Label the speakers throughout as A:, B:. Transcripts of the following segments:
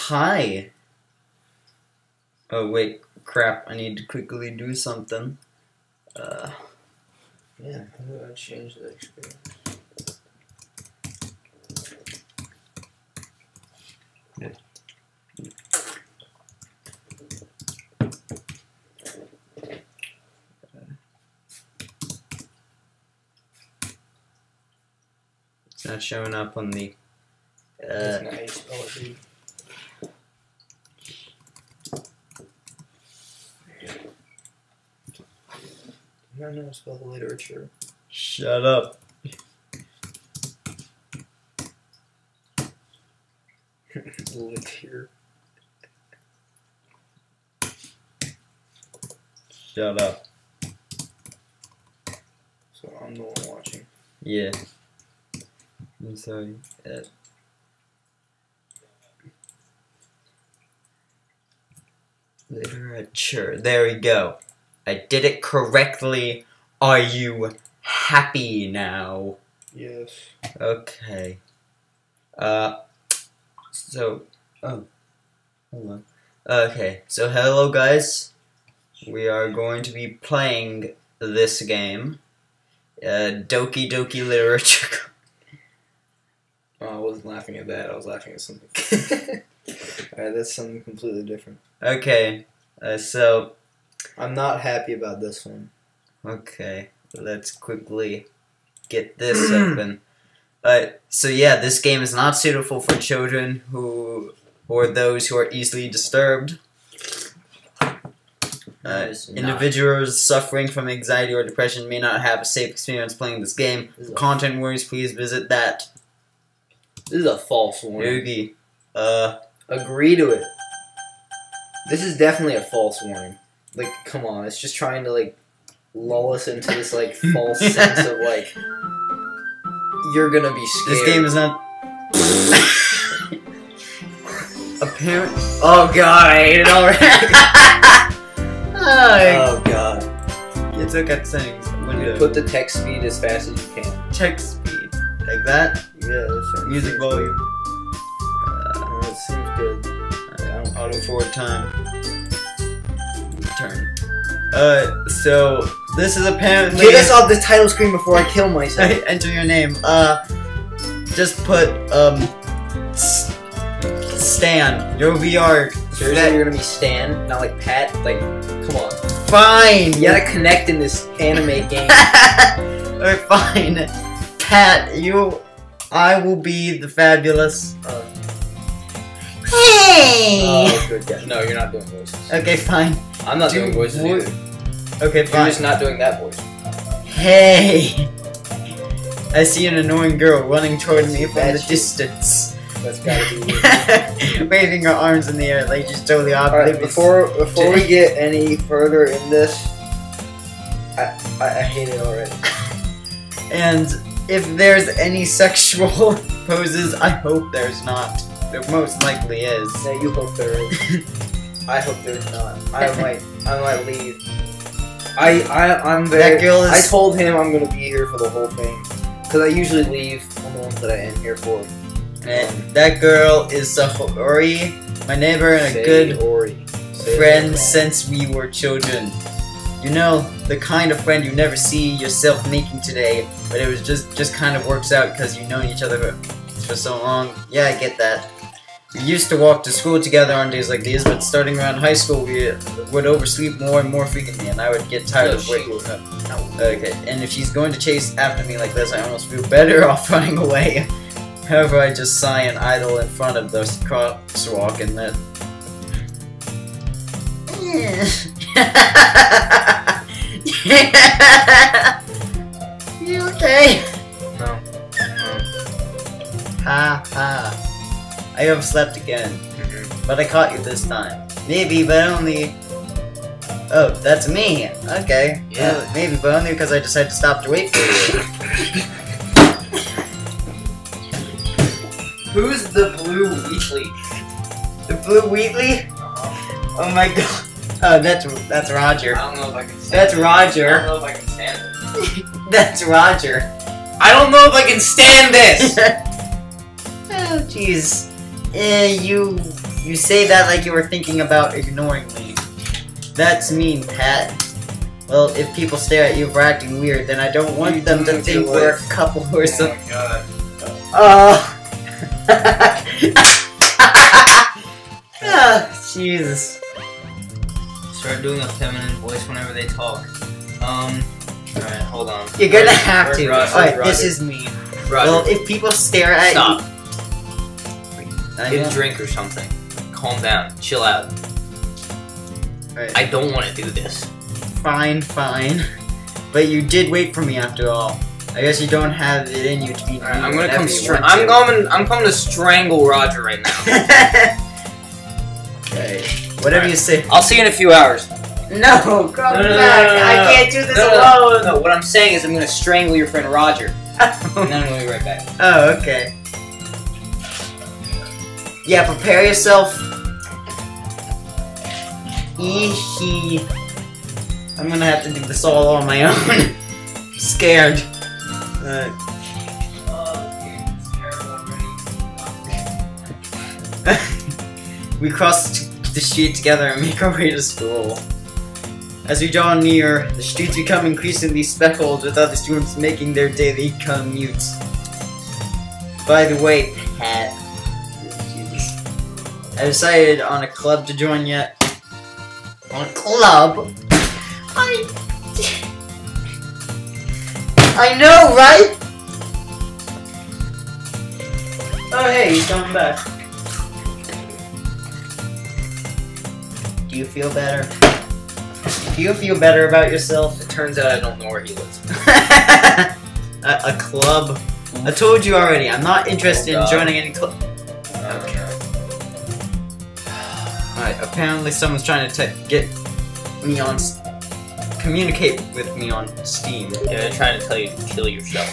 A: Hi. Oh wait, crap! I need to quickly do something.
B: Yeah, how do I change the experience?
A: Yeah. It's not showing up on the.
B: That's not how you spell it, dude. I don't know how to spell the literature.
A: Shut up.
B: Literature.
A: Shut up.
B: So I'm the one watching.
A: Yeah. I'm sorry. Literature. There we go. I did it correctly. Are you happy now?
B: Yes.
A: Okay. So, oh, hold on. Okay, so hello guys. We are going to be playing this game. Doki Doki Literature.
B: Oh, I wasn't laughing at that. I was laughing at something. Alright, that's something completely different.
A: Okay, so...
B: I'm not happy about this one.
A: Okay, let's quickly get this open. So yeah, this game is not suitable for children or those who are easily disturbed. Individuals suffering from anxiety or depression may not have a safe experience playing this game. For content warnings, please visit that.
B: This is a false warning.
A: Doki.
B: Agree to it. This is definitely a false warning. Like, come on, it's just trying to, like, lull us into this, like, false sense of, like, you're gonna be scared.
A: This game is not... Apparently...
B: Oh god, I hate it already! Oh god.
A: It's okay, settings. Window.
B: Put the text speed as fast as you can.
A: Text speed. Like that?
B: Yeah, that's
A: Music volume.
B: That seems good.
A: Auto forward time. Turn. So this is apparently.
B: Get us off the title screen before I kill myself.
A: Enter your name. Just put Stan. Your VR.
B: Seriously, you're gonna be Stan, not like Pat. Like, come on.
A: Fine.
B: You gotta connect in this anime game.
A: Alright, fine. Pat, I will be the fabulous. Hey!
B: Oh, good guy. No, you're not doing voices.
A: Okay, fine.
B: I'm not doing voices either.
A: Okay, fine.
B: You're just not doing that voice.
A: Hey! I see an annoying girl running toward me from the distance.
B: That's gotta be weird.
A: Waving her arms in the air like she's totally oblivious.
B: Alright, before we get any further in this, I hate it already.
A: And if there's any sexual poses, I hope there's not. There most likely is.
B: No, you hope there is. I hope there's not. I might leave. I'm very.
A: That girl is.
B: I told him I'm gonna be here for the whole thing, because I usually leave on the ones that I am here for.
A: And that girl is Ori, my neighbor and a good friend since we were children. You know, the kind of friend you never see yourself making today, but it was just kind of works out because you've known each other for so long. Yeah, I get that. We used to walk to school together on days like these, but starting around high school, we would oversleep more and more frequently, and I would get tired of waking up. Okay, and if she's going to chase after me like this, I almost feel better off running away. However, I just sigh and idle in front of the crosswalk and that. You okay?
B: No.
A: Ha ha. I overslept again. But I caught you this time. Maybe, but only... Oh, that's me. Okay.
B: Yeah.
A: Maybe, but only because I decided to stop to wait for you.
B: Who's the blue Wheatley?
A: The blue Wheatley? Oh my god. Oh, that's Roger.
B: I don't know if I can stand
A: That's
B: it.
A: Roger.
B: I don't know if I can stand it.
A: That's Roger.
B: I don't know if I can stand this!
A: Oh, jeez. You say that like you were thinking about ignoring me. That's mean, Pat. Well, if people stare at you for acting weird, then I don't want them to think we're a couple or something. Oh my god. Jesus.
C: Start doing a feminine voice whenever they talk. Alright, hold on.
A: You're gonna have to.
C: Alright,
A: this is me.
C: Roger.
A: Well, if people stare at
C: Stop.
A: you...
C: Get a drink or something. Calm down. Chill out.
A: Right.
C: I don't want to do this.
A: Fine, fine. But you did wait for me after all. I guess you don't have it in you to be.
C: Alright, I'm gonna come I'm coming to strangle Roger right now.
A: Okay. Whatever you say.
C: I'll see you in a few hours.
A: No, come back. I can't do this alone.
C: No, what I'm saying is I'm gonna strangle your friend Roger. And then I'm gonna be right back.
A: Oh, okay. Yeah, prepare yourself. Eehee. I'm gonna have to do this all on my own. I'm scared. We crossed the street together and make our way to school. As we draw near, the streets become increasingly speckled with other students making their daily commute. By the way, Pat, I decided on a club to join yet. On a club? I know, right? Oh hey, he's coming back. Do you feel better? Do you feel better about yourself?
C: It turns out I don't know where he lives.
A: A club? I told you already, I'm not interested in joining any club. Okay. Alright, apparently someone's trying to get me on... communicate with me on Steam.
C: Yeah, they're trying to tell you to kill yourself.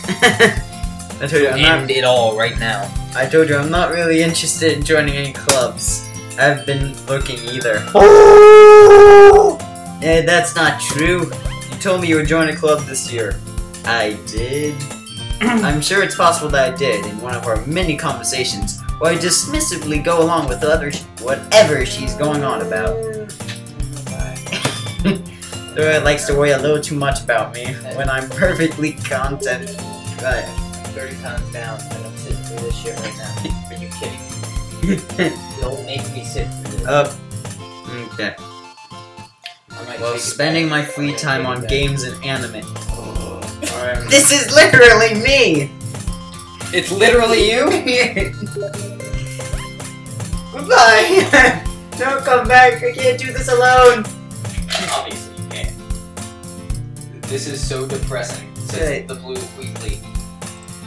A: I told you I'm
C: End it all right now.
A: I told you I'm not really interested in joining any clubs. I've been looking either.
C: Oh!
A: That's not true. You told me you would join a club this year. I did. I'm sure it's possible that I did in one of our many conversations, where I dismissively go along with whatever she's going on about. Dora likes to worry a little too much about me when I'm perfectly content. Right.
C: 30 pounds down, and I'm sitting through this shit right now. Are you kidding me? Don't make me sit through this.
A: Okay. Well, spending my free time on games and anime. This is literally me!
C: It's literally you?
A: Goodbye! Don't come back, I can't do this alone!
C: Obviously you can't. This is so depressing, says the Blue Weekly.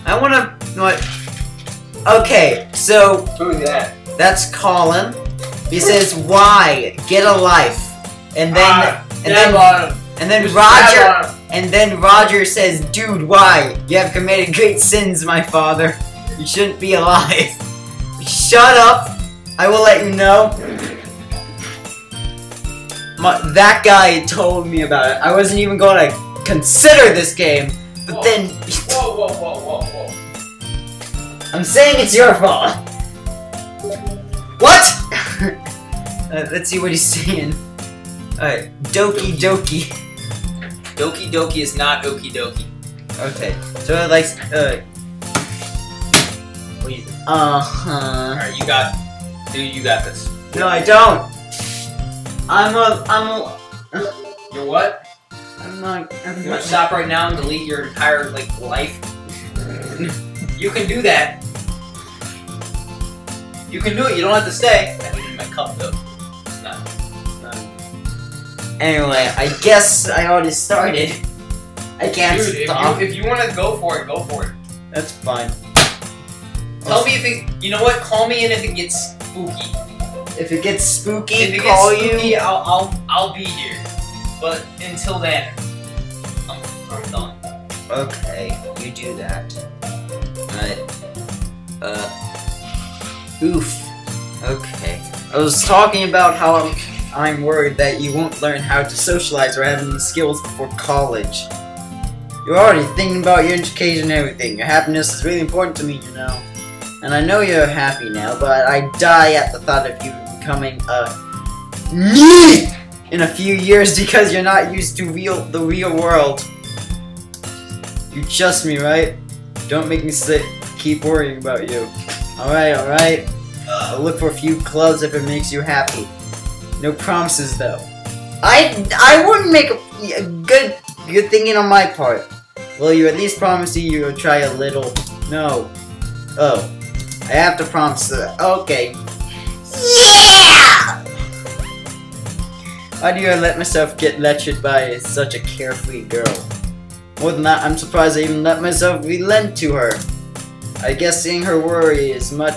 A: I wanna... what? Okay, so...
C: Who's that?
A: That's Colin. He says, why? Get a life. And then... And then Roger says, dude, why? You have committed great sins, my father. You shouldn't be alive. Shut up. I will let you know. That guy told me about it. I wasn't even going to consider this game. But then...
C: Whoa.
A: I'm saying it's your fault. What? Let's see what he's saying. Alright, Doki Doki.
C: Doki Doki is not Okie Doki.
A: Okay, so like,
C: Please.
A: Alright,
C: you got this.
A: No, I don't. I'm
C: You're what?
A: I'm not.
C: You want to stop right now and delete your entire life? You can do that. You can do it. You don't have to stay. I need my cup though. It's not.
A: Anyway, I guess I already started. I can't stop.
C: If you want to go for it, go for it.
A: That's fine.
C: Tell me if it. You know what? Call me in if it gets spooky.
A: If it gets spooky,
C: if it
A: call
C: gets spooky,
A: you.
C: I'll be here. But until then, I'm done.
A: Okay, you do that. Oof. Okay. I was talking about how I'm worried that you won't learn how to socialize or have any skills before college. You're already thinking about your education and everything. Your happiness is really important to me, you know. And I know you're happy now, but I die at the thought of you becoming a NEET in a few years because you're not used to the real world. You trust me, right? Don't make me sick. Keep worrying about you. Alright, alright. I'll look for a few clubs if it makes you happy. No promises, though. I wouldn't make a good thinking on my part. Will you at least promise me you'll try a little? No. Oh. I have to promise that. Okay. Yeah! Why do I let myself get lectured by such a carefree girl? More than that, I'm surprised I even let myself relent to her. I guess seeing her worry as much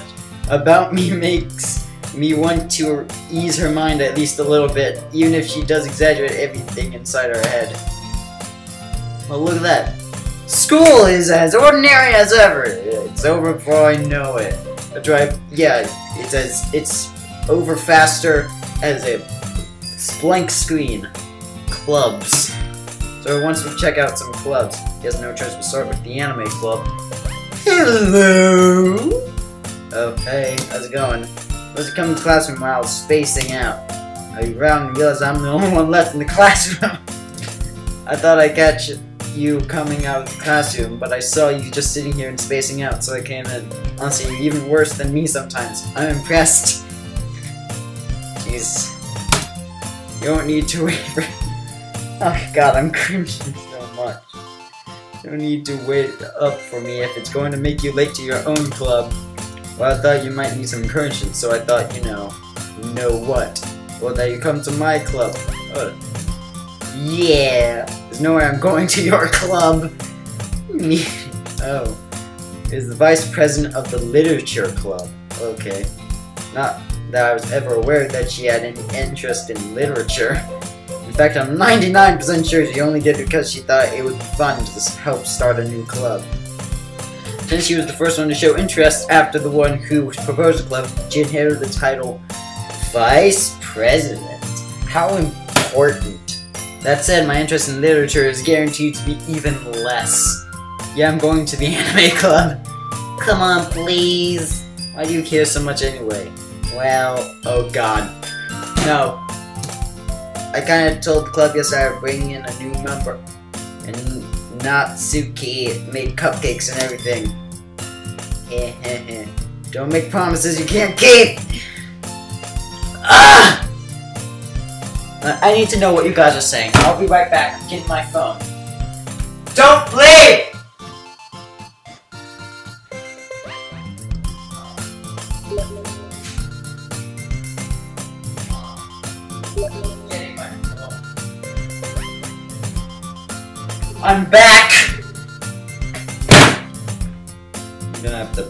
A: about me makes me want to ease her mind at least a little bit, even if she does exaggerate everything inside her head. Well, look at that. School is as ordinary as ever. It's over before I know it. It's over faster as a blank screen. Clubs. So once we check out some clubs, guess no choice, we'll start with the anime club. Hello! Oh, hey, how's it going? I was coming to the classroom while I was spacing out. I looked around and realized I'm the only one left in the classroom. I thought I'd catch you coming out of the classroom, but I saw you just sitting here and spacing out, so I came in. Honestly, you're even worse than me sometimes. I'm impressed. Jeez. You don't need to wait for... Oh god, I'm cringing so much. You don't need to wait up for me if it's going to make you late to your own club. Well, I thought you might need some encouragement, so I thought, you know what? Well, that you come to my club. Yeah, there's nowhere I'm going to your club. Oh, is the vice president of the literature club. Okay, not that I was ever aware that she had any interest in literature. In fact, I'm 99% sure she only did it because she thought it would be fun to help start a new club. Since she was the first one to show interest after the one who proposed the club, she inherited the title Vice President. How important. That said, my interest in literature is guaranteed to be even less. Yeah, I'm going to the anime club. Come on, please. Why do you care so much anyway? Well, oh god. No. I kinda told the club yesterday I would bring in a new member. And Natsuki made cupcakes and everything. Don't make promises you can't keep! Ah! I need to know what you guys are saying. I'll be right back. I'm getting my phone. Don't leave! I'm back! I'm gonna have to...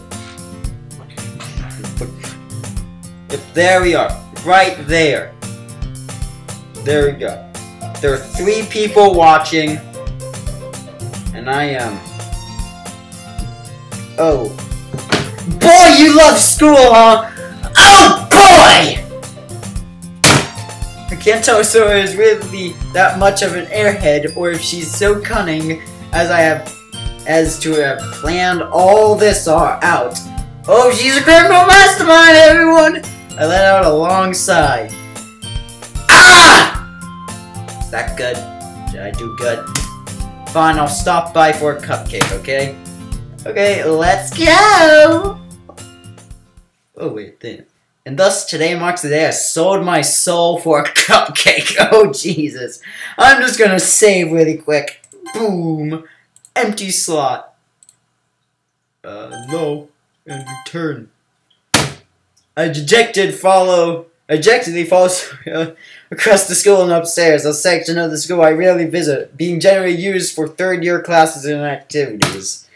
A: There we are. Right there. There we go. There are 3 people watching. And I am... Oh. Boy, you love school, huh? Oh, boy! I can't tell if Sora is really that much of an airhead, or if she's so cunning as to have planned all this out. Oh, she's a criminal mastermind, everyone! I let out a long sigh. Ah! Is that good? Did I do good? Fine, I'll stop by for a cupcake, okay? Okay, let's go! Oh, wait, then. And thus, today marks the day I sold my soul for a cupcake. Oh, Jesus. I'm just gonna save really quick. Boom. Empty slot. No. And return. I dejectedly follow across the school and upstairs, a section of the school I rarely visit, being generally used for third-year classes and activities.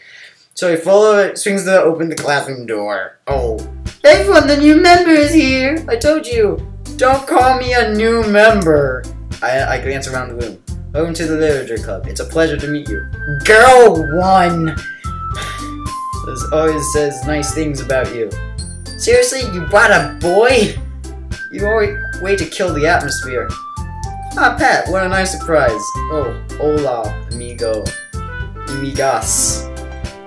A: So I follow it, swings the open the classroom door. Oh. Everyone, the new member is here! I told you! Don't call me a new member! I glance around the room. Welcome to the literature club. It's a pleasure to meet you. Girl 1! This always says nice things about you. Seriously? You brought a boy? You always way to kill the atmosphere. Ah, Pat, what a nice surprise. Oh, hola, amigo. Amigas.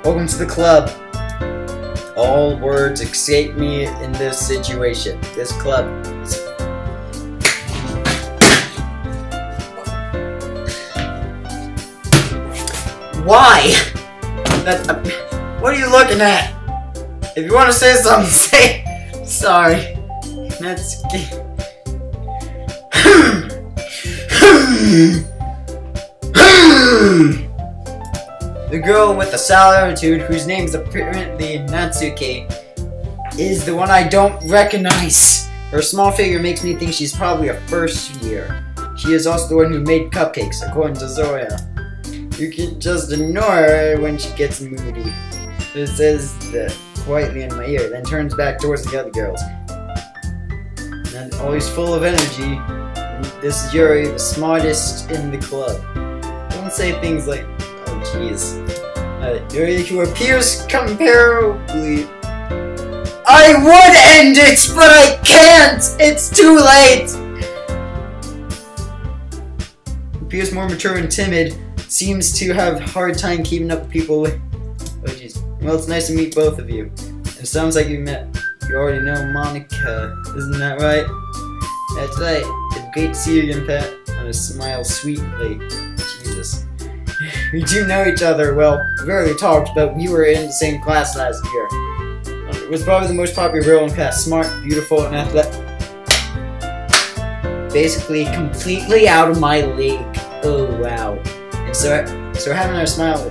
A: Welcome to the club. All words escape me in this situation. This club is... Why? What are you looking at? If you want to say something, say... Sorry. That's... The girl with the sour attitude, whose name is apparently Natsuki, is the one I don't recognize. Her small figure makes me think she's probably a first year. She is also the one who made cupcakes, according to Zoya. You can just ignore her when she gets moody. It says that quietly in my ear, then turns back towards the other girls. And always full of energy. This is Yuri, the smartest in the club. Don't say things like, oh jeez. Yuri, who appears comparably. I would end it, but I can't! It's too late! Appears more mature and timid. Seems to have a hard time keeping up with people. Oh jeez. Well, it's nice to meet both of you. It sounds like you already know Monica, isn't that right? That's right. It's great to see you again, Pat. And a smile sweetly. Jesus. We do know each other well. We rarely talked, but we were in the same class last year. It was probably the most popular girl in class. Smart, beautiful, and athletic. Basically, completely out of my league. Oh wow. And so having her smile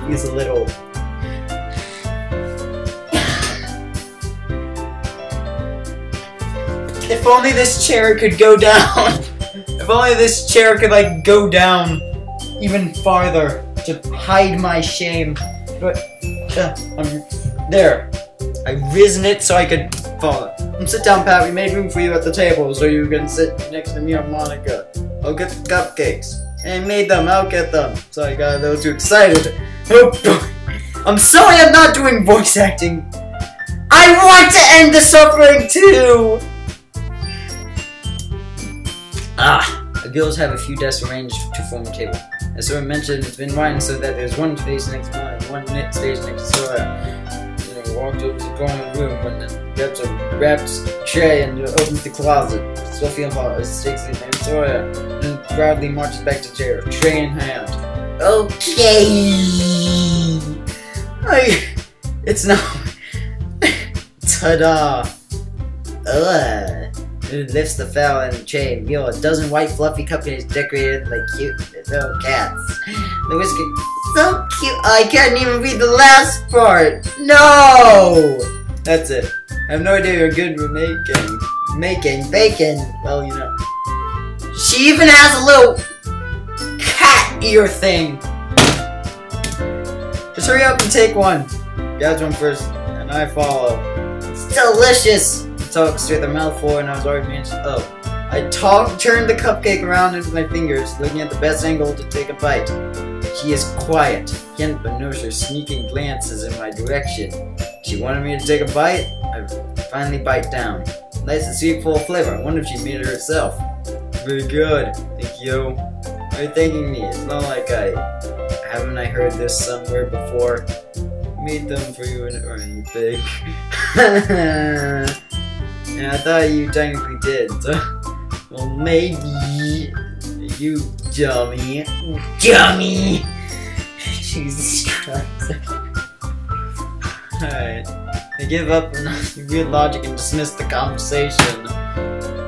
A: is a little. If only this chair could go down. If only this chair could like go down even farther to hide my shame. But there. I've risen it so I could fall. Sit down, Pat. We made room for you at the table so you can sit next to me or Monica. I'll get the cupcakes. I made them. I'll get them. So I got a little too excited. Oh boy. I'm sorry I'm not doing voice acting. I want to end the suffering too. The girls have a few desks arranged to form a table. As Sora mentioned, it's been widened so that there's one space next to mine, one stage next to Sora. Walked over to the corner of the room and then grabs a wrapped tray and opens the closet. Sophie and Paul takes the name Sora and proudly marches back to the chair, tray in hand. Okay. It's not. Ta-da. It lifts the fowl and the tray and reveals a dozen white fluffy cupcakes decorated like cute little cats. The whisker. So cute. I can't even read the last part. No! That's it. I have no idea you're good with making bacon. Well, you know. She even has a little cat ear thing. Just hurry up and take one. Grabs one first, and I follow. It's delicious. It talks with a mouthful, and I was already mentioned. Oh. I turned the cupcake around into my fingers, looking at the best angle to take a bite. She is quiet. Can't but notice her sneaking glances in my direction. She wanted me to take a bite. I finally bite down. Nice and sweet, full of flavor. I wonder if she made it herself. Very good. Thank you. Why are you thanking me? It's not like haven't I heard this somewhere before? I made them for you or anything. Yeah, I thought you technically did. Well, maybe. You dummy. Dummy! Jesus Christ. Alright. I give up on weird logic and dismiss the conversation.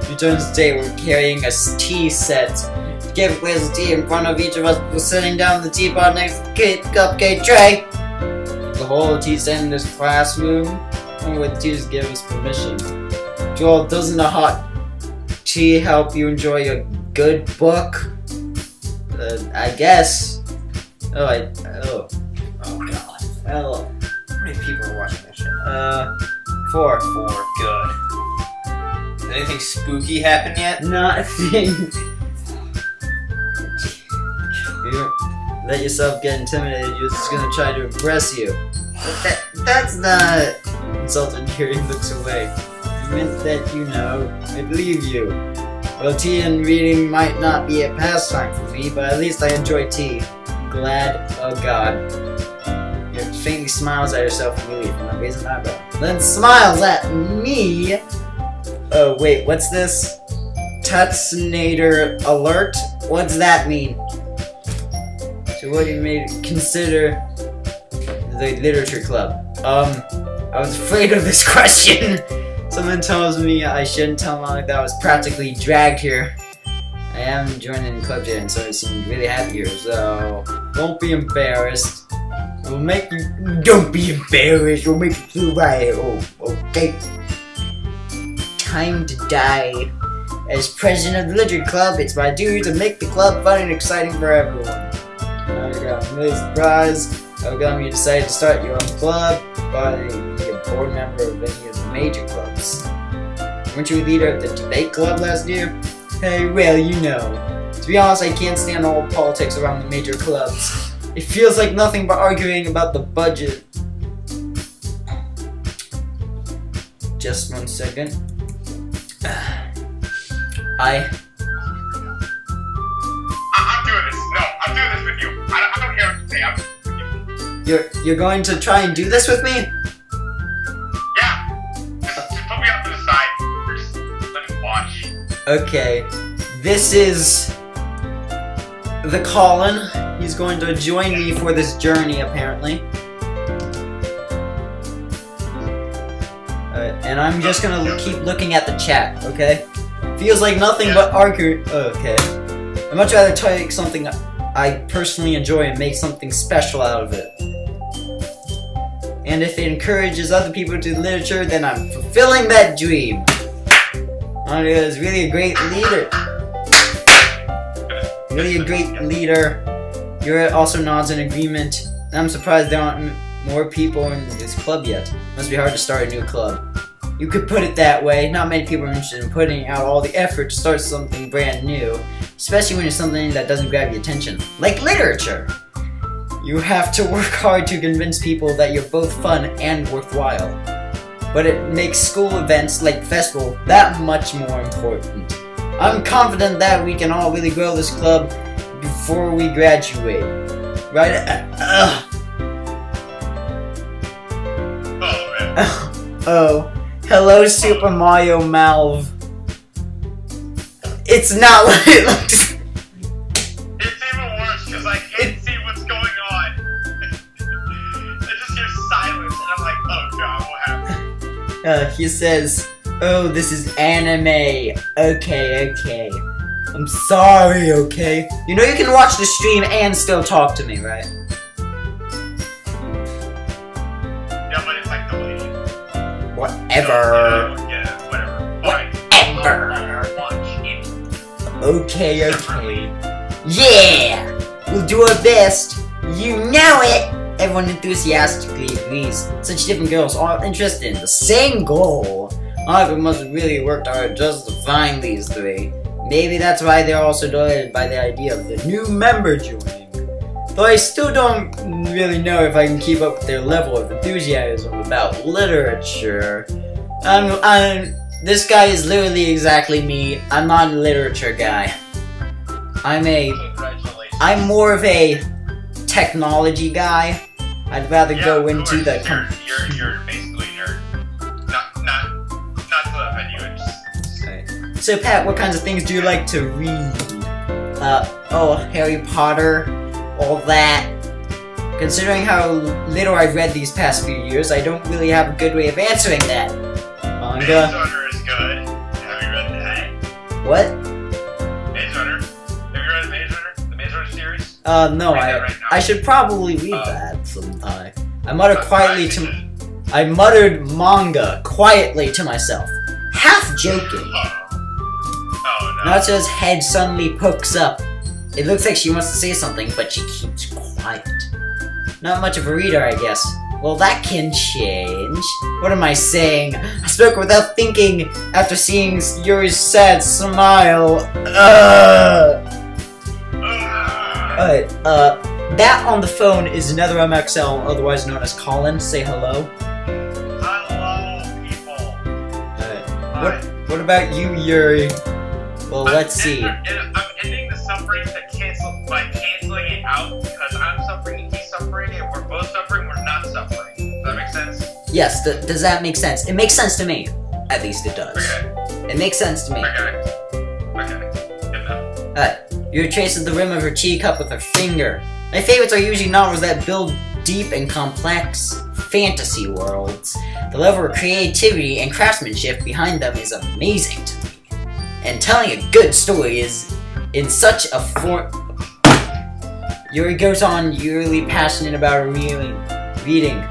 A: We turn to the table carrying a tea set. We gave a glass of tea in front of each of us before sitting down the teapot next to the cupcake tray. The whole tea set in this classroom. Only with teachers give us permission. Joel, doesn't a hot tea help you enjoy a good book? I guess. Oh god. Hello.
C: How many people are watching this shit?
A: 4.
C: Good. Did anything spooky happen yet?
A: Nothing. You let yourself get intimidated. You're just gonna try to impress you. But that's not. Consultant Yuri looks away. I meant that, you know, I believe you. Well, tea and reading might not be a pastime for me, but at least I enjoy tea. Glad, oh god. You're faintly smiles at herself in relief and raises an eyebrow. Then smiles at me. Oh, wait, what's this? Tutsnader alert? What's that mean? So what do you may consider the literature club? I was afraid of this question. Someone tells me I shouldn't tell them like that I was practically dragged here. I haven't joined any club yet, and so it seemed really happy here, so don't be embarrassed. We'll make you. Don't be embarrassed. We'll make you feel right. Oh, okay. Time to die. As president of the literature club, it's my duty to make the club fun and exciting for everyone. I'm really surprised how come you decided to start your own club by being a board member of any of the major clubs. Weren't you a leader of the debate club last year? Hey, well, you know. To be honest, I can't stand all the politics around the major clubs. It feels like nothing but arguing about the budget. Just 1 second. I'm
D: doing this. No, I'm doing this with you. I don't care what you say. I'm with you.
A: You're going to try and do this with me?
D: Yeah. Just put me off to the side. Just let me watch.
A: Okay. This is the Colin. He's going to join me for this journey, apparently. And I'm just gonna keep looking at the chat, okay? Feels like nothing but arguing. Okay. I'd much rather take something I personally enjoy and make something special out of it. And if it encourages other people to do literature, then I'm fulfilling that dream. Monica is really a great leader. Really a great leader. Yuri also nods in agreement. And I'm surprised there aren't more people in this club yet. Must be hard to start a new club. You could put it that way. Not many people are interested in putting out all the effort to start something brand new. Especially when it's something that doesn't grab your attention. Like literature! You have to work hard to convince people that you're both fun and worthwhile. But it makes school events like the festival that much more important. I'm confident that we can all really grow this club before we graduate. Right? Oh. Hello, Super Mario Malv. It's not what it looks.
D: It's even worse because I can't see what's going on. I just hear silence and I'm like, oh god, what happened?
A: He says, oh, this is anime. Okay. I'm sorry, okay? You know you can watch the stream and still talk to me, right?
D: Yeah, but it's like deleted.
A: Whatever.
D: Yeah, whatever. Fine.
A: Whatever.
D: Watch it.
A: Okay. Yeah! We'll do our best. You know it! Everyone enthusiastically agrees. Such different girls, all interested in the same goal. Monica must have really worked hard just to find these three. Maybe that's why they're all so delighted by the idea of the new member joining. Though I still don't really know if I can keep up with their level of enthusiasm about literature. This guy is literally exactly me. I'm not a literature guy. I'm more of a technology guy. I'd rather go into the.
D: You're basically nerd. Not to offend you.
A: So Pat, what kinds of things do you like to read? Harry Potter, all that. Considering how little I've read these past few years, I don't really have a good way of answering that.
D: Maze Runner is good. Have you read that?
A: What?
D: Maze Runner. Have you read Maze Runner? The Maze Runner series?
A: No, I should probably read that sometime. I muttered manga quietly to myself, half joking.
D: Oh no.
A: Natsu's head suddenly pokes up. It looks like she wants to say something, but she keeps quiet. Not much of a reader, I guess. Well, that can change. What am I saying? I spoke without thinking after seeing Yuri's sad smile. That on the phone is another MXL, otherwise known as Colin. Say hello.
D: Hello, people.
A: What about you, Yuri? Well, let's see.
D: I'm ending the suffering by canceling it out because I'm suffering and he's suffering and we're both suffering. We're not suffering. Does that make sense?
A: Yes, does that make sense? It makes sense to me. At least it does.
D: Okay.
A: It makes sense to me.
D: Okay. Good enough.
A: You traces the rim of her teacup with her finger. My favorites are usually novels that build deep and complex fantasy worlds. The level of creativity and craftsmanship behind them is amazing to me. And telling a good story is in such a form. Yuri goes on, yearly passionate about her reading.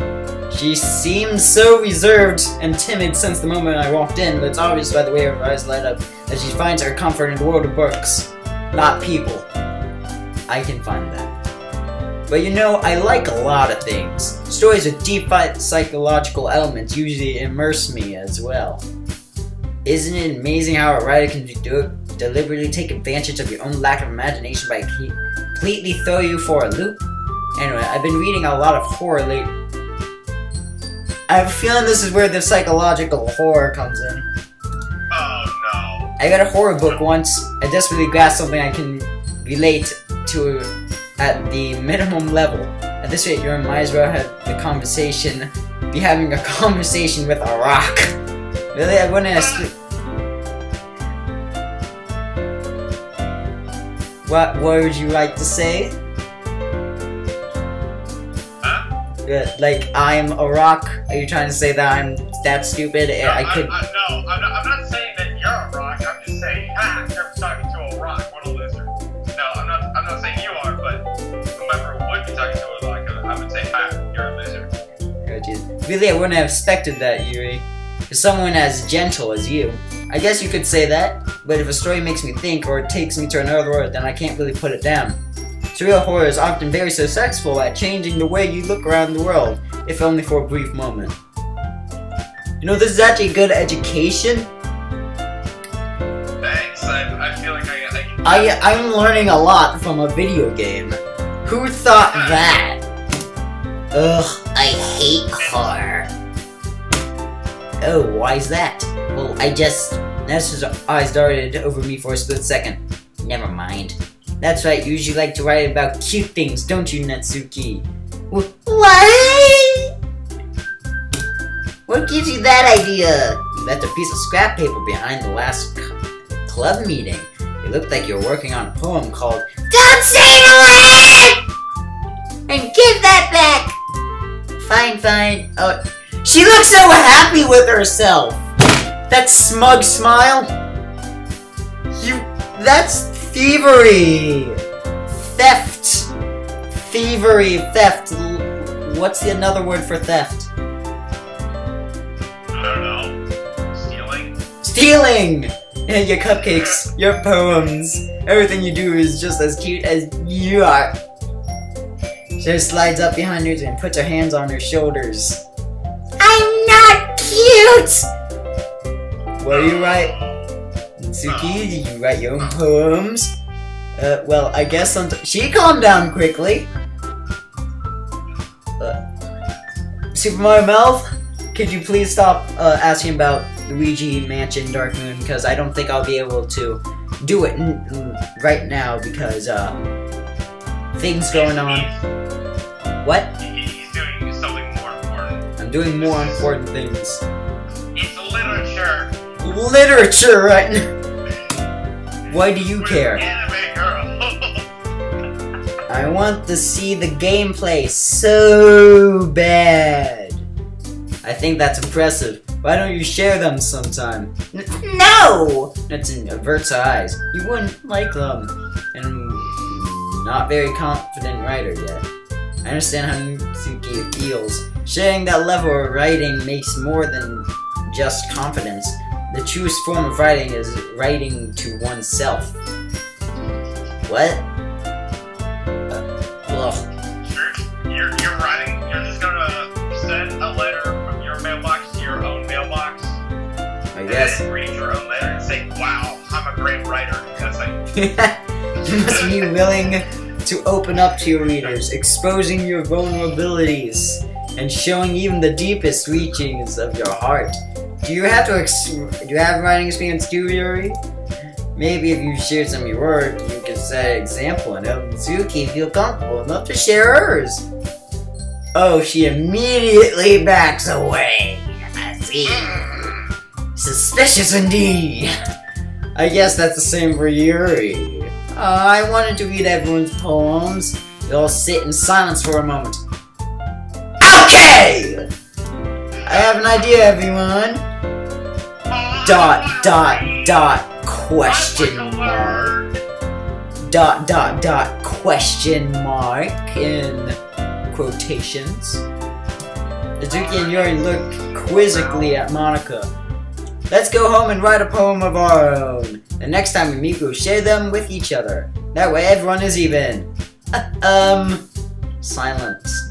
A: She seemed so reserved and timid since the moment I walked in, but it's obvious by the way her eyes light up that she finds her comfort in the world of books, not people. I can find that. But you know, I like a lot of things. Stories with deep psychological elements usually immerse me as well. Isn't it amazing how a writer can deliberately take advantage of your own lack of imagination by completely throw you for a loop? Anyway, I've been reading a lot of horror lately. I have a feeling this is where the psychological horror comes in.
D: Oh no.
A: I got a horror book once. I desperately grasped something I can relate to at the minimum level. At this rate, you might as well be having a conversation with a rock. Really, I wouldn't have. What would you like to say? Like, I'm a rock? Are you trying to say that I'm that stupid?
D: No,
A: I could.
D: I'm not saying that you're a rock. I'm just saying, you're talking to a rock. What a loser. No, I'm not saying you are, but whoever would be talking to a rock, I would say, you're a loser.
A: Oh, geez. Really, I wouldn't have expected that, Yuri. For someone as gentle as you. I guess you could say that, but if a story makes me think or it takes me to another world, then I can't really put it down. Surreal horror is often very successful at changing the way you look around the world, if only for a brief moment. You know, this is actually good education.
D: Thanks, I feel like
A: I'm learning a lot from a video game. Who thought that? Ugh, I hate horror. Oh, why is that? Well, Nessa's eyes darted over me for a split second. Never mind. That's right, you usually like to write about cute things, don't you, Natsuki? What? What gives you that idea? You left a piece of scrap paper behind the last club meeting. It looked like you were working on a poem called Don't Say the Word! And give that back! Fine. Oh, she looks so happy with herself! That smug smile? That's thievery! Theft! Thievery, theft. What's the another word for theft?
D: I don't know. Stealing?
A: Stealing! Yeah, your cupcakes, your poems, everything you do is just as cute as you are. She slides up behind her and puts her hands on her shoulders. I'm not cute! What do you write? Natsuki, do you write your own poems? Well, I guess sometimes. She calmed down quickly. Super Mario Mouth, could you please stop asking about Luigi Mansion Dark Moon? Because I don't think I'll be able to do it right now because things going on. What?
D: He's doing something more important.
A: I'm doing more important things.
D: It's literature.
A: Literature right now. Why do you care?
D: Anime girl.
A: I want to see the gameplay so bad. I think that's impressive. Why don't you share them sometime? No! Natsun averts her eyes. You wouldn't like them. And I'm not very confident writer yet. I understand how Natsuki feels. Sharing that level of writing makes more than just confidence. The truest form of writing is writing to oneself. What?
D: You're writing. You're just gonna send a letter from your mailbox to your own mailbox.
A: I guess.
D: And then read your own letter and say, "Wow, I'm a great writer." Because
A: you must be willing to open up to your readers, exposing your vulnerabilities, and showing even the deepest reachings of your heart. Do you have writing experience too, Yuri? Maybe if you shared some of your work, you could set an example and help Natsuki feel comfortable enough to share hers. Oh, she immediately backs away. I see. Suspicious indeed. I guess that's the same for Yuri. I wanted to read everyone's poems. They'll sit in silence for a moment. Okay! I have an idea, everyone. ... question mark. ... question mark in quotations. Doki and Yuri look quizzically at Monica. Let's go home and write a poem of our own. The next time we meet, we'll share them with each other. That way everyone is even. Silence. ...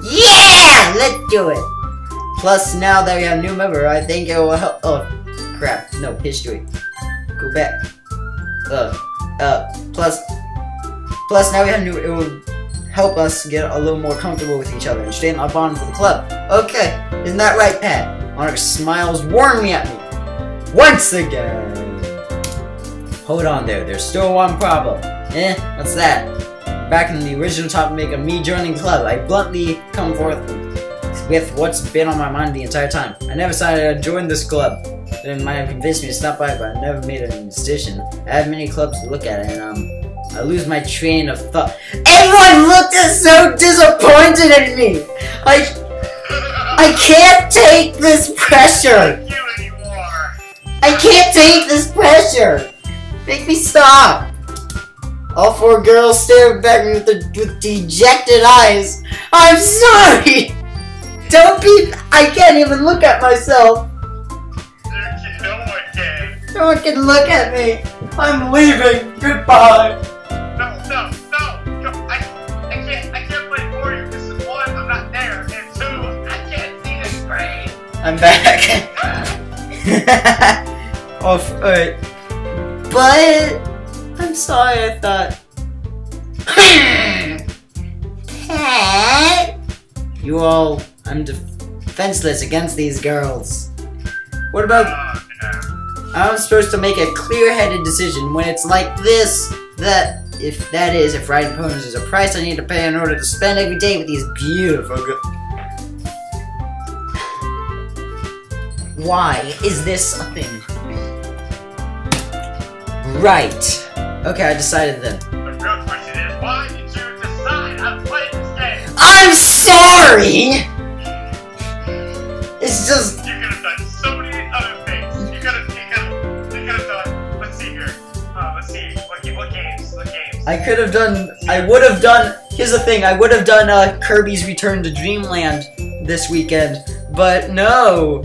A: Yeah! Let's do it! Plus, now that we have a new member, I think it will help. Oh, crap. No, history. Go back. Plus, now we have new. It will help us get a little more comfortable with each other and straighten our bond for the club. Okay, isn't that right, Pat? Monica smiles warmly at me. Once again. Hold on there. There's still one problem. What's that? Back in the original topic of me joining the club, I bluntly come forth with what's been on my mind the entire time. I never decided I'd join this club. They might have convinced me to stop by, but I never made a decision. I have many clubs to look at, and I lose my train of thought. Everyone looked so disappointed at me! I can't take this pressure! I can't take this pressure! Make me stop! All four girls stared back at me with dejected eyes. I'm sorry! Don't be... I can't even look at myself.
D: No one can.
A: No one can look at me. I'm leaving. Goodbye.
D: No. I can't play for you. This is one, I'm not there. And two, I can't see the screen.
A: I'm back. Alright. But... I'm sorry, I thought... Pat? You all... I'm defenseless against these girls. What about... I'm supposed to make a clear-headed decision when it's like this. If writing poems is a price I need to pay in order to spend every day with these beautiful girls. Why is this a thing? Right. Okay, I decided then.
D: The real question is, why did you decide how to play this game?
A: I'm sorry! It's just...
D: You could have done so many other things. You could have done... Let's see here. Let's see. What games?
A: I would have done... Here's the thing, I would have done Kirby's Return to Dreamland this weekend. But no!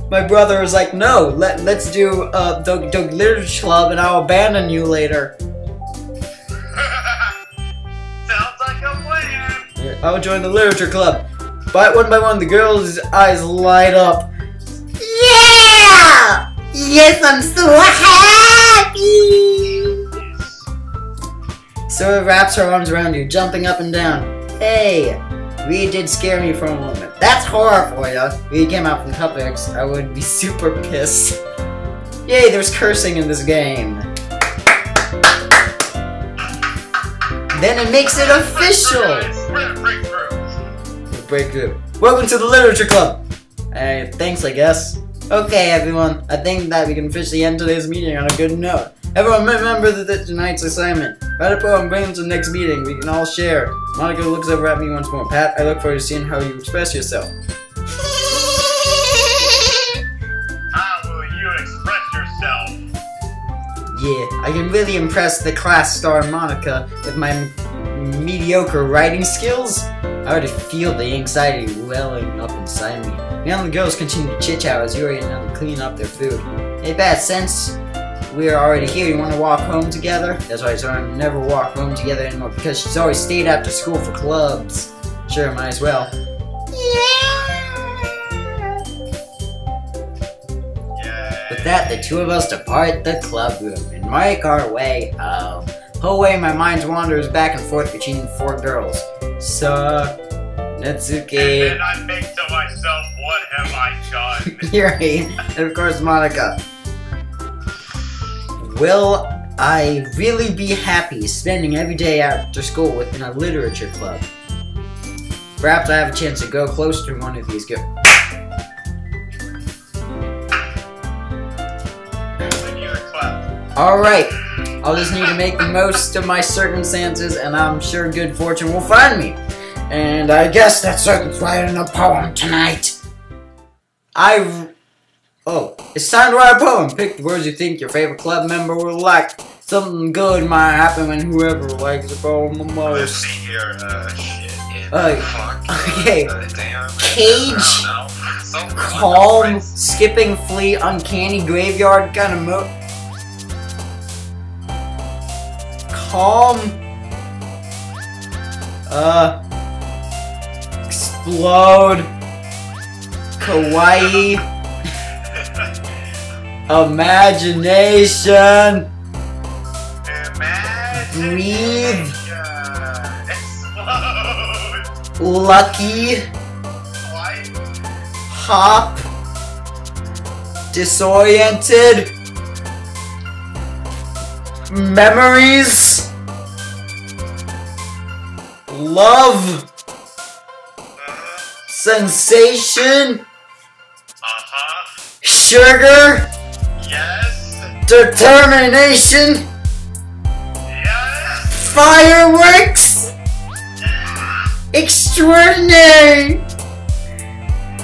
A: My brother was like, no, let's do Doki Doki Literature Club and I'll abandon you later.
D: Sounds like a plan!
A: I'll join the Literature Club. But one by one, the girls' eyes light up. Yeah! Yes, I'm so happy! So it wraps her arms around you, jumping up and down. Hey! Reed did scare me for a moment. That's horror for ya. Reed came out from Cupix. I would be super pissed. Yay, there's cursing in this game. Then it makes it official. Breakthrough. Welcome to the Literature Club. Hey, thanks, I guess. Okay, everyone. I think that we can officially end today's meeting on a good note. Everyone, remember tonight's assignment. Write a poem, bring them to the next meeting. We can all share. Monica looks over at me once more. Pat, I look forward to seeing how you express yourself.
D: How will you express yourself?
A: Yeah, I can really impress the class star Monica with my mediocre writing skills. I already feel the anxiety welling up inside me. Me and the girls continue to chit-chat as Yuri and Nelly clean up their food. Hey, Pat, since we are already here, you want to walk home together? That's right, so I never walk home together anymore because she's always stayed after school for clubs. Sure, might as well. Yeah! With that, the two of us depart the club room and make our way home. The whole way, my mind wanders back and forth between the four girls. Natsuki...
D: And then I think to myself, what have I done?
A: Yuri, and of course Monica. Will I really be happy spending every day after school within a literature club? Perhaps I have a chance to go close to one of these girls. Alright, I'll just need to make the most of my circumstances, and I'm sure good fortune will find me. And I guess that's writing a poem tonight. Oh, it's time to write a poem. Pick the words you think your favorite club member will like. Something good might happen when whoever likes the poem the most.
D: Let's see here, shit.
A: Okay. Cage, calm, skipping flea, uncanny graveyard kind of calm. Explode. Kawaii. Imagination. Breathe.
D: Explode.
A: Lucky. Hop. Disoriented. Memories. Love. Sensation. Sugar.
D: Yes.
A: Determination.
D: Yes.
A: Fireworks. Extraordinary.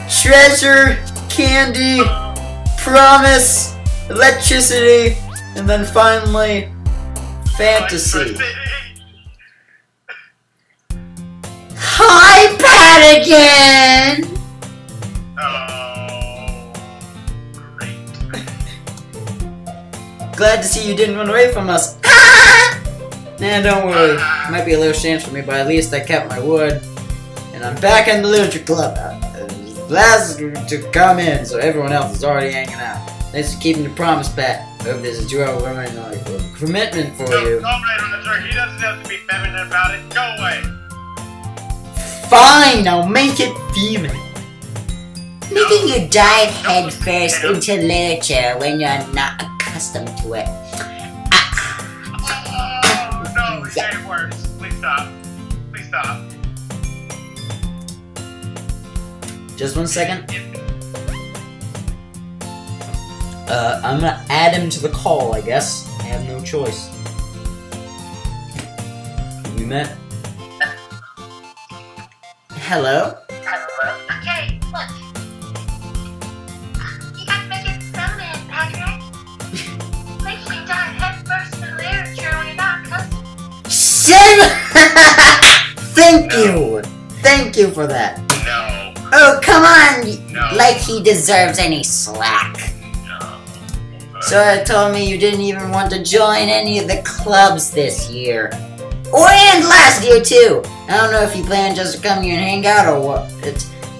A: Treasure. Candy. Promise. Electricity. And then finally, fantasy. Hi, Pat again!
D: Oh, great.
A: Glad to see you didn't run away from us. Nah, don't worry. Might be a little chance for me, but at least I kept my word. And I'm back in the literature club. Last to come in, so everyone else is already hanging out. Thanks for keeping the promise, Pat. Hope this is true. Commitment for you.
D: Go right on the sir. He doesn't have to be feminine about it. Go away.
A: Fine, I'll make it feminine. Making you dive headfirst into literature when you're not accustomed to it.
D: Oh, no, say words. Please stop. Please stop.
A: Just 1 second. I'm gonna add him to the call, I guess. I have no choice. You met? Hello?
E: Okay, look. You gotta make it feminine, Patrick. Making you dive headfirst into literature when you're not accustomed.
A: Thank you! Thank you for that.
D: No.
A: Oh, come on!
D: No.
A: Like he deserves any slack. So I told me you didn't even want to join any of the clubs this year. And last year too! I don't know if you plan just to come here and hang out or what.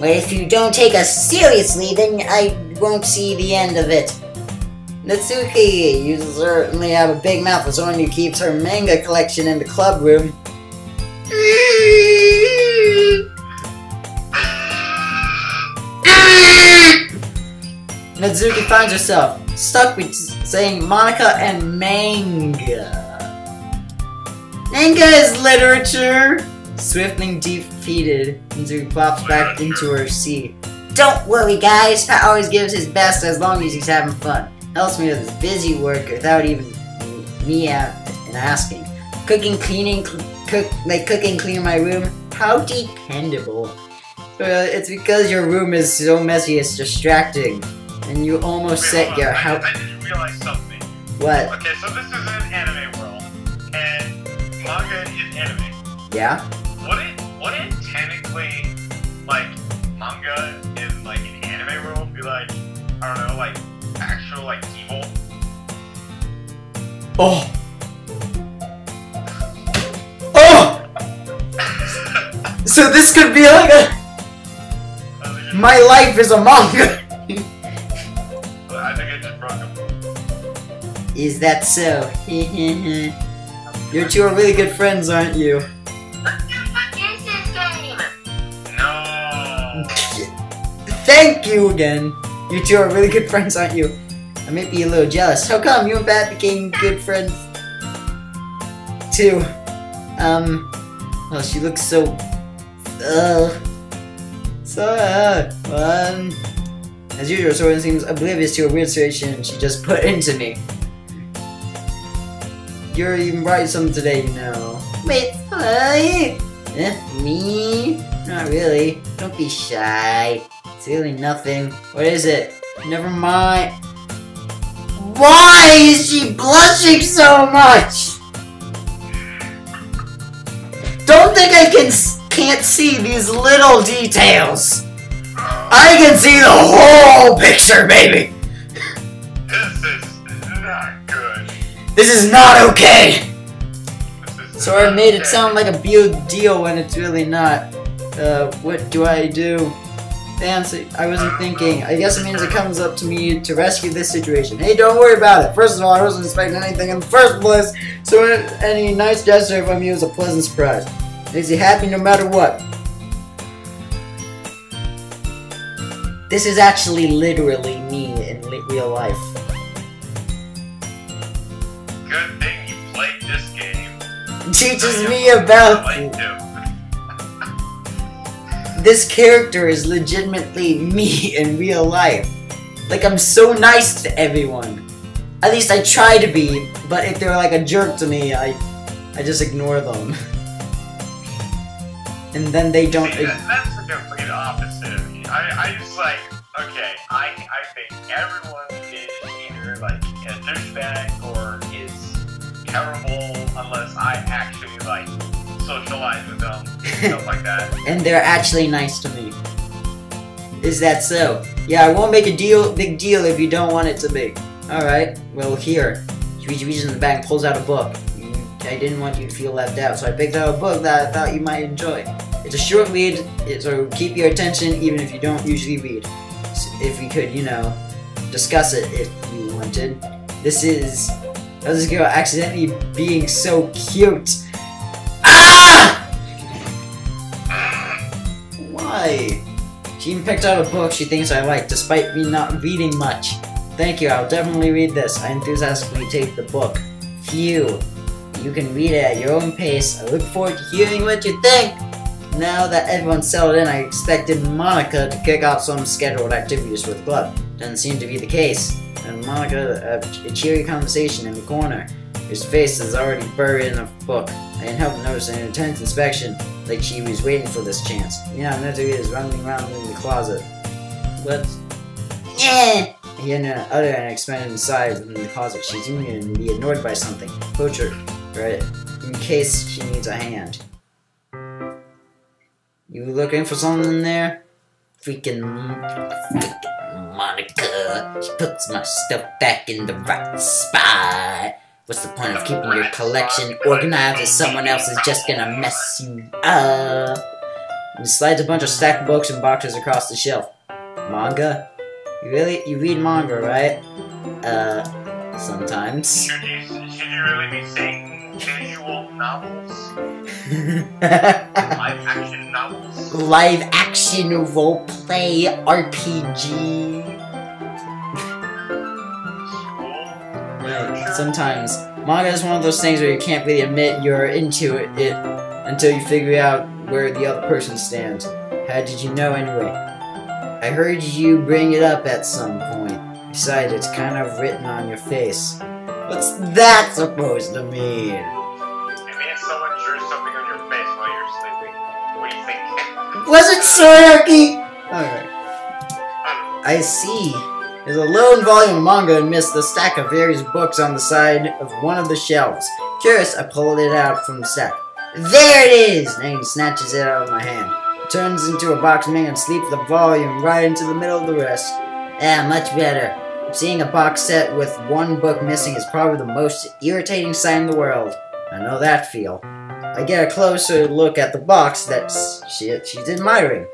A: But if you don't take us seriously, then I won't see the end of it. Natsuki, you certainly have a big mouth for someone who keeps her manga collection in the club room. Natsuki finds herself stuck with saying Monica and manga. Manga is literature! Swiftly defeated, Natsuki plops back into her seat. Don't worry guys, Pat always gives his best as long as he's having fun. Helps me with his busy work without even me asking. Cooking, cleaning, cleaning my room. How dependable. It's because your room is so messy it's distracting. And you almost set your house.
D: I just realized something.
A: What?
D: Okay, so this is an anime world, and manga is anime.
A: Yeah?
D: Wouldn't technically, like, manga in, like, an anime world be like, I don't know, like, actual, like, evil?
A: Oh! Oh! So this could be like a... My life is a manga!
D: I think I just broke him.
A: Is that so? You two are really good friends, aren't you?
E: What the fuck is this game?
D: No.
A: Thank you again. You two are really good friends, aren't you? I may be a little jealous. How come you and Pat became good friends too? Well, she looks so As usual, Soren seems oblivious to a weird situation she just put into me. You're even writing something today, you know. Wait, what? Me? Not really. Don't be shy. It's really nothing. What is it? Never mind. Why is she blushing so much? Don't think I can't see these little details. I can see the whole picture, baby.
D: This is not good.
A: This is not okay.
D: This is
A: So I
D: not
A: made it
D: okay.
A: sound like a big deal when it's really not. What do I do? Fancy, I wasn't thinking. I guess it means it comes up to me to rescue this situation. Hey, don't worry about it. First of all, I wasn't expecting anything in the first place, so any nice gesture from you is a pleasant surprise. Makes you happy no matter what. This is actually literally me in real life.
D: Good thing you played this game.
A: Teaches me about
D: I like him.
A: this character is legitimately me in real life. Like, I'm so nice to everyone. At least I try to be, but if they're like a jerk to me, I just ignore them. And then they don't.
D: See, that's the complete opposite of me. I just like, okay, I think everyone is either like a douchebag or is terrible unless I actually like socialize with them, stuff like that.
A: And they're actually nice to me. Is that so? Yeah, I won't make a big deal if you don't want it to be. Alright, well here. She reaches in the bag and pulls out a book. I didn't want you to feel left out, so I picked out a book that I thought you might enjoy. It's a short read, so keep your attention even if you don't usually read. So if we could, you know, discuss it if you wanted. This is this girl accidentally being so cute. Ah! Why? She even picked out a book she thinks I like, despite me not reading much. Thank you, I'll definitely read this. I enthusiastically take the book. Phew. You can read it at your own pace. I look forward to hearing what you think. Now that everyone's settled in, I expected Monica to kick off some scheduled activities with the club. Doesn't seem to be the case. And Monica, a cheery conversation in the corner. His face is already buried in a book. I can't help but notice an intense inspection, like she was waiting for this chance. Yeah, Mitsuki is running around in the closet. What? Yeah! He had an utter and expanded inside within the closet. She's going to be annoyed by something. Approach her, right? In case she needs a hand. You looking for something in there? Freaking Monica. She puts my stuff back in the right spot. What's the point of keeping your collection organized if someone else is just gonna mess you up? And slides a bunch of stacked books and boxes across the shelf. Manga? You read manga, right? Sometimes.
D: Should you really be saying visual novels? Live action novels?
A: Live action roleplay RPG. Right, sometimes. Manga is one of those things where you can't really admit you're into it until you figure out where the other person stands. How did you know anyway? I heard you bring it up at some point. Besides, it's kind of written on your face. What's that supposed to mean?
D: It means someone drew something on your face while you're sleeping. What do you think?
A: Was it Soraki? Alright. I see. There's a lone volume of manga amidst the stack of various books on the side of one of the shelves. Curious, I pulled it out from the stack. There it is! Name snatches it out of my hand. It turns into a box ming and sleeps the volume right into the middle of the rest. Ah, much better. Seeing a box set with one book missing is probably the most irritating sight in the world. I know that feel. I get a closer look at the box that she's admiring.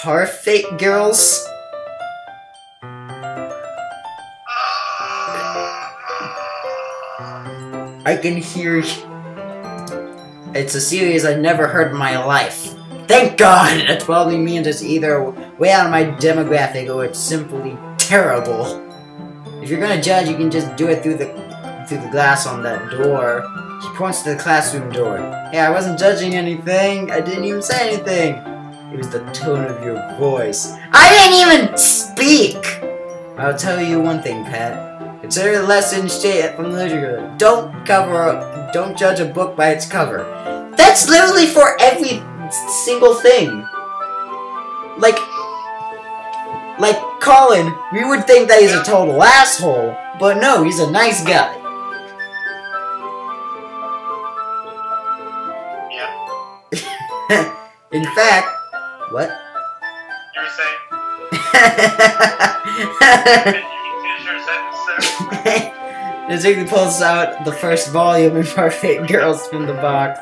A: Perfect, girls. I can hear you. It's a series I've never heard in my life. Thank God! That probably means it's either way out of my demographic or it's simply terrible. If you're gonna judge, you can just do it through the glass on that door. She points to the classroom door. Hey, I wasn't judging anything. I didn't even say anything. It was the tone of your voice. I didn't even speak! I'll tell you one thing, Pat. Consider the lesson straight from literature. Don't judge a book by its cover. That's literally for every single thing. Like Colin, we would think that he's a total asshole, but no, he's a nice guy.
D: Yeah.
A: In fact, what?
D: You were saying? You finish your sentence, sir?
A: Naziki pulls out the first volume of Perfect Girls from the box.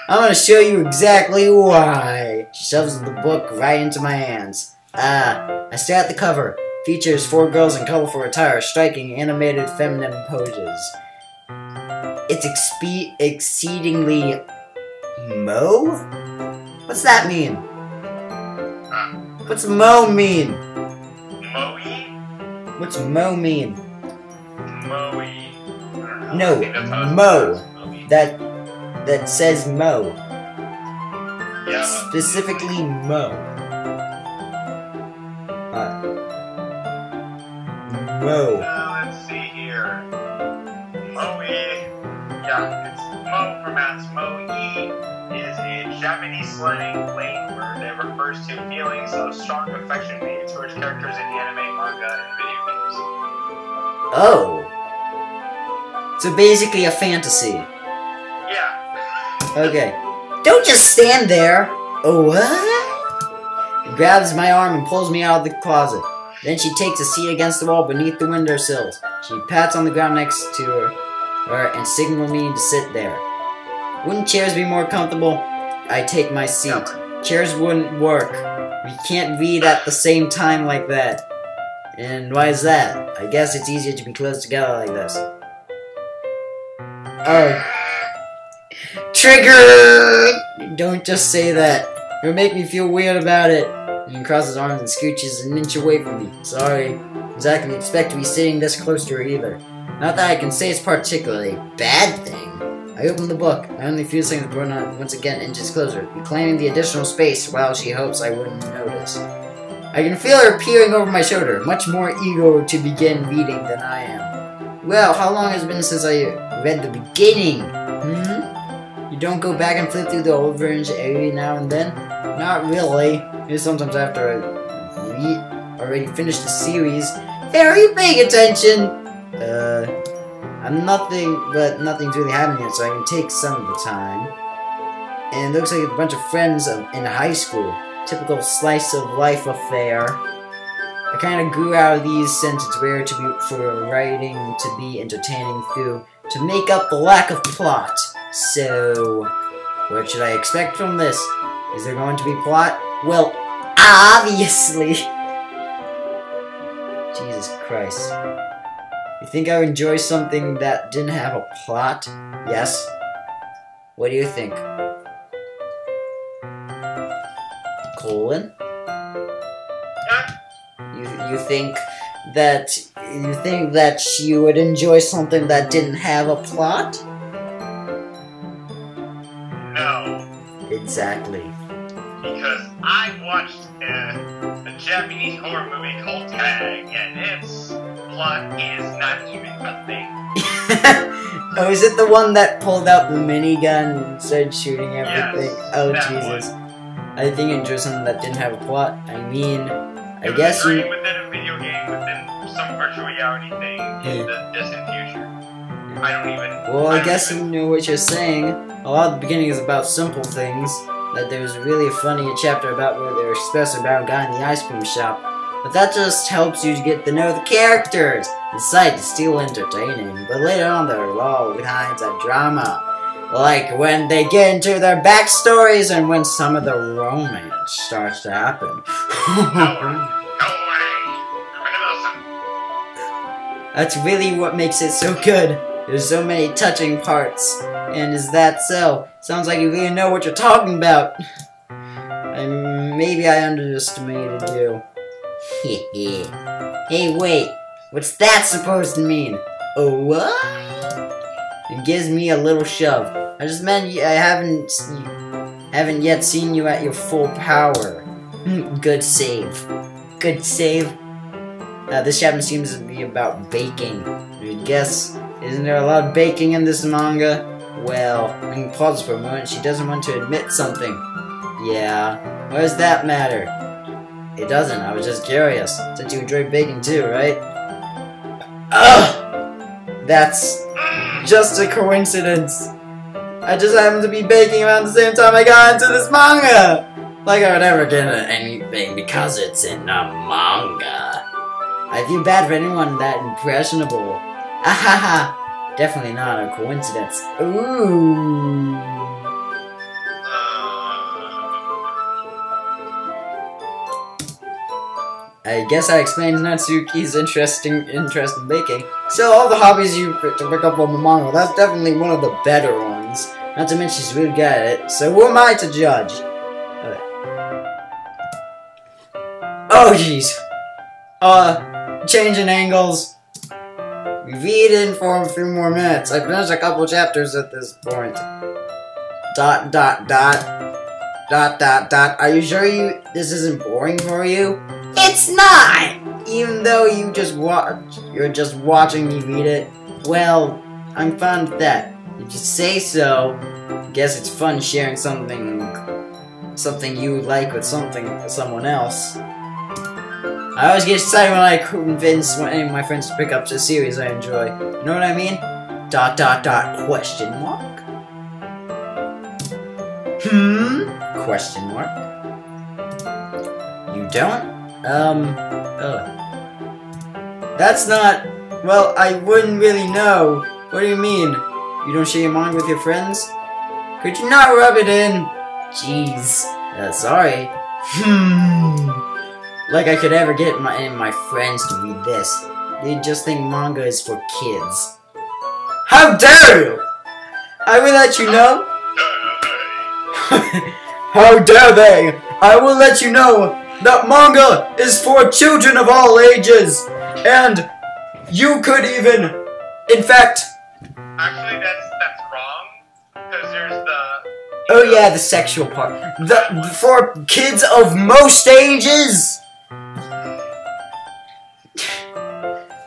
A: I'm gonna show you exactly why. She shoves the book right into my hands. I stare at the cover. Features 4 girls in colorful attire, striking animated feminine poses. It's exceedingly Mo? What's that mean? What's Mo mean?
D: Moe?
A: What's Mo mean?
D: Moe.
A: No, Mo. That says Mo.
D: Yeah.
A: Specifically Mo. Mo.
D: Let's see here. Moe. Yeah, it's Mo pronounced Moe. Is a Japanese slang word that refers to feelings of strong affection made towards characters in anime, manga, and video games.
A: Oh. So basically a fantasy.
D: Yeah.
A: Okay. Don't just stand there. Oh, what? She grabs my arm and pulls me out of the closet. Then she takes a seat against the wall beneath the windowsills. She pats on the ground next to her and signals me to sit there. Wouldn't chairs be more comfortable? I take my seat. Chairs wouldn't work. We can't read at the same time like that. And why is that? I guess it's easier to be close together like this. Oh. Trigger! Don't just say that. It'll make me feel weird about it. He crosses his arms and scooches an inch away from me. Sorry. Exactly expect to be sitting this close to her either. Not that I can say it's particularly bad thing. I open the book. I only feel something brought on once again inches closer, reclaiming the additional space while she hopes I wouldn't notice. I can feel her peering over my shoulder, much more eager to begin reading than I am. Well, how long has it been since I read the beginning? You don't go back and flip through the old versions every now and then? Not really. Maybe sometimes after I already finished the series. Hey, are you paying attention? Nothing's really happening yet, so I can take some of the time. And it looks like a bunch of friends in high school. Typical slice of life affair. I kind of grew out of these since it's rare for writing to be entertaining to make up the lack of plot. So, what should I expect from this? Is there going to be plot? Well, obviously. Jesus Christ. You think I would enjoy something that didn't have a plot? Yes. What do you think? Colin? You think that you would enjoy something that didn't have a plot?
D: No.
A: Exactly.
D: Because I watched a Japanese horror movie called Tag, and its plot is not even a thing.
A: Oh, is it the one that pulled out the minigun and started shooting everything?
D: Yes,
A: oh,
D: that
A: Jesus.
D: one.
A: I think you enjoy something that didn't have a plot. I mean, I
D: It
A: guess
D: was a
A: you...
D: dream within a video game, within some virtual reality thing in the distant future. I don't even...
A: Well, I guess you know what you're saying. A lot of the beginning is about simple things. That there was really a funny chapter about where they were supposed about a guy in the ice cream shop. But that just helps you to get to know the characters. The sight is still entertaining, but later on there are all kinds of drama. Like when they get into their backstories and when some of the romance starts to happen.
D: No way!
A: That's really what makes it so good. There's so many touching parts. And is that so? Sounds like you really know what you're talking about. Maybe I underestimated you. Hey, wait. What's that supposed to mean? Oh, what? and gives me a little shove. I just meant I haven't yet seen you at your full power. Good save. Good save. This chapter seems to be about baking. I guess, isn't there a lot of baking in this manga? Well, I can pause for a moment. She doesn't want to admit something. Yeah. What does that matter? It doesn't. I was just curious. Since you enjoy baking too, right? Ugh! That's just a coincidence. I just happened to be baking around the same time I got into this manga! Like I would ever get into anything because it's in a manga. I feel bad for anyone that impressionable. Ahaha! Definitely not a coincidence. Ooh. I guess I explained Natsuki's interest in baking. Still, all the hobbies you pick up on the manga, that's definitely one of the better ones. Not to mention she's really good at it, so who am I to judge? Oh jeez. Changing angles. Read in for a few more minutes. I finished a couple chapters at this point. ... Are you sure this isn't boring for you? It's not! Even though you're just watching me read it. Well, I'm fine with that. If you say so, I guess it's fun sharing something you like with someone else. I always get excited when I convince any of my friends to pick up a series I enjoy. You know what I mean? ... Question mark? Question mark? You don't? That's not... Well, I wouldn't really know. What do you mean? You don't share your manga with your friends? Could you not rub it in? Jeez. Sorry. Like I could ever get any of my friends to read this. They just think manga is for kids. How dare you! I will let you know. How dare they! I will let you know that manga is for children of all ages! And you could even, in fact...
D: Actually, that's wrong, because there's the...
A: Oh yeah, the sexual part. For kids of most ages!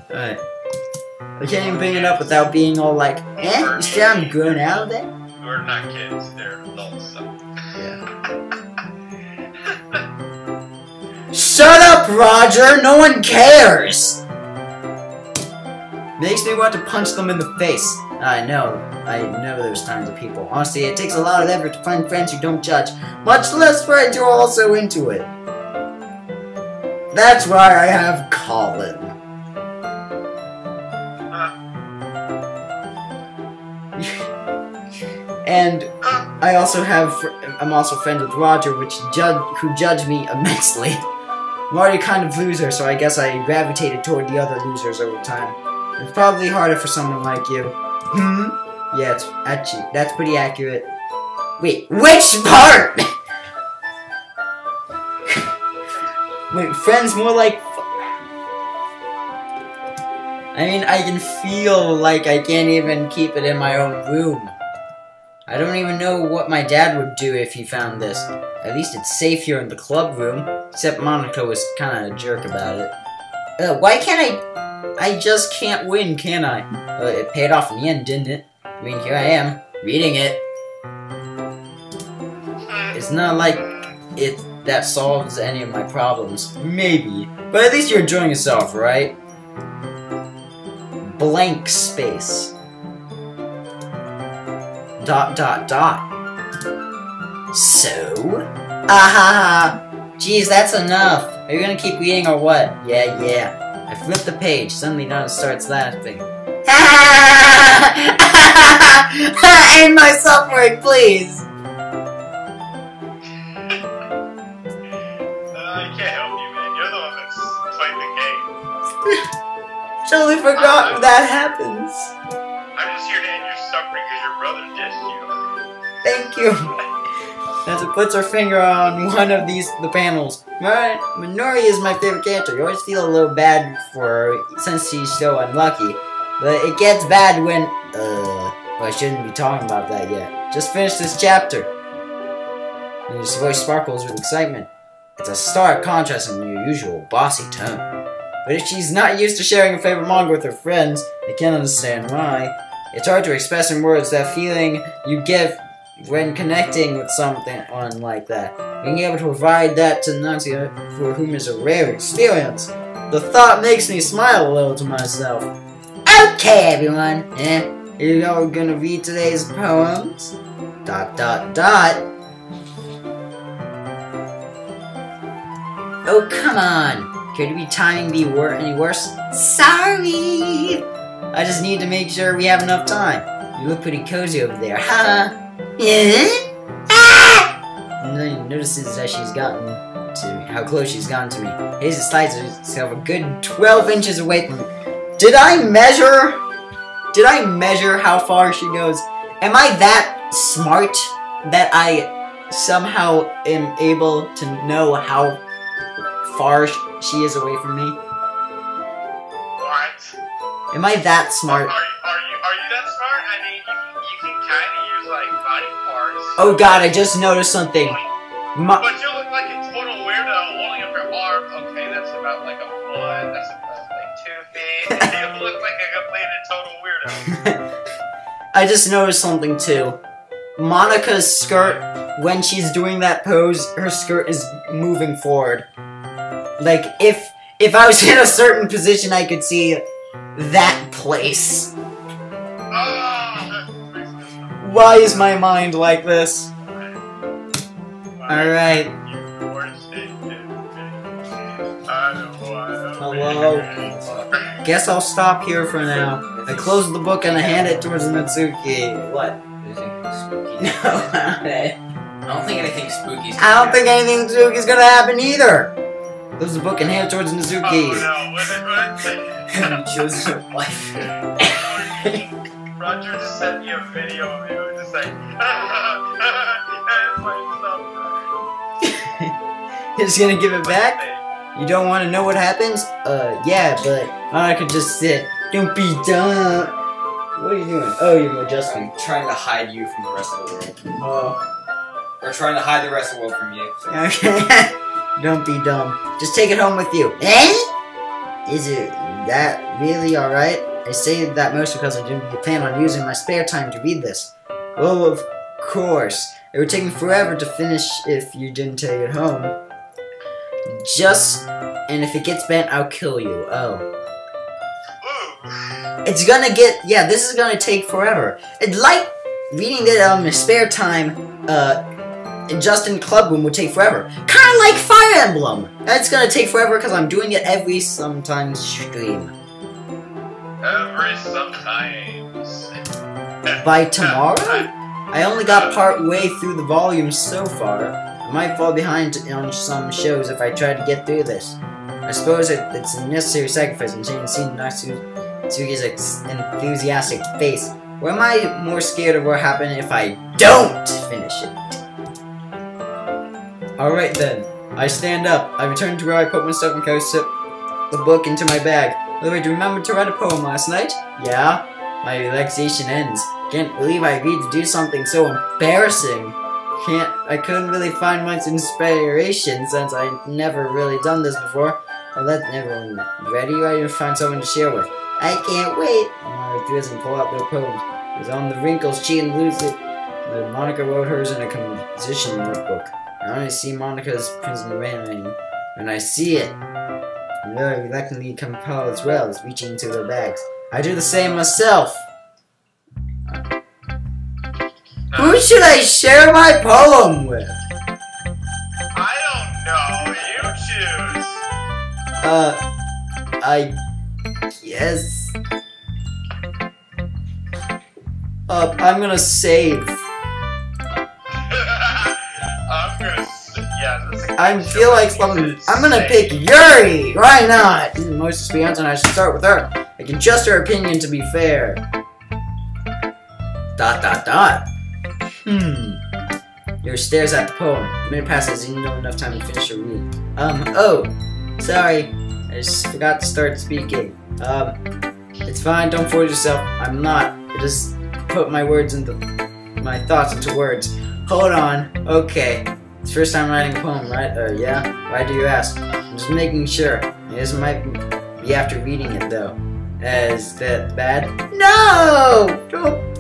A: Alright. I can't even bring it up without being all like, you sound good out there?
D: We're not kids, they're adults, so...
A: Shut up, Roger! No one cares! Makes me want to punch them in the face. I know there's tons of people. Honestly, it takes a lot of effort to find friends who don't judge, much less friends who are also into it. That's why I have Colin. And I'm also friends with Roger, who judge me immensely. I'm already kind of loser, so I guess I gravitated toward the other losers over time. It's probably harder for someone like you. Yeah, that's pretty accurate. Wait, which part? Wait, friends more like... I mean, I can feel like I can't even keep it in my own room. I don't even know what my dad would do if he found this. At least it's safe here in the club room. Except Monica was kind of a jerk about it. Why can't I just can't win, can I? It paid off in the end, didn't it? I mean, here I am, reading it. It's not like that solves any of my problems. Maybe. But at least you're enjoying yourself, right? Blank space. ... So? Geez, that's enough. Are you gonna keep reading or what? Yeah. I flip the page. Suddenly Donna starts laughing. End my suffering, please!
D: I can't help you, man. You're the one that's playing the game.
A: Totally forgot that happens.
D: I'm just here to end your suffering because your brother dissed you.
A: Thank you. Natsu puts her finger on one of the panels. Minori is my favorite character. You always feel a little bad for her since she's so unlucky. But it gets bad when, Well, I shouldn't be talking about that yet. Just finished this chapter. And his voice sparkles with excitement. It's a stark contrast from your usual bossy tone. But if she's not used to sharing a favorite manga with her friends, I can't understand why. It's hard to express in words that feeling you get when connecting with someone like that. Being able to provide that to Nadia, for whom is a rare experience. The thought makes me smile a little to myself. Okay, everyone. You all gonna read today's poems? ... Oh, come on. Could be timing be any worse? Sorry. I just need to make sure we have enough time. You look pretty cozy over there, huh? And then he notices that she's gotten to how close she's gotten to me. Hazel slides herself a good 12 inches away from me. Did I measure how far she goes? Am I that smart that I somehow am able to know how far she is away from me?
D: What?
A: Am I that smart?
D: Are you that smart? I mean, you can kind of use like body parts.
A: Oh god, I just noticed something.
D: But you look like a total weirdo holding up your arm. Okay, that's about like a foot. That's about like 2 feet. You look like a complete and total weirdo.
A: I just noticed something too. Monica's skirt, when she's doing that pose, her skirt is moving forward. Like, if I was in a certain position, I could see that place. Why is my mind like this? Alright. Hello. Guess I'll stop here for now. I close the book and I hand it towards Natsuki. What? No,
C: I don't think anything spooky's gonna
A: I don't think anything spooky's gonna happen either. Close the book and hand it towards Natsuki.
D: Oh no,
C: You chose your life.
D: Roger just sent me a video of you just like,
A: You're just gonna give it back? You don't want to know what happens? Yeah, but I could just sit. Don't be dumb. What are you doing? Oh, you're adjusting.
B: I'm trying to hide you from the rest of the world.
A: Oh.
B: Or trying to hide the rest of the world from you. So.
A: Okay. Don't be dumb. Just take it home with you. Eh? Is it that really alright? I say that mostly because I didn't plan on using my spare time to read this. Well, of course. It would take me forever to finish if you didn't take it home. And if it gets bent, I'll kill you. Oh. It's gonna get, yeah, this is gonna take forever. It's like reading it in my spare time, just in Club Room would take forever. Kinda like Fire Emblem. That's gonna take forever because I'm doing it every sometimes stream.
D: Every sometimes.
A: By tomorrow? I only got part way through the volume so far. I might fall behind on some shows if I try to get through this. I suppose it's a necessary sacrifice and seeing Natsuki's enthusiastic face. Or am I more scared of what will happen if I don't finish it? Alright then. I stand up. I return to where I put my stuff and carry the book into my bag. By the way, do you remember to write a poem last night? Yeah. My relaxation ends. Can't believe I agreed to do something so embarrassing. I couldn't really find much inspiration since I've never really done this before. I'll let everyone ready to find someone to share with. I can't wait. Mara does and pull out their poems. It was on the wrinkles she and Lucy. Monica wrote hers in a composition notebook. I only see Monica's prison writing when I see it. And they reluctantly compile as well as reaching into their bags. I do the same myself. Who should I share my poem with?
D: I don't know. You choose.
A: I guess. I'm gonna save. I feel like something. I'm gonna pick Yuri. Why not? She's the most experienced, and I should start with her. I can trust her opinion to be fair. ... Yuri stares at the poem. A minute passes, and you don't have enough time to finish your read. Oh, sorry. I just forgot to start speaking. It's fine. Don't force yourself. I'm not. I just put my thoughts into words. Hold on. Okay. It's first time writing a poem, right? Yeah? Why do you ask? I'm just making sure. This might be after reading it, though. Is that bad? No! Don't.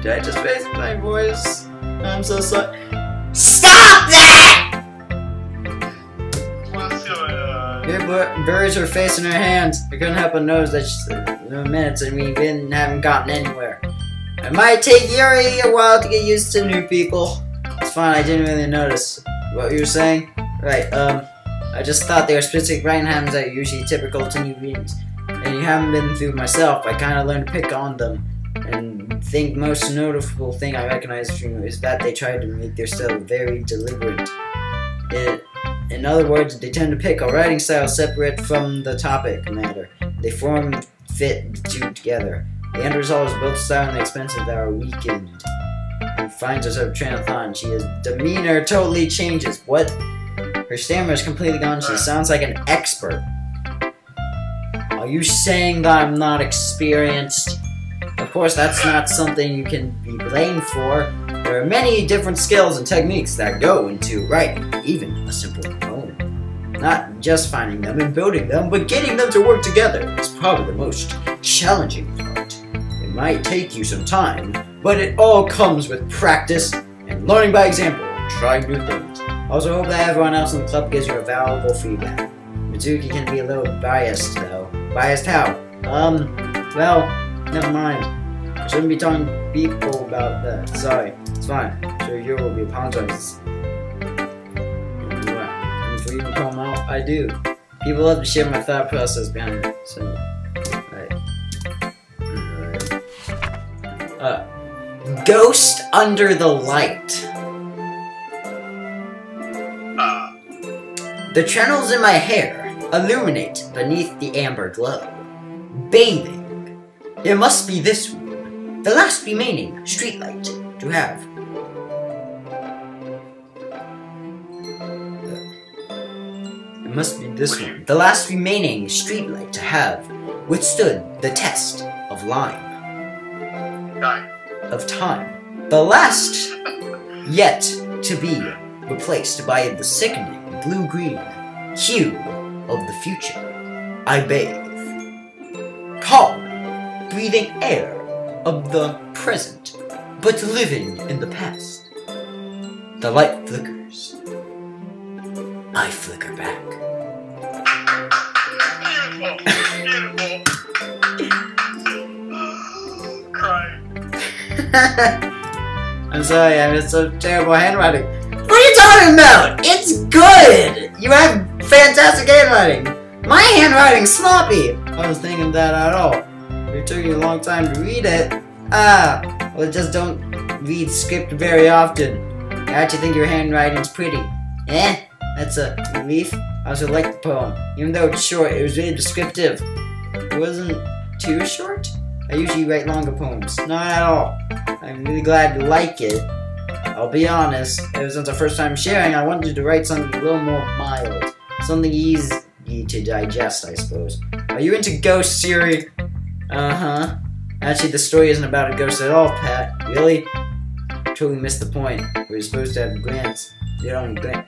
A: Did I just raise my voice? I'm so sorry. Stop that! Your birds were facing her hands. I couldn't help but notice that minutes and we haven't gotten anywhere. It might take Yuri a while to get used to new people. It's fine, I didn't really notice. What you were saying? Right, I just thought there were specific writing patterns that are usually typical to new readings. And you haven't been through myself, I kinda learned to pick on them. And think most notable thing I recognize from you is that they try to make their style very deliberate. In other words, they tend to pick a writing style separate from the topic matter. They fit the two together. The end result is both style and the expensive that are weakened. And finds herself train of thought, and his demeanor totally changes. What? Her stammer is completely gone. She sounds like an expert. Are you saying that I'm not experienced? Of course, that's not something you can be blamed for. There are many different skills and techniques that go into writing, even a simple poem. Not just finding them and building them, but getting them to work together is probably the most challenging part. It might take you some time, but it all comes with practice and learning by example and trying new things. I also hope that everyone else in the club gives you a valuable feedback. Mitsuki can be a little biased, though. Biased how? Well, never mind. I shouldn't be talking to people about that. Sorry. It's fine. Sure, you will be apologizing. And for you to come out, I do. People love to share my thought process behind it. So, right. Ghost under the light. The channels in my hair illuminate beneath the amber glow. Bathing. It must be this one, the last remaining streetlight to have. It must be this one, the last remaining streetlight to have withstood the test of time. The last yet to be replaced by the sickening blue-green hue of the future. I bathe. Calm, breathing air of the present, but living in the past. The light flickers. I flicker back.
D: Beautiful. Crying.
A: I'm sorry, I have so terrible handwriting. What are you talking about? It's good! You have fantastic handwriting. My handwriting's sloppy. I was thinking that at all. It took you a long time to read it. Well, I just don't read script very often. I actually think your handwriting's pretty. That's a relief. I also like the poem. Even though it's short, it was really descriptive. It wasn't too short? I usually write longer poems. Not at all. I'm really glad you like it. I'll be honest, ever since our first time sharing, I wanted to write something a little more mild. Something easy to digest, I suppose. Are you into ghosts, Yuri? Uh-huh. Actually, the story isn't about a ghost at all, Pat. Really? Totally missed the point. We're supposed to have glance. You don't glance.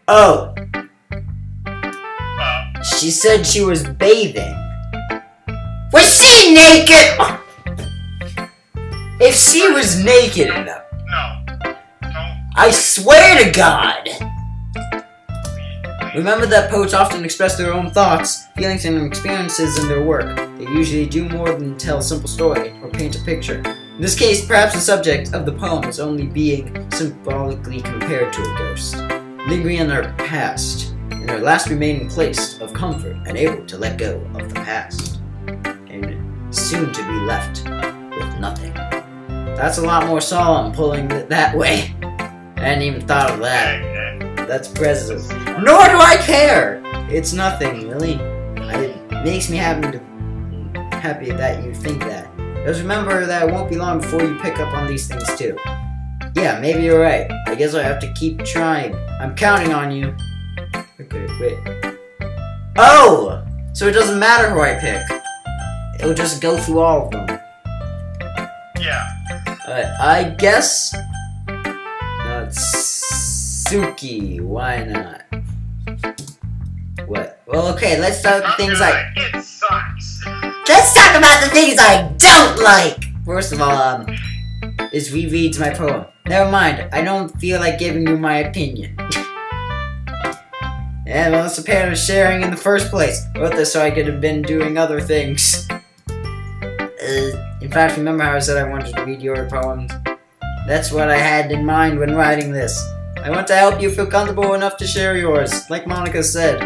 A: Oh! She said she was bathing. Was she naked? If she was naked enough.
D: No.
A: I swear to God! Remember that poets often express their own thoughts, feelings, and experiences in their work. They usually do more than tell a simple story or paint a picture. In this case, perhaps the subject of the poem is only being symbolically compared to a ghost, lingering in her past, in her last remaining place of comfort and able to let go of the past, and soon to be left with nothing. That's a lot more solemn pulling it that way. I hadn't even thought of that. That's impressive. Nor do I care! It's nothing, really. It makes me happy that you think that. Just remember that it won't be long before you pick up on these things too. Yeah, maybe you're right. I guess I have to keep trying. I'm counting on you. Okay, wait. Oh! So it doesn't matter who I pick. It'll just go through all of them. I guess Natsuki. Why not? What? Well, okay, let's start with things like.
D: It sucks.
A: Let's talk about the things I don't like! First of all, is rereads my poem. Never mind, I don't feel like giving you my opinion. Yeah, well, it's a pair of sharing in the first place. I wrote this so I could have been doing other things. In fact, remember how I said I wanted to read your poems? That's what I had in mind when writing this. I want to help you feel comfortable enough to share yours, like Monica said.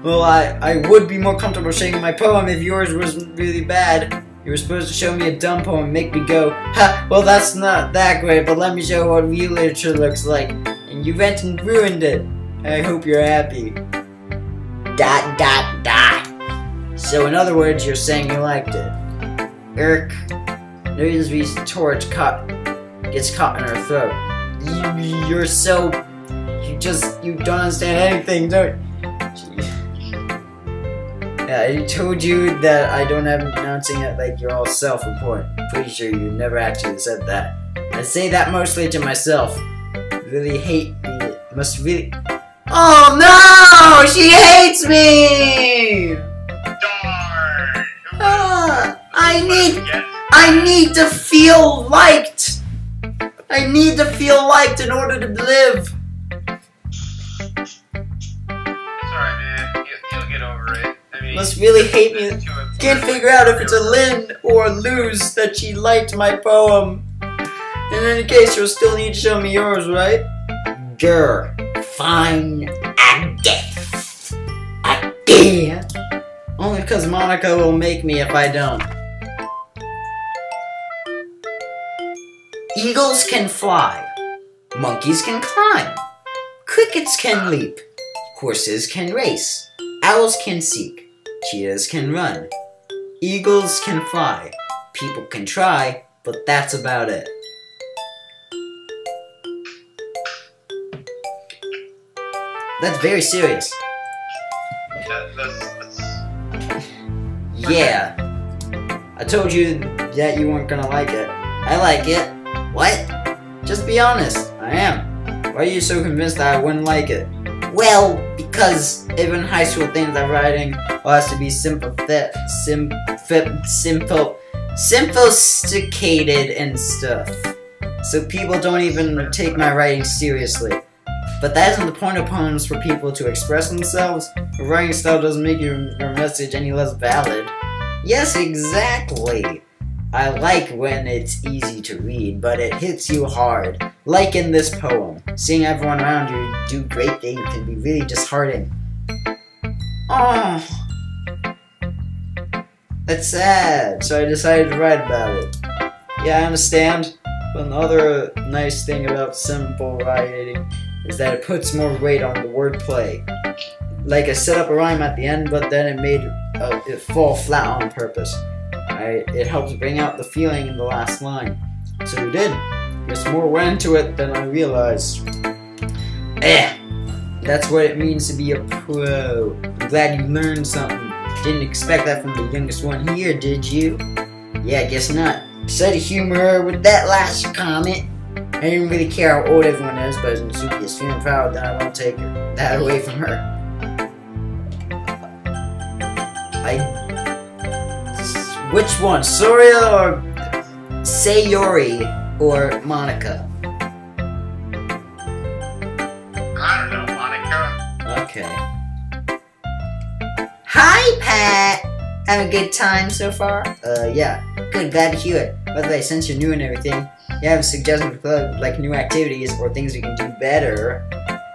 A: Well, I would be more comfortable sharing my poem if yours was really bad. You were supposed to show me a dumb poem and make me go, ha, well that's not that great, but let me show what real literature looks like. And you went and ruined it. I hope you're happy. ... So in other words, you're saying you liked it. Newsweek's torch gets caught in her throat. You don't understand anything, don't you? Yeah, I told you that I don't have announcing it like you're all self-important. Pretty sure you never actually said that. I say that mostly to myself. Really hate me. Must really. Oh no! She hates me!
D: Darn.
A: I need to feel liked. I need to feel liked in order to live.
D: It's alright, man. You'll get over it. I mean,
A: Must really hate me. Can't figure out if it's a Lynn or a Luz that she liked my poem. In any case, you'll still need to show me yours, right? Grr. Fine. I guess. Only because Monica will make me if I don't. Eagles can fly. Monkeys can climb. Crickets can leap. Horses can race. Owls can seek. Cheetahs can run. Eagles can fly. People can try, but that's about it. That's very serious. Yeah. I told you that you weren't gonna like it. I like it. What? Just be honest. I am. Why are you so convinced that I wouldn't like it? Well, because even high school things I'm writing has to be sophisticated and stuff. So people don't even take my writing seriously. But that isn't the point of poems for people to express themselves. Your writing style doesn't make your message any less valid. Yes, exactly. I like when it's easy to read, but it hits you hard. Like in this poem. Seeing everyone around you do great things can be really disheartening. Oh, that's sad, so I decided to write about it. Yeah, I understand, but another nice thing about simple writing is that it puts more weight on the wordplay. Like I set up a rhyme at the end, but then it made it fall flat on purpose. It helps bring out the feeling in the last line. So we did. Guess more went into it than I realized. That's what it means to be a pro. I'm glad you learned something. Didn't expect that from the youngest one here, did you? Yeah, guess not. Decided to humor her with that last comment. I didn't really care how old everyone is, but Natsuki is feeling proud that I won't take that away from her. Which one? Soria or Sayori or Monica?
D: I don't know, Monica.
A: Okay. Hi, Pat! Having a good time so far? Yeah. Good, glad to hear it. By the way, since you're new and everything, you have a suggestion for club, like new activities or things we can do better.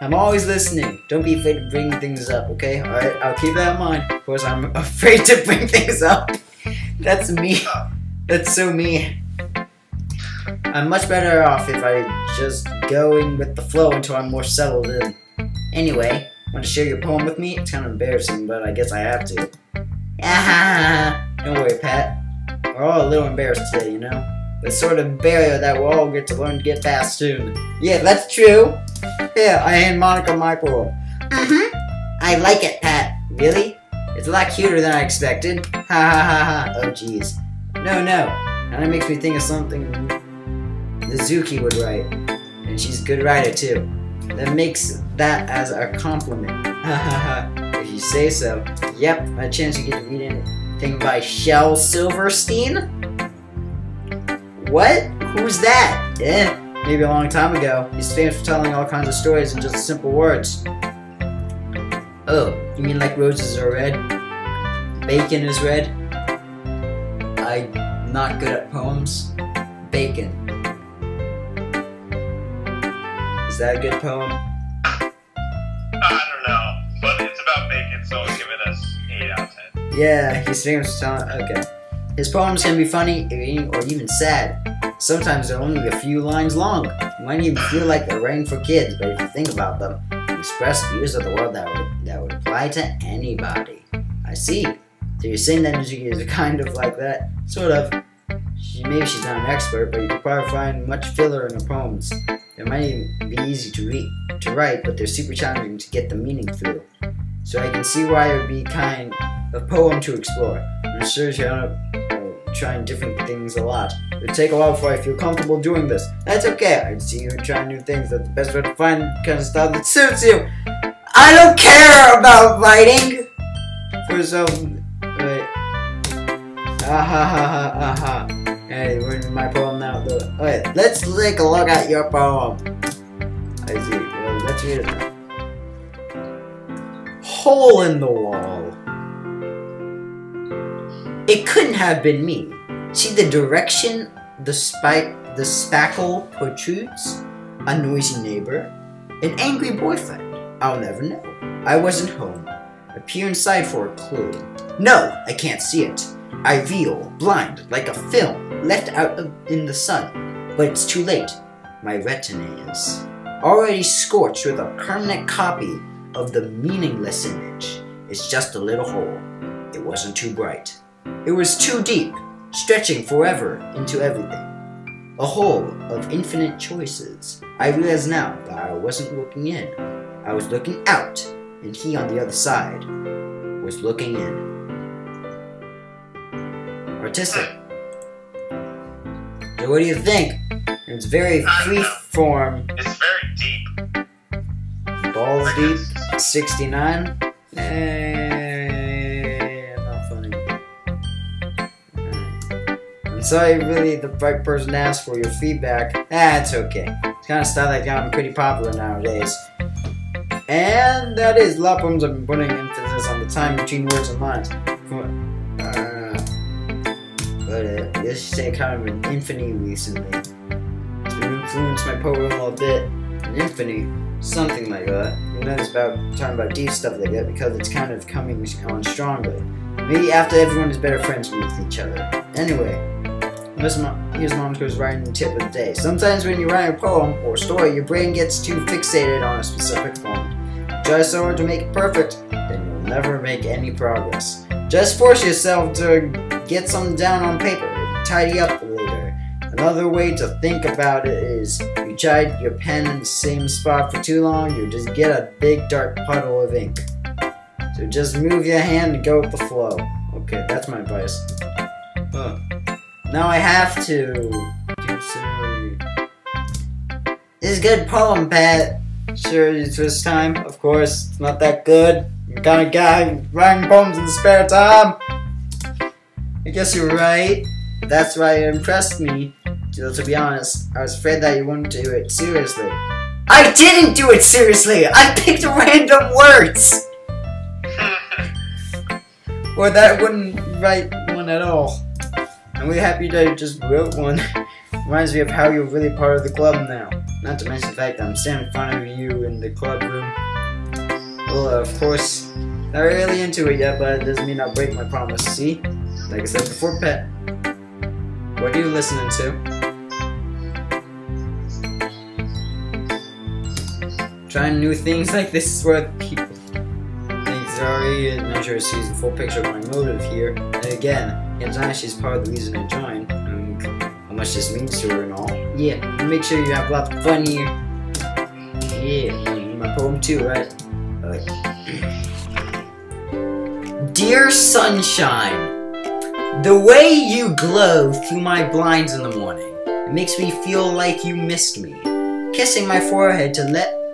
A: I'm always listening. Don't be afraid to bring things up, okay? Alright, I'll keep that in mind. Of course, I'm afraid to bring things up. That's me. That's so me. I'm much better off if I just go in with the flow until I'm more settled in. Anyway, want to share your poem with me? It's kind of embarrassing, but I guess I have to. Don't worry, Pat. We're all a little embarrassed today, you know? It's sort of barrier that we'll all get to learn to get past soon. Yeah, that's true. Here, I hand Monica my poem. I like it, Pat. Really? It's a lot cuter than I expected. Ha ha ha ha. Oh, jeez. No. And it makes me think of something Mizuki would write. And she's a good writer too. That makes that as a compliment. If you say so. Yep, a chance to get to read anything by Shel Silverstein? What? Who's that? Maybe a long time ago. He's famous for telling all kinds of stories in just simple words. Oh, you mean like roses are red? Bacon is red? I'm not good at poems. Bacon. Is that a good poem?
D: I don't know, but it's about bacon, so I'll give it a 8 out of 10.
A: Yeah, he's famous for telling. Okay. His poems can be funny or even sad. Sometimes they're only a few lines long. You might even feel like they're writing for kids, but if you think about them, they express views of the world that would apply to anybody. I see. So you're saying that Mizuki is kind of like that? Sort of. Maybe she's not an expert, but you can probably find much filler in her poems. They might even be easy to write, but they're super challenging to get the meaning through. So I can see why it would be kind of poem to explore. I'm sure she'll end up trying different things a lot. It would take a while before I feel comfortable doing this. That's okay. I see you trying new things. That's the best way to find the kind of style that suits you. I don't care about writing. For some, wait. Hey, we're in my poem now. Wait, let's take a look at your poem. I see. Well, let's read it now. Hole in the wall. It couldn't have been me. See the direction the spackle protrudes? A noisy neighbor? An angry boyfriend? I'll never know. I wasn't home. I peer inside for a clue. No, I can't see it. I reel, blind, like a film, left out in the sun. But it's too late. My retina is already scorched with a permanent copy of the meaningless image. It's just a little hole. It wasn't too bright. It was too deep, stretching forever into everything. A hole of infinite choices. I realize now that I wasn't looking in. I was looking out, and he on the other side was looking in. Artistic. So what do you think? It's very free form.
D: It's very deep.
A: Balls deep. 69. Not funny. I'm sorry, really, the right person asked for your feedback. It's okay. It's kind of style that gotten pretty popular nowadays. And that is, a lot of poems have been putting emphasis on the time between words and lines. But I guess you say kind of an infamy recently. It's been influenced my poem a little bit. An infamy, something like that. You know, it's about talking about deep stuff like that because it's kind of coming on strongly. Maybe after everyone is better friends with each other. Anyway, here's Mom's Goes writing tip of the day. Sometimes when you write a poem or story, your brain gets too fixated on a specific point. Try so hard to make it perfect, then you'll never make any progress. Just force yourself to get something down on paper and tidy up later. Another way to think about it is, you tried your pen in the same spot for too long, you just get a big dark puddle of ink. So just move your hand and go with the flow. Okay, that's my advice. Now I have to do so. This is a good poem, Pat. Sure, it's this time. Of course, it's not that good. I'm the kind of guy writing poems in the spare time. I guess you're right. That's why it impressed me. To be honest, I was afraid that you wouldn't do it seriously. I didn't do it seriously! I picked random words! Or that I wouldn't write one at all. I'm really happy that you just wrote one. Reminds me of how you're really part of the club now. Not to mention the fact that I'm standing in front of you in the club room. Well, of course, not really into it yet, but it doesn't mean I'll break my promise. See? Like I said before, Pet. What are you listening to? Trying new things like this is what people think. Sorry, I'm not sure to see the full picture of my motive here. And again, it's nice she's part of the reason I joined. How much this means to her and all. Yeah, make sure you have lots of fun here. Yeah, my poem too, right? Dear Sunshine, The way you glow through my blinds in the morning, it makes me feel like you missed me. Kissing my forehead to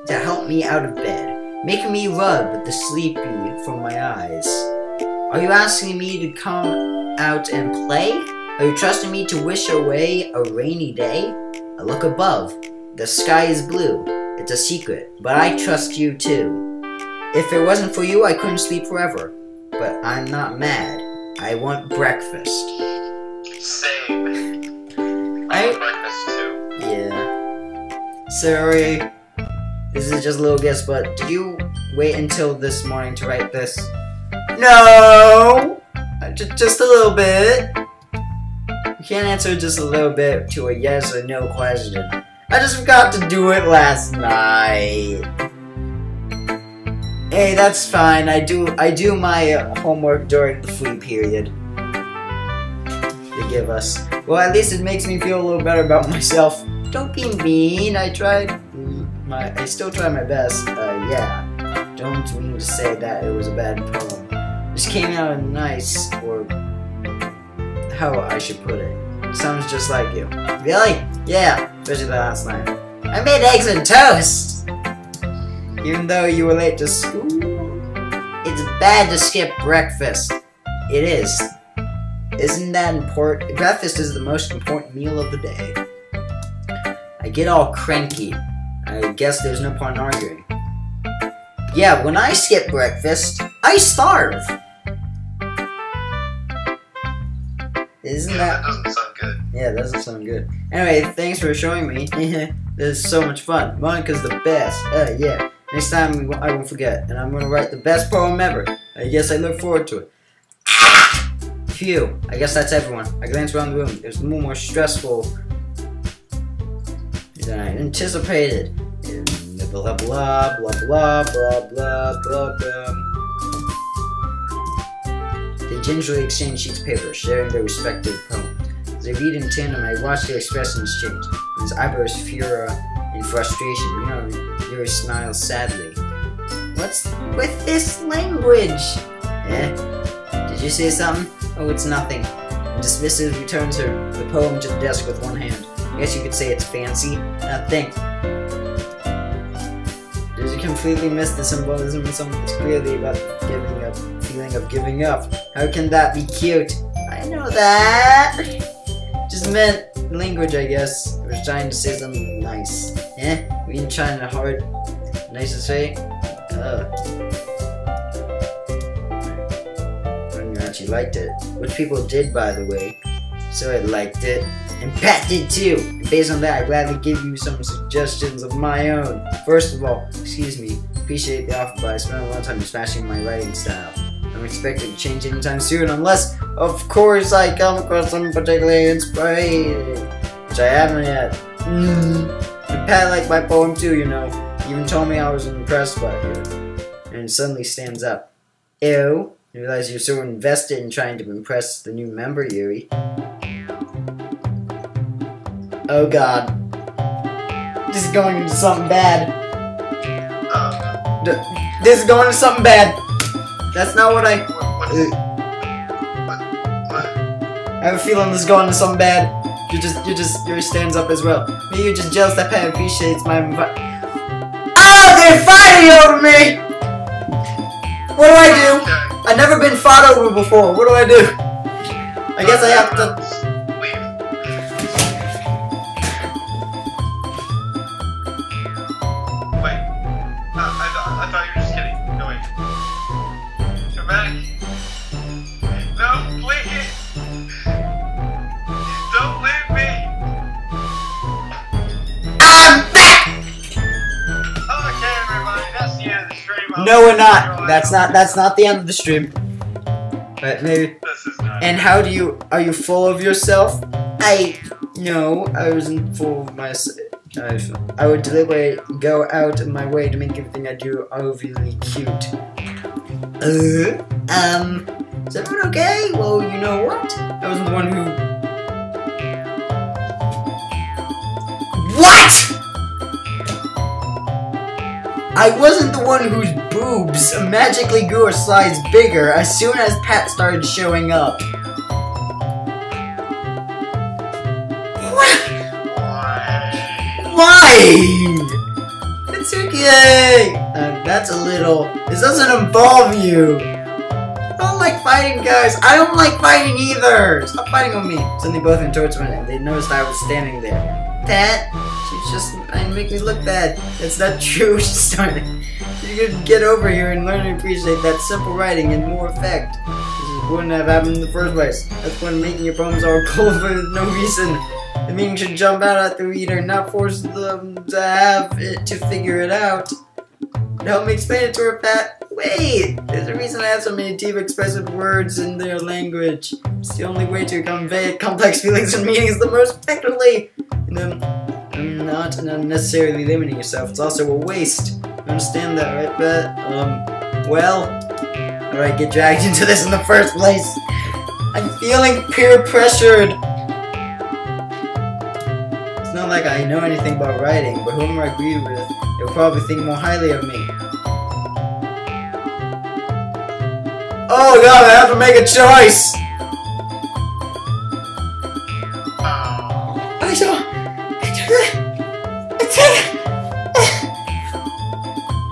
A: help me out of bed, making me rub the sleepy from my eyes. Are you asking me to come out and play? Are you trusting me to wish away a rainy day? I look above. The sky is blue. It's a secret, but I trust you too. If it wasn't for you, I couldn't sleep forever. But I'm not mad. I want breakfast.
D: Same. I want breakfast too.
A: Yeah. Sorry. This is just a little guess, but did you wait until this morning to write this? No! Just a little bit. You can't answer just a little bit to a yes or no question. I just forgot to do it last night. Hey, that's fine. I do my homework during the free period they give us. Well, at least it makes me feel a little better about myself. Don't be mean. I still try my best. Yeah. Don't mean to say that it was a bad poem. This came out nice, or how I should put it. Sounds just like you. Really? Yeah, especially last night. I made eggs and toast! Even though you were late to school? It's bad to skip breakfast. It is. Isn't that important? Breakfast is the most important meal of the day. I get all cranky. I guess there's no point in arguing. Yeah, when I skip breakfast, I starve. Isn't that...
D: That doesn't sound good.
A: Yeah, that doesn't sound good. Anyway, thanks for showing me. This is so much fun. Monica's the best. Yeah. Next time I won't forget. And I'm going to write the best poem ever. I guess I look forward to it. Phew. I guess that's everyone. I glance around the room. It was a little more stressful than I anticipated. Blah blah blah blah blah blah blah blah. They gingerly exchange sheets of paper, sharing their respective poems. As they read in tandem, I watch their expressions change. His eyebrows furrow in frustration. You know, Yuri smiles sadly. What's with this language? Did you say something? Oh, it's nothing. And dismissive returns the poem to the desk with one hand. I guess you could say it's fancy. Nothing. Did you completely miss the symbolism of something that's clearly about giving up? Feeling of giving up. How can that be cute? I know that. Just meant language, I guess. I was trying to say something nice. We ain't trying to hard. Nice to say. I actually liked it. Which people did, by the way. So I liked it. And Pat did too. And based on that, I'd gladly give you some suggestions of my own. First of all, excuse me, appreciate the offer, but I spent a lot of time smashing my writing style. I'm expected to change anytime soon, unless, of course, I come across something particularly inspiring, which I haven't yet. And Pat liked my poem too, you know. He even told me I was impressed by it. And suddenly stands up. Ew. I realize you're so invested in trying to impress the new member, Yuri. Oh god. This is going into something bad. This is going into something bad. That's not what I... I have a feeling this is going into something bad. Yuri stands up as well. Maybe you're just jealous that Pat appreciates my... Oh, they're fighting over me! What do I do? I've never been fought over before. What do I do? I guess I have to...
D: I thought you were just kidding. No, wait. Come back. No, please. Don't leave me.
A: I'm back!
D: Okay, everybody, that's the end of the stream.
A: No, we're not. That's not the end of the stream. But maybe.
D: This is not.
A: And are you full of yourself? No, I wasn't full of myself. I would deliberately go out of my way to make everything I do overly cute. Is everyone okay? Well, you know what? I wasn't the one who... What?! I wasn't the one whose boobs magically grew a size bigger as soon as Pat started showing up. Mitsuki! That's a little... This doesn't involve you! I don't like fighting, guys! I don't like fighting either! Stop fighting on me! Suddenly both went towards me and they noticed I was standing there. Pat? She's just trying to make me look bad. That's not true. She's starting. You could get over here and learn to appreciate that simple writing and more effect. This wouldn't have happened in the first place. That's when making your poems all cold for no reason. The meaning should jump out at the reader, not force them to have it to figure it out. Help me explain it to her, Pat. Wait! There's a reason I have so many deep expressive words in their language. It's the only way to convey complex feelings and meanings the most effectively. And not unnecessarily limiting yourself. It's also a waste. You understand that, right, Pat? Well, how do I get dragged into this in the first place? I'm feeling peer pressured. It's not like I know anything about writing, but whoever I agree with, they'll probably think more highly of me. Oh god, I have to make a choice!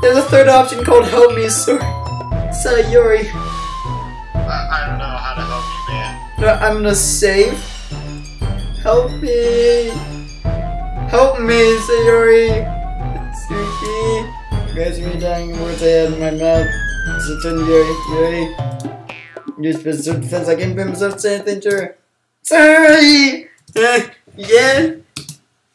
A: There's a third option called Help Me, Sayori.
D: I don't know how to help you, man.
A: No, I'm gonna save. Help me. Help me, Sayori. Suki. Grasping me dying words I had in my mouth. So turn Yuri. Use physical defense. I can't bring myself to say anything to her. Sorry! Yeah?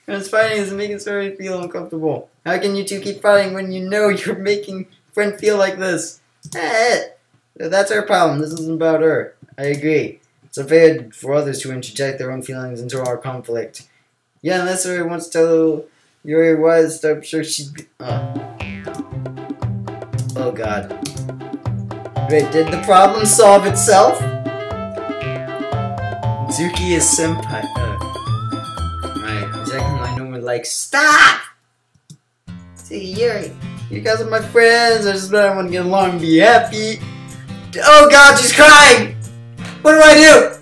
A: Friends fighting is making Sayori feel uncomfortable. How can you two keep fighting when you know you're making a friend feel like this? That's her problem. This isn't about her. I agree. It's unfair for others to interject their own feelings into our conflict. Yeah, unless Sayori wants to tell Yuri why this stuff, I'm sure she'd be... Oh god. Wait, did the problem solve itself? Zuki is senpai. Exactly I normally like. Stop! See, Yuri, you guys are my friends. I just want to get along and be happy. Oh god, she's crying! What do I do?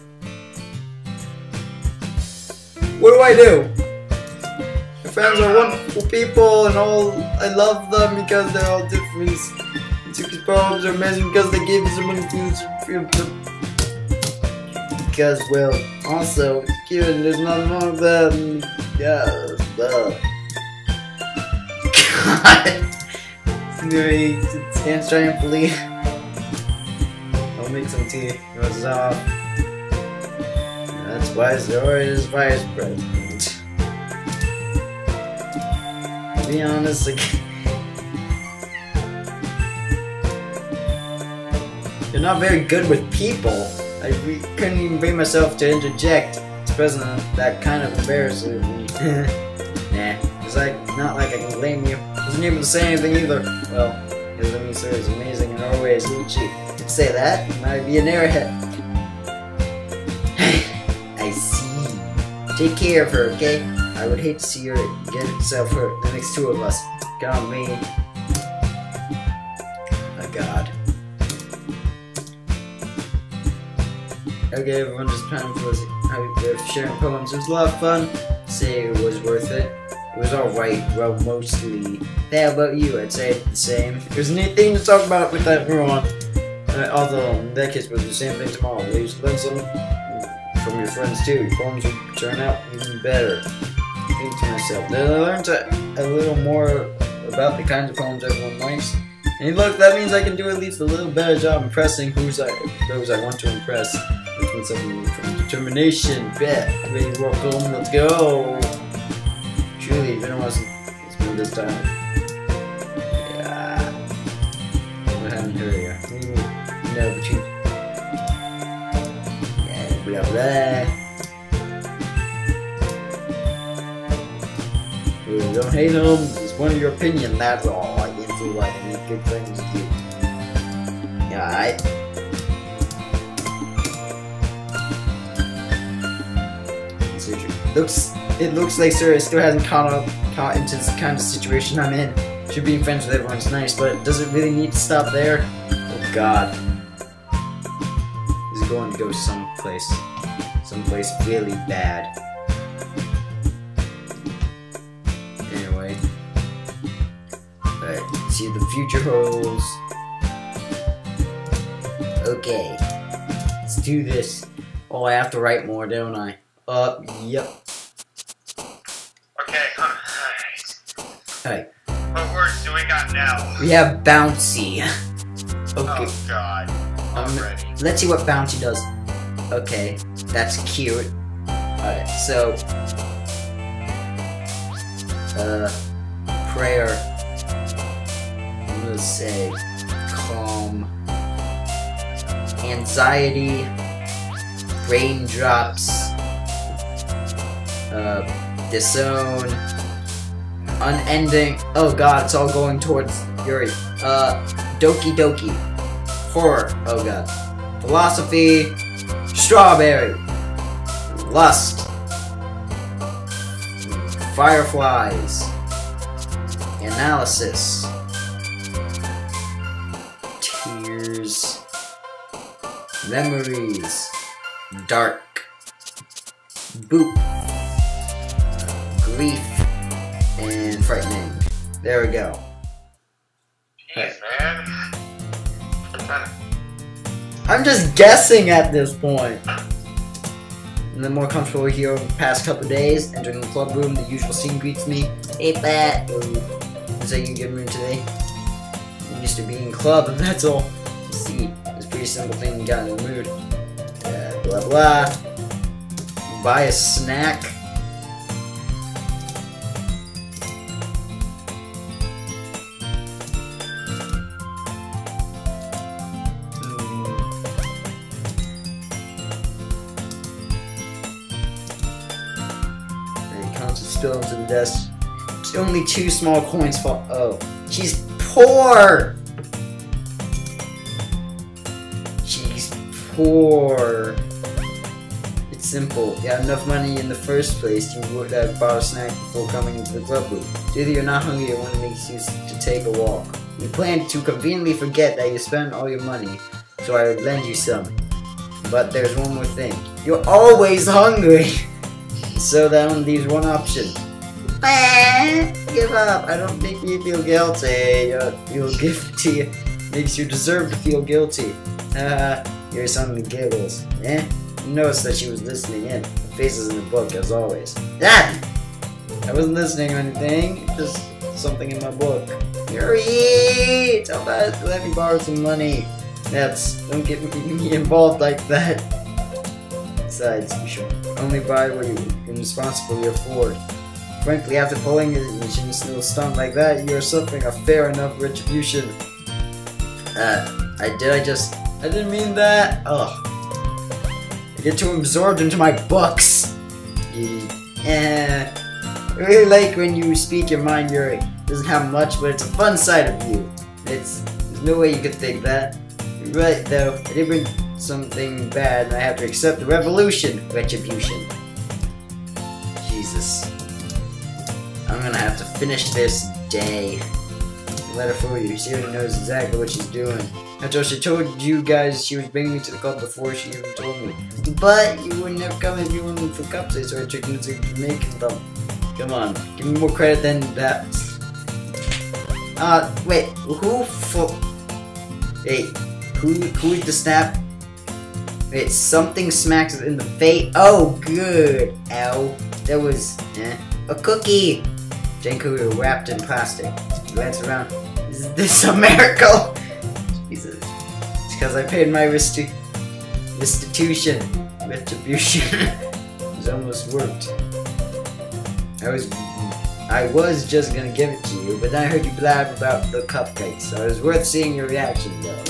A: What do I do? My friends are wonderful people and all. I love them because they're all different. Zuki's poems are amazing because they gave me so many feelings. Because, well, also, it's cute and there's nothing wrong with that. Yeah, God. Anyway, stands triumphantly. I'll make some tea. Goes off. That's why Sayori is vice president. To be honest, you're not very good with people. I couldn't even bring myself to interject. It's present that kind of embarrasses me. Nah, it's not like I can blame you. I wasn't able to say anything either. Well, Izumi is amazing in her ways, isn't she? You'd say that, you might be an airhead. I see. Take care of her, okay? I would hate to see her get herself hurt. The next two of us. Count on me. My god. Okay, everyone, just kind of was sharing poems. It was a lot of fun. Say it was worth it. It was alright, well, mostly. How about you? I'd say the same. There's a neat thing to talk about with that neuron. Although, in that case, we'll do the same thing tomorrow. Learn something from your friends too. Your poems will turn out even better. Think to myself. Then I learned a little more about the kinds of poems everyone likes. And look, that means I can do at least a little better job impressing those I want to impress. Which means something from determination. Bet. Ready, welcome, let's go. Truly, if anyone it's been this time. Yeah. What happened earlier? No, between. Yeah, blah blah. You don't hate him, it's one of your opinion, that's all. I didn't feel like I need good friends with you. Yeah, alright. It looks like Sarah still hasn't caught into this kind of situation I'm in. Should being friends with everyone's nice, but does it really need to stop there? Oh god. He's going to go someplace really bad. Anyway. See the future holds. Okay. Let's do this. Oh, I have to write more, don't I? Yep.
D: Okay,
A: Alright.
D: what words do we got now?
A: We have bouncy. Okay.
D: Oh god. Already.
A: Let's see what bouncy does. Okay. That's cute. Alright, so prayer. I'm gonna say calm. Anxiety. Raindrops. Disown. Unending. Oh god, it's all going towards Yuri. Doki Doki. Horror. Oh god. Philosophy. Strawberry. Lust. Fireflies. Analysis. Tears. Memories. Dark. Boop. Grief. And frightening. There we go.
D: Jeez, man.
A: I'm just guessing at this point. And then more comfortable here over the past couple days. Entering the club room, the usual scene greets me. Hey, Pat. Is that you getting room today? I'm used to being in club, and that's all. You see, it's a pretty simple thing you got in the mood. Blah blah. Buy a snack. Spill into the desk. Only 2 small coins fall. Oh, she's poor. She's poor. It's simple. You have enough money in the first place. You would have bought a snack before coming into the club room. So either you're not hungry or one makes you to take a walk. You plan to conveniently forget that you spent all your money, so I would lend you some. But there's one more thing. You're always hungry. So that only leaves one option. Give up. I don't make me feel guilty. You'll give it to you. Makes you deserve to feel guilty. Here's something that giggles. You noticed that she was listening in. The faces in the book, as always. I wasn't listening to anything. Just something in my book. Yuri! Tell that to let me borrow some money. Don't get me involved like that. Besides, you should only buy what you can responsibly afford. Frankly, after pulling a little stunt like that, you are suffering a fair enough retribution. I didn't mean that. Ugh. I get too absorbed into my books. I really like when you speak your mind, Yuri. It doesn't have much, but it's a fun side of you. There's no way you could think that. You're right, though. I did bring something bad, and I have to accept the retribution. Jesus. I'm gonna have to finish this day. Let her fool you. She already knows exactly what she's doing. After she told you guys she was bringing me to the club before she even told me. But you wouldn't have come if you weren't for cupcakes, so I tricked you into making them. Come on, give me more credit than that. Wait, who is the snap? Wait, something smacks in the face. Oh, good. Ow. That was, a cookie. Jane cookie wrapped in plastic. Glance around. Is this a miracle? Jesus. It's because I paid my restitution. It almost worked. I was just gonna give it to you, but then I heard you blab about the cupcakes, so it was worth seeing your reaction, though.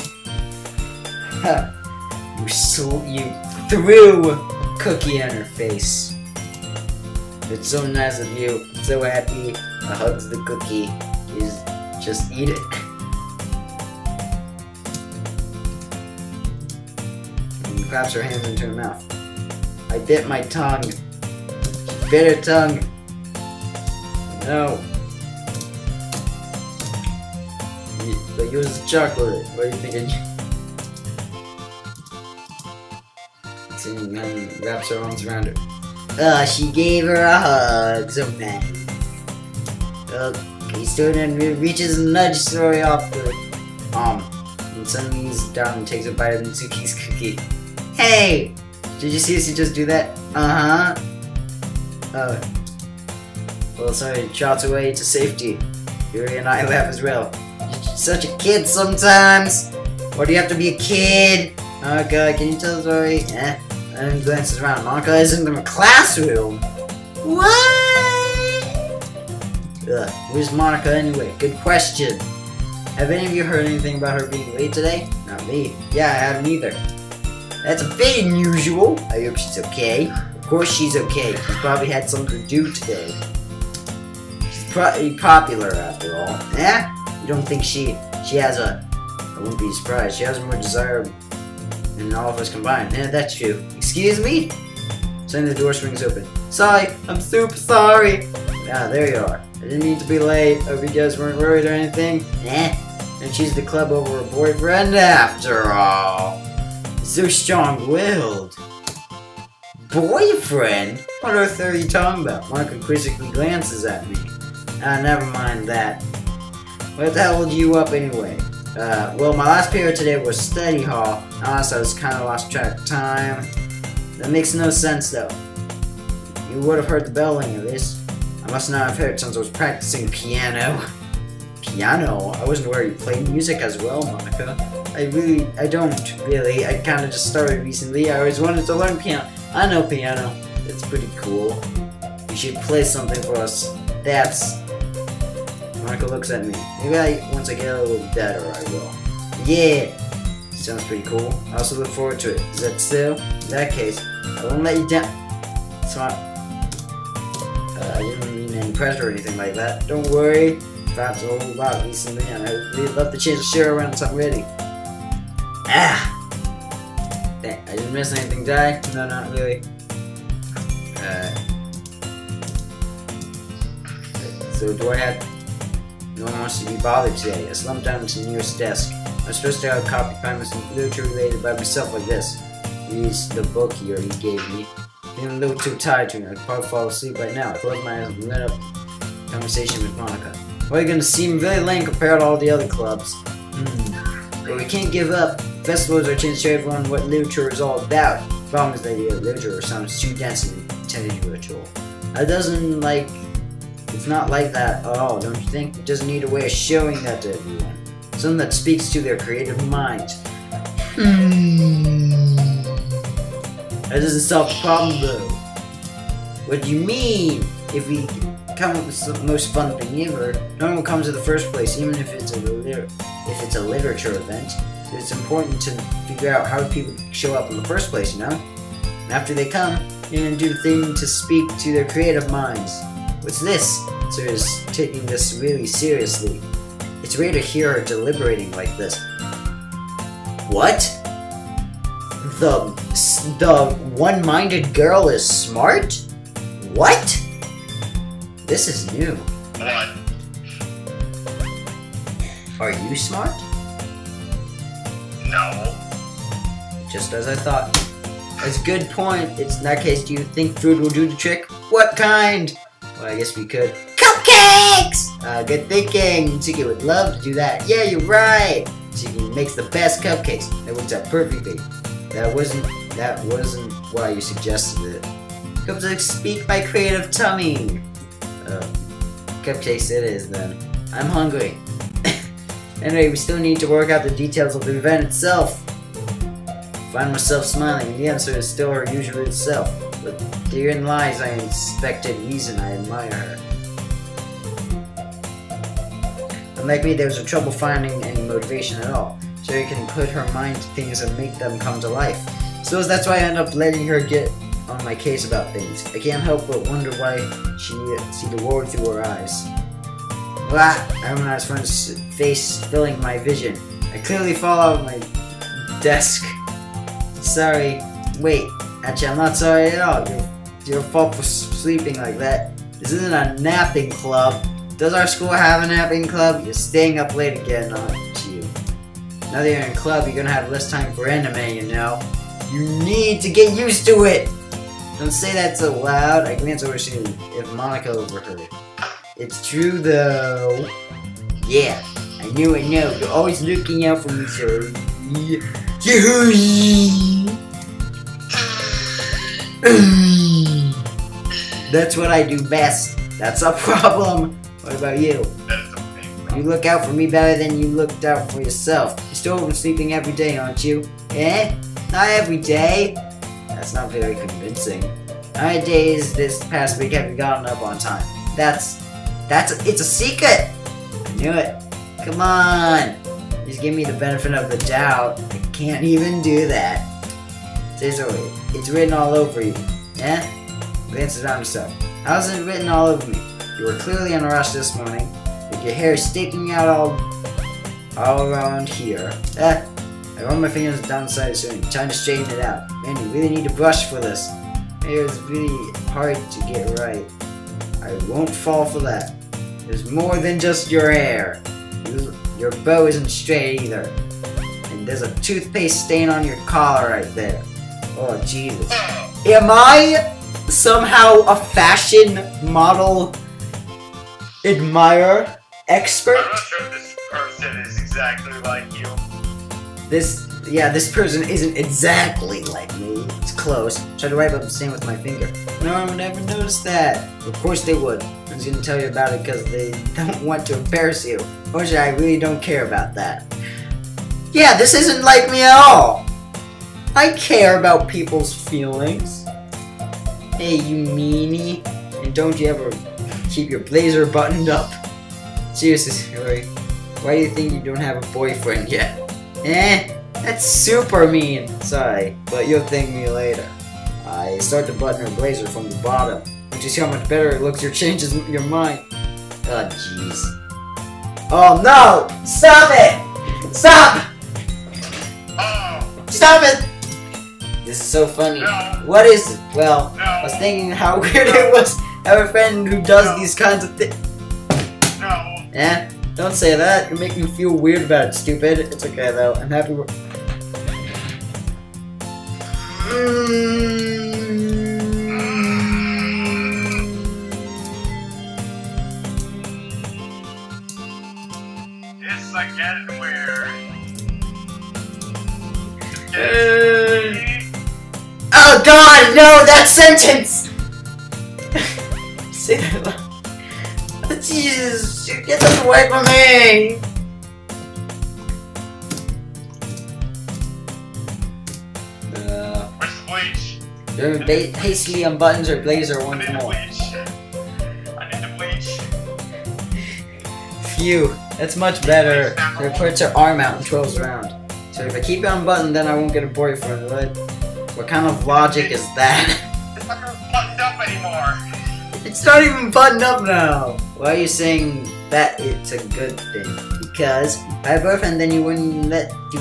A: You threw a cookie on her face. It's so nice of you. I'm so happy. I hugs the cookie. Just eat it. And claps her hands into her mouth. I bit my tongue. She bit her tongue. No. But yours is chocolate. What are you thinking? And wraps her arms around her. She gave her a hug. So nice. The student reaches a nudge story off the and suddenly he's down and takes a bite of Mitsuki's cookie. Hey! Did you seriously just do that? Well, sorry, shots away to safety. Yuri and I laugh as well. You're such a kid sometimes! Why do you have to be a kid? Monica, can you tell the story? And glances around. Monica isn't in the classroom! What? Ugh, where's Monica anyway? Good question. Have any of you heard anything about her being late today? Not me. Yeah, I haven't either. That's a bit unusual. I hope she's okay. Of course she's okay. She's probably had something to do today. She's probably popular after all. You don't think she has a... I wouldn't be surprised. She has more desire than all of us combined. Yeah, that's true. Excuse me? Suddenly the door swings open. Sorry, I'm super sorry. Ah, there you are. I didn't mean to be late. Hope you guys weren't worried or anything. And she's the club over her boyfriend after all. So strong-willed. Boyfriend? What earth are you talking about? Monica quizzically glances at me. Never mind that. What the hell held you up anyway? Well, my last period today was study hall. Honestly, I was kind of lost track of time. That makes no sense, though. You would have heard the bell ring, at least. I must not have heard since I was practicing piano. Piano? I wasn't aware you played music as well, Monica. I don't really. I kind of just started recently. I always wanted to learn piano. I know piano. It's pretty cool. You should play something for us. That's... Monica looks at me. Maybe once I get a little better, I will. Yeah! Sounds pretty cool. I also look forward to it. Is that so? In that case, I won't let you down. I didn't mean any pressure or anything like that. Don't worry. Perhaps a whole lot recently, and I would really love to change the show around once I'm ready. Dang, I didn't miss anything, did I? No, not really. So do I have... No one wants to be bothered today. I slumped down to the nearest desk. I'm supposed to have a copy of some literature related by myself like this. Use the book he already gave me. Feeling a little too tired to me. I'd probably fall asleep right now. I closed my eyes and lit up conversation with Monica. Well, you're gonna seem really lame compared to all the other clubs. But we can't give up. Festivals are a chance to show everyone what literature is all about. The problem is the idea of literature sounds too dense and intellectual. That doesn't like... It's not like that at all, don't you think? It doesn't need a way of showing that to everyone. Something that speaks to their creative minds. That doesn't solve the problem, though. What do you mean? If we come up with the most fun thing ever, no one will come to the first place, even if it's a literature event. It's important to figure out how people show up in the first place, you know? And after they come, you're gonna do the thing to speak to their creative minds. What's this? Sir is taking this really seriously. It's rare to hear her deliberating like this. What? The one-minded girl is smart? What? This is new.
D: What?
A: Are you smart?
D: No.
A: Just as I thought. That's a good point. It's in that case, do you think food will do the trick? What kind? Well, I guess we could. Cupcakes! Good thinking. Tsuki would love to do that. Yeah, you're right. Tsuki makes the best cupcakes. That works out perfectly. That wasn't why you suggested it. Cupcakes speak my creative tummy. Cupcakes it is then. I'm hungry. Anyway, we still need to work out the details of the event itself. Find myself smiling, and the answer is still her usual self. But therein lies an unexpected reason I admire her. Unlike me, there was trouble finding any motivation at all. Sherry can put her mind to things and make them come to life. So that's why I end up letting her get on my case about things. I can't help but wonder why she see the world through her eyes. Blah! I remember my friend's face filling my vision. I clearly fall out of my desk. Sorry. Wait. Actually, I'm not sorry at all. Your fault for sleeping like that. This isn't a napping club. Does our school have a napping club? You're staying up late again, aren't you? Now that you're in a club, you're gonna have less time for anime, you know? You need to get used to it! Don't say that so loud. I glance over to see if Monica overheard it. It's true though. Yeah, I know. You're always looking out for me, sir. That's what I do best. That's a problem. What about you? You look out for me better than you looked out for yourself. You're still sleeping every day, aren't you? Eh? Not every day. That's not very convincing. How many days this past week have you gotten up on time? It's a secret! I knew it. Come on! Just give me the benefit of the doubt. I can't even do that. Seriously, it's written all over you. Eh? Glance around yourself. How's it written all over me? You were clearly in a rush this morning, with your hair sticking out all around here. I run my fingers down the side of the string, trying to straighten it out. Man, you really need a brush for this. My hair is really hard to get right. I won't fall for that. There's more than just your hair. Your bow isn't straight either. And there's a toothpaste stain on your collar right there. Oh, Jesus. Am I somehow a fashion model admirer expert?
D: I'm not sure if this person is exactly like you.
A: This person isn't exactly like me. It's close. Try to wipe up the stain with my finger. No one would ever notice that. Of course they would. I'm just gonna tell you about it because they don't want to embarrass you. Fortunately, I really don't care about that. Yeah, this isn't like me at all. I care about people's feelings. Hey, you meanie. And don't you ever keep your blazer buttoned up. Seriously, Rory. Why do you think you don't have a boyfriend yet? Eh? That's super mean. Sorry, but you'll thank me later. I start to button her blazer from the bottom. Don't you see how much better it looks? Your changes your mind. Oh, jeez. Oh no! Stop it! Stop!
D: Oh.
A: Stop it! This is so funny.
D: No.
A: What is it? Well,
D: No.
A: I was thinking how weird it was to have a friend who does these kinds of things.
D: No.
A: Eh? Don't say that. You're making me feel weird about it, stupid. It's okay though. I'm happy we're...
D: It's like getting weird.
A: Oh god, no, that sentence! Say that loud. Oh, Jesus, get this away from me!
D: Where's the bleach?
A: Jeremy hastily unbuttons her blazer
D: I
A: once
D: need the
A: more.
D: bleach. I need the bleach.
A: Phew, that's much better. She puts her arm out and twirls around. So if I keep it unbuttoned, then I won't get a boyfriend, what kind of logic is that?
D: It's not gonna buttoned up anymore.
A: It's not even buttoned up now! Why are you saying that it's a good thing? Because if I had a boyfriend, then you wouldn't let you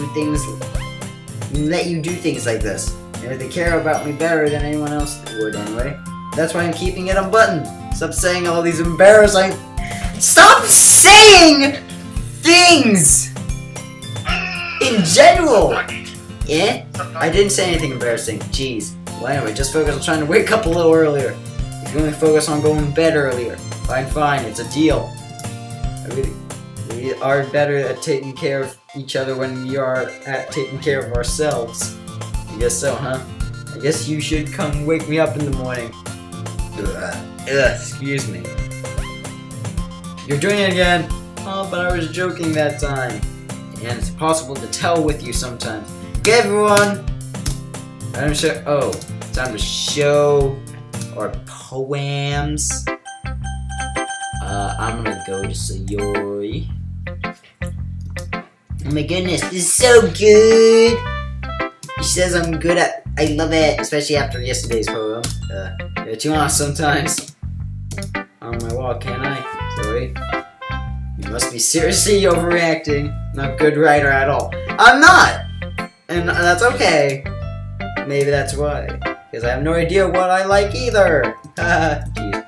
A: do things like this. And they care about me better than anyone else would anyway. That's why I'm keeping it unbuttoned. Stop saying all these embarrassing... Stop saying things! In general! Yeah? I didn't say anything embarrassing. Jeez. Well anyway, just focus on trying to wake up a little earlier. If you only focus on going to bed earlier. Fine, it's a deal. We are better at taking care of each other when we are at taking care of ourselves. I guess so, huh? I guess you should come wake me up in the morning. Excuse me. You're doing it again! Oh, but I was joking that time. And it's impossible to tell with you sometimes. Okay, everyone! Time to show our poems. I'm gonna go to Sayori. Oh my goodness, this is so good! She says I'm good at... I love it, especially after yesterday's poem. You're too honest sometimes. On my wall, can't I? Sorry. You must be seriously overreacting. Not a good writer at all. I'm not! And that's okay. Maybe that's why. Because I have no idea what I like either. Haha, jeez.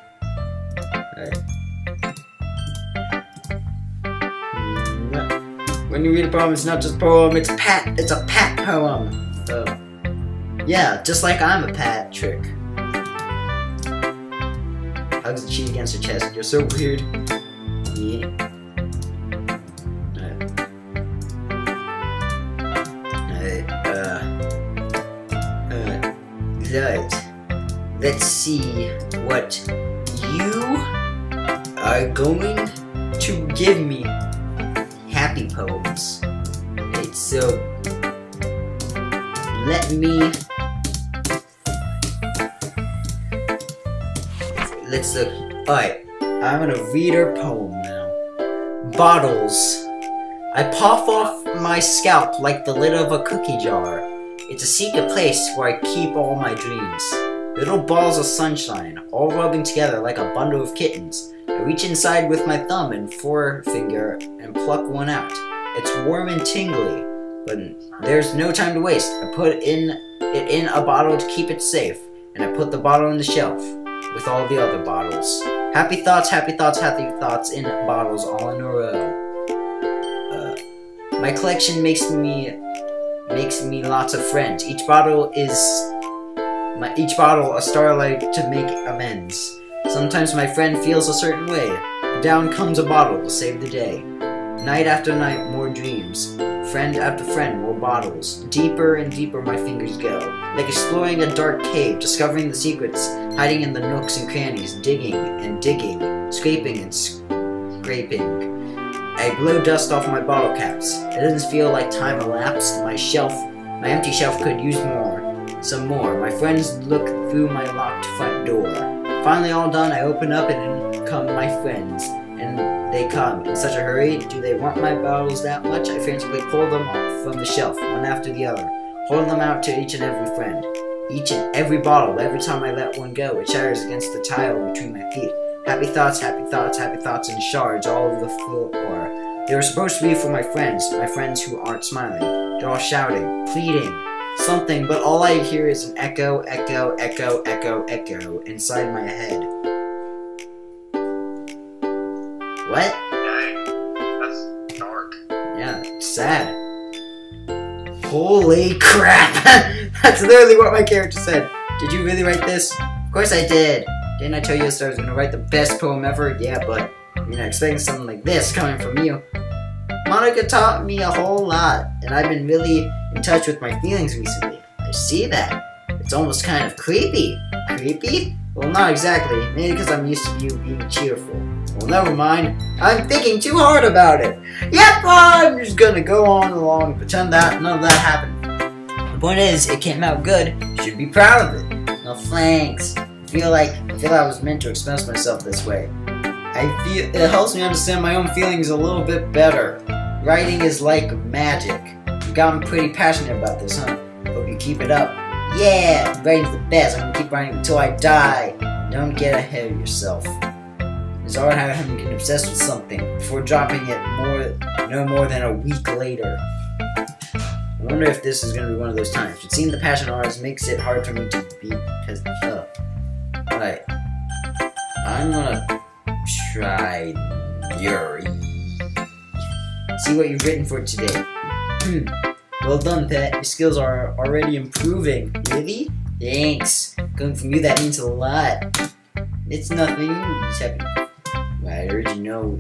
A: When you read a poem, it's not just a poem, it's a pat poem. Yeah, just like I'm a Patrick. hugs the cheek against her chest. You're so weird. Yeah. Let's see what you are going to give me. Happy poems. Okay, so let's look. Alright, I'm gonna read her poem now. Bottles. I puff off my scalp like the lid of a cookie jar. It's a secret place where I keep all my dreams. Little balls of sunshine, all rubbing together like a bundle of kittens. I reach inside with my thumb and forefinger and pluck one out. It's warm and tingly, but there's no time to waste. I put it in a bottle to keep it safe, and I put the bottle on the shelf with all the other bottles. Happy thoughts, happy thoughts, happy thoughts in bottles all in a row. My collection makes me lots of friends. Each bottle a starlight to make amends. Sometimes my friend feels a certain way. Down comes a bottle to save the day. Night after night, more dreams. Friend after friend, more bottles. Deeper and deeper my fingers go. Like exploring a dark cave, discovering the secrets, hiding in the nooks and crannies, digging and digging, scraping and scraping. I blow dust off my bottle caps. It doesn't feel like time elapsed. My empty shelf could use some more. My friends look through my locked front door. Finally all done, I open up and in come my friends. And they come in such a hurry. Do they want my bottles that much? I frantically pull them off from the shelf, one after the other, holding them out to each and every friend. Each and every bottle, every time I let one go, it shatters against the tile between my feet. Happy thoughts, happy thoughts, happy thoughts in shards all over the floor. They were supposed to be for my friends who aren't smiling. They're all shouting, pleading, something, but all I hear is an echo, echo, echo, echo, echo inside my head. What?
D: Dang, that's dark.
A: Yeah, it's sad. Holy crap! That's literally what my character said. Did you really write this? Of course I did. Didn't I tell you I was gonna write the best poem ever? Yeah, but you're not expecting something like this coming from you. Monica taught me a whole lot, and I've been really in touch with my feelings recently. I see that. It's almost kind of creepy. Creepy? Well, not exactly. Maybe because I'm used to you being cheerful. Well, never mind. I'm thinking too hard about it. Yep, I'm just gonna go on along and pretend that none of that happened. The point is, it came out good. You should be proud of it. No thanks. I feel like I was meant to express myself this way. It helps me understand my own feelings a little bit better. Writing is like magic. You've gotten pretty passionate about this, huh? Hope you keep it up. Yeah, writing's the best. I'm gonna keep writing until I die. Don't get ahead of yourself. It's hard how you get obsessed with something before dropping it no more than a week later. I wonder if this is gonna be one of those times. It seems the passion of ours makes it hard for me to be pissed up. Alright. I'm gonna try Yuri. See what you've written for today. Well done, Pet. Your skills are already improving. Really? Thanks. Coming from you, that means a lot. It's nothing. Just happy. I heard you know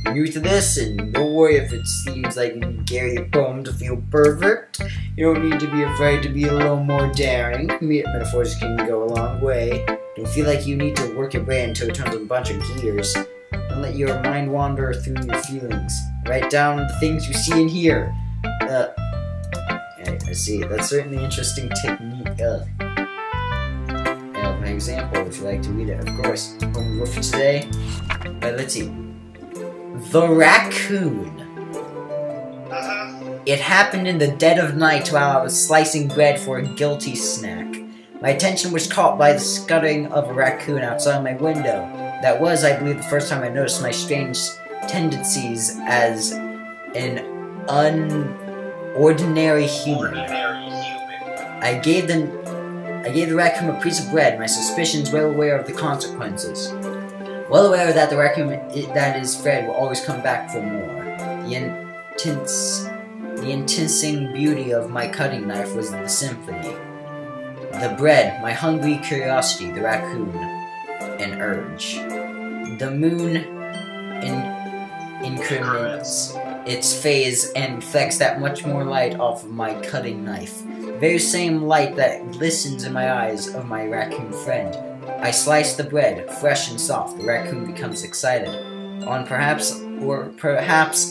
A: you're new to this, and don't worry if it seems like you need to carry your poem to feel perfect. You don't need to be afraid to be a little more daring. Metaphors can go a long way. Don't feel like you need to work your brain until it turns a bunch of gears. Don't let your mind wander through your feelings. Write down the things you see and hear. I see. That's certainly an interesting technique. An example, if you like to read it, of course. Home roof for today. Let's see. The raccoon. It happened in the dead of night while I was slicing bread for a guilty snack. My attention was caught by the scuttling of a raccoon outside my window. That was, I believe, the first time I noticed my strange tendencies as an unordinary human. I gave the raccoon a piece of bread, my suspicions well aware of the consequences. Well aware that the raccoon that is fed will always come back for more. The intensing beauty of my cutting knife was the symphony. The bread, my hungry curiosity, the raccoon. an urge. The moon increments its phase and reflects that much more light off of my cutting knife. The very same light that glistens in my eyes of my raccoon friend. I slice the bread, fresh and soft. The raccoon becomes excited. Perhaps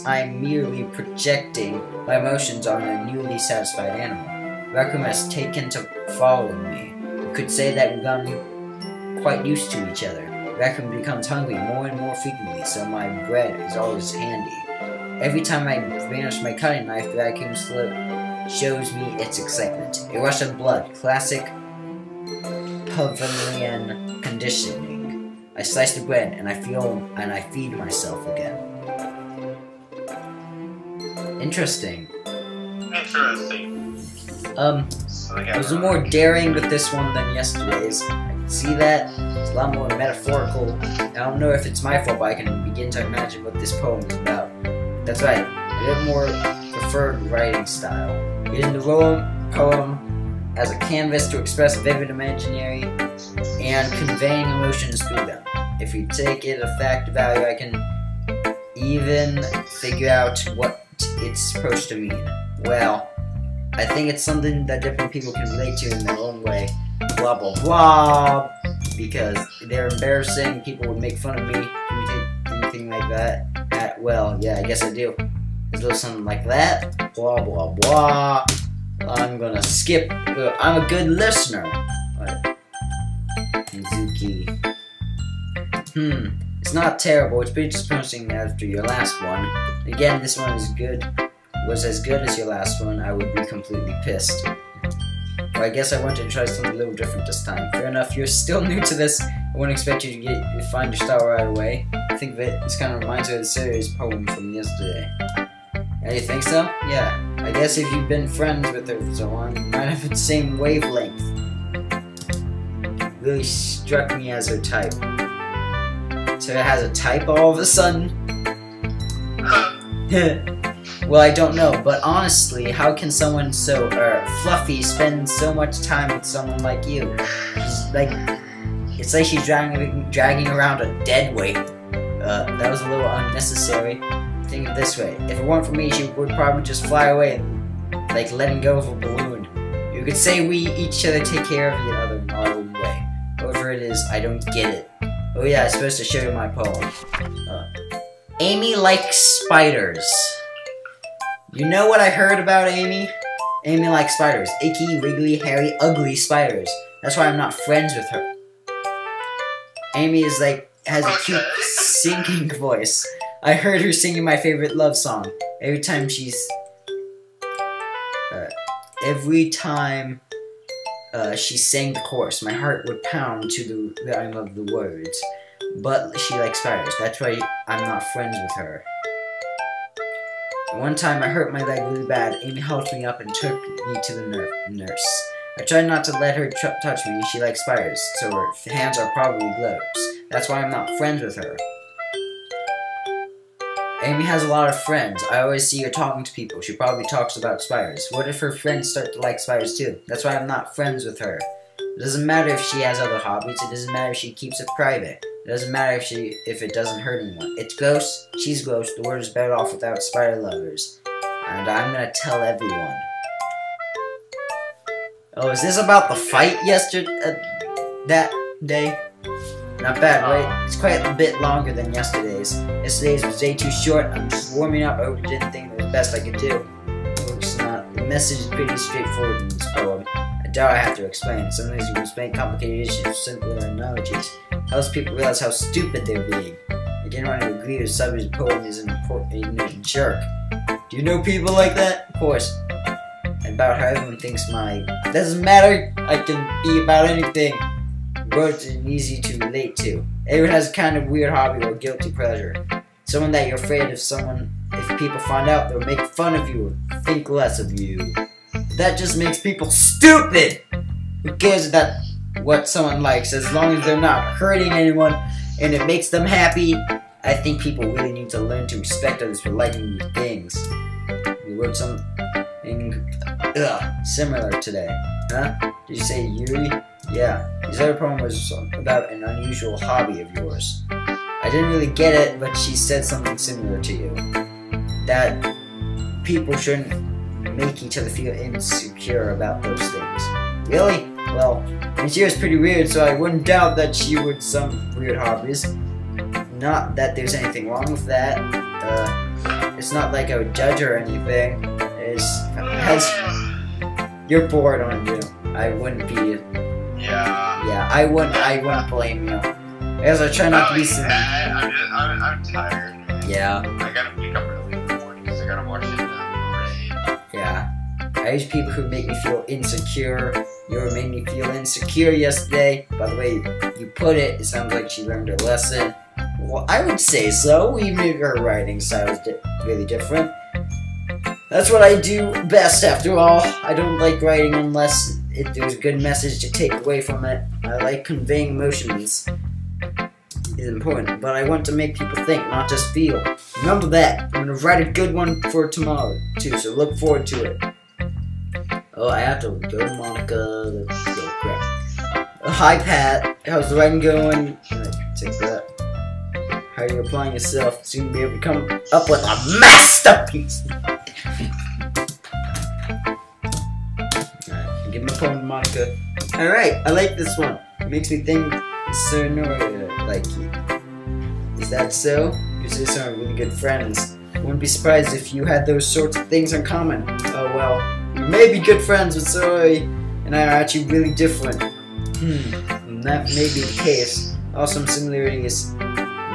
A: I'm merely projecting my emotions on a newly satisfied animal. The raccoon has taken to following me. You could say that we've gotten quite used to each other. The raccoon becomes hungry more and more frequently, so my bread is always handy. Every time I vanish my cutting knife, the raccoon shows me its excitement. A rush of blood, classic Pavlovian conditioning. I slice the bread and I feed myself again. Interesting. I was more daring with this one than yesterday's. I can see that. It's a lot more metaphorical. I don't know if it's my fault, but I can begin to imagine what this poem is about. That's right, a bit more preferred writing style. Using the poem as a canvas to express vivid imaginary and conveying emotions through them. If you take it at fact value, I can even figure out what it's supposed to mean. Well, I think it's something that different people can relate to in their own way. Blah blah blah. Because they're embarrassing, people would make fun of me. Do you think anything like that? Well, yeah, I guess I do. There's a little something like that. Blah blah blah. I'm gonna skip. I'm a good listener. What? Mizuki. It's not terrible. It's pretty disappointing after your last one. Again, this one is good. Was as good as your last one, I would be completely pissed. Well, I guess I wanted to try something a little different this time. Fair enough, you're still new to this. I wouldn't expect you to find your style right away. I think that this kind of reminds me of the series poem from yesterday. Yeah, you think so? Yeah. I guess if you've been friends with her for so long, you might have the same wavelength. Really struck me as her type. So it has a type all of a sudden? Well, I don't know, but honestly, how can someone so fluffy spend so much time with someone like you? It's like she's dragging around a dead weight. That was a little unnecessary. Think of it this way: if it weren't for me, she would probably just fly away, like letting go of a balloon. You could say we each other take care of the other in our own way. However it is, I don't get it. Oh yeah, I'm supposed to show you my poem. Amy likes spiders. You know what I heard about Amy? Amy likes spiders. Icky, wriggly, hairy, ugly spiders. That's why I'm not friends with her. Amy is has a cute singing voice. I heard her singing my favorite love song. Every time she sang the chorus, my heart would pound to the rhyme of the words. But she likes spiders. That's why I'm not friends with her. One time I hurt my leg really bad. Amy helped me up and took me to the nurse. I tried not to let her touch me. She likes spiders, so her hands are probably gloves. That's why I'm not friends with her. Amy has a lot of friends. I always see her talking to people. She probably talks about spiders. What if her friends start to like spiders too? That's why I'm not friends with her. It doesn't matter if she has other hobbies. It doesn't matter if she keeps it private. It doesn't matter if it doesn't hurt anyone. It's gross. She's gross. The world is better off without spider lovers. And I'm gonna tell everyone. Oh, is this about the fight yesterday? That day? Not bad, right? It's quite a bit longer than yesterday's. Yesterday's was way too short. I'm just warming up. I hope you didn't think it was the best I could do. It's not. The message is pretty straightforward in this poem. I doubt I have to explain. Sometimes you can explain complicated issues with simpler analogies. Helps people realize how stupid they're being. I didn't want to agree with somebody's poem is a jerk. Do you know people like that? Of course. About how everyone thinks doesn't matter. I can be about anything. Words are easy to relate to. Everyone has a kind of weird hobby or guilty pleasure. Someone that you're afraid if people find out, they'll make fun of you or think less of you. That just makes people stupid! Who cares about what someone likes as long as they're not hurting anyone and it makes them happy? I think people really need to learn to respect others for liking these things. You wrote something similar today. Huh? Did you say Yuri? Yeah, his other poem was about an unusual hobby of yours. I didn't really get it, but she said something similar to you. That people shouldn't make each other feel insecure about those things. Really? Well, she was pretty weird, so I wouldn't doubt that she would some weird hobbies. Not that there's anything wrong with that. It's not like I would judge her or anything. You're bored, aren't you? I wouldn't be. Yeah, I wouldn't blame you. I guess I try not to be silly.
D: I'm tired.
A: Yeah.
D: I gotta wake up early in the morning because I gotta watch it in the rain.
A: Yeah. I hate people who make me feel insecure. You made me feel insecure yesterday. By the way you put it, it sounds like she learned her lesson. Well, I would say so, even if her writing style is really different. That's what I do best, after all. I don't like writing unless there's a good message to take away from it. I like conveying emotions. It's important, but I want to make people think, not just feel. Remember that. I'm going to write a good one for tomorrow, too, so look forward to it. Oh, I have to go to Monica. Let's go, crap. Hi, Pat. How's the writing going? Take that. How are you applying yourself? Soon be able to come up with a masterpiece. Alright, give my poem to Monica. Alright, I like this one. It makes me think Sir Nora like you. Is that so? You two are really good friends. Wouldn't be surprised if you had those sorts of things in common. Oh well, we may be good friends, but Sori and I are actually really different. And that may be the case. Also, some similarities.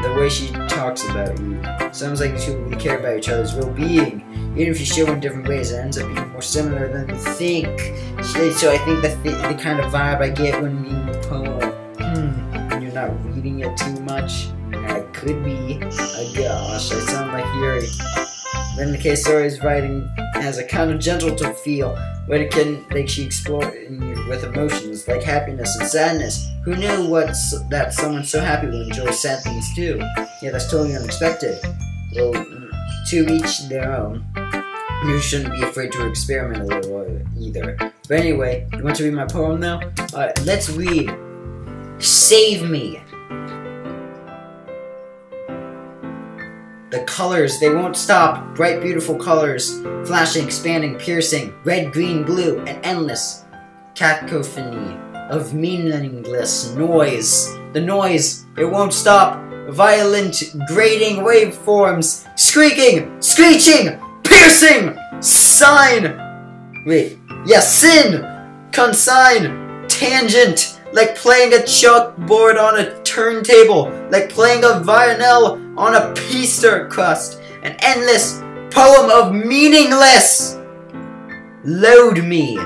A: The way she talks about you. Sounds like you two really care about each other's well-being. Even if you show in different ways, it ends up being more similar than you think. So I think that's the kind of vibe I get when reading the poem. When you're not reading it too much. It could be. Oh gosh, I sound like Yuri. But in the case, Sori's writing has a kind of gentle to feel, where it can make she explore with emotions like happiness and sadness. Who knew that someone so happy would enjoy sad things too? Yeah, that's totally unexpected. Well, to each their own. You shouldn't be afraid to experiment a little either. But anyway, you want to read my poem now? Alright, let's read. Save Me. The colors, they won't stop. Bright, beautiful colors. Flashing, expanding, piercing. Red, green, blue, and endless. Cacophony of meaningless noise. The noise, it won't stop. Violent, grating waveforms. Squeaking, screeching, piercing. Sign. Wait. Yeah, sin. Consign. Tangent. Like playing a chalkboard on a turntable. Like playing a violin on a pastry crust. An endless poem of meaningless. Load me.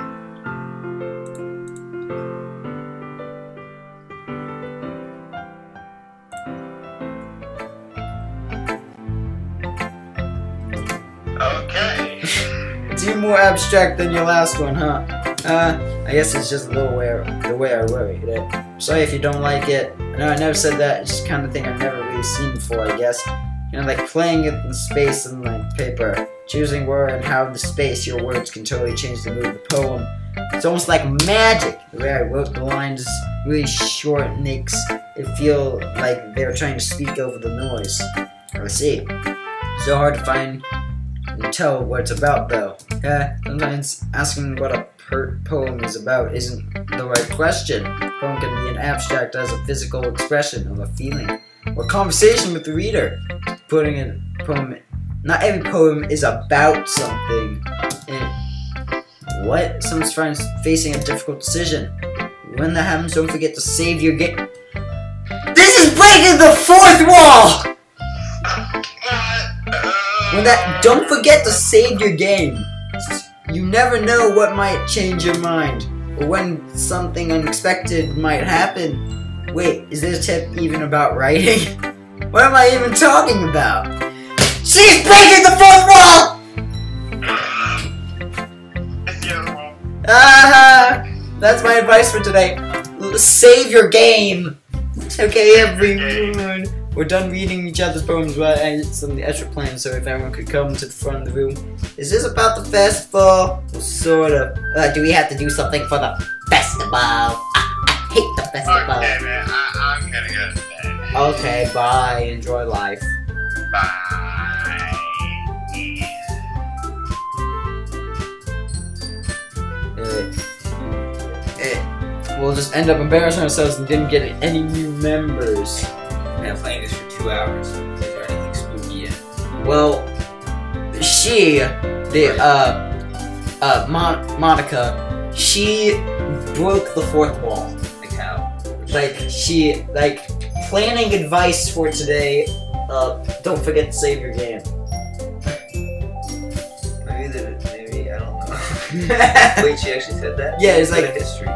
D: Okay.
A: It's even more abstract than your last one, huh? I guess it's just the way I wrote it. Sorry if you don't like it. I know I never said that. It's just kind of thing I've never really seen before, I guess. You know, like playing it in space and like paper. Choosing where and how the space your words can totally change the mood of the poem. It's almost like magic. The way I wrote the lines really short makes it feel like they're trying to speak over the noise. I see. So hard to find and tell what it's about, though. Sometimes asking what a poem is about isn't the right question. A poem can be an abstract as a physical expression of a feeling or conversation with the reader. Putting in a poem, not every poem is about something. What? Someone's facing a difficult decision. When that happens, don't forget to save your game. This is breaking the fourth wall! Don't forget to save your game. You never know what might change your mind, or when something unexpected might happen. Wait, is this tip even about writing? What am I even talking about? She's breaking the fourth wall! That's my advice for today. Save your game. Okay, everyone. We're done reading each other's poems, but I did some of the extra plans, so if everyone could come to the front of the room. Is this about the festival? Well, sort of. Do we have to do something for the festival? festival.
D: Okay, man. I'm gonna go to bed.
B: Okay, bye. Enjoy life.
D: Bye.
A: We'll just end up embarrassing ourselves and didn't get any new members.
C: I'm playing this for 2 hours. Is there anything spooky yet?
A: Well, Monica, she broke the fourth wall.
C: Like how?
A: Like, planning advice for today, don't forget to save your game.
C: Maybe, I don't know. Wait, she actually said that?
A: Yeah, it's like-
C: history.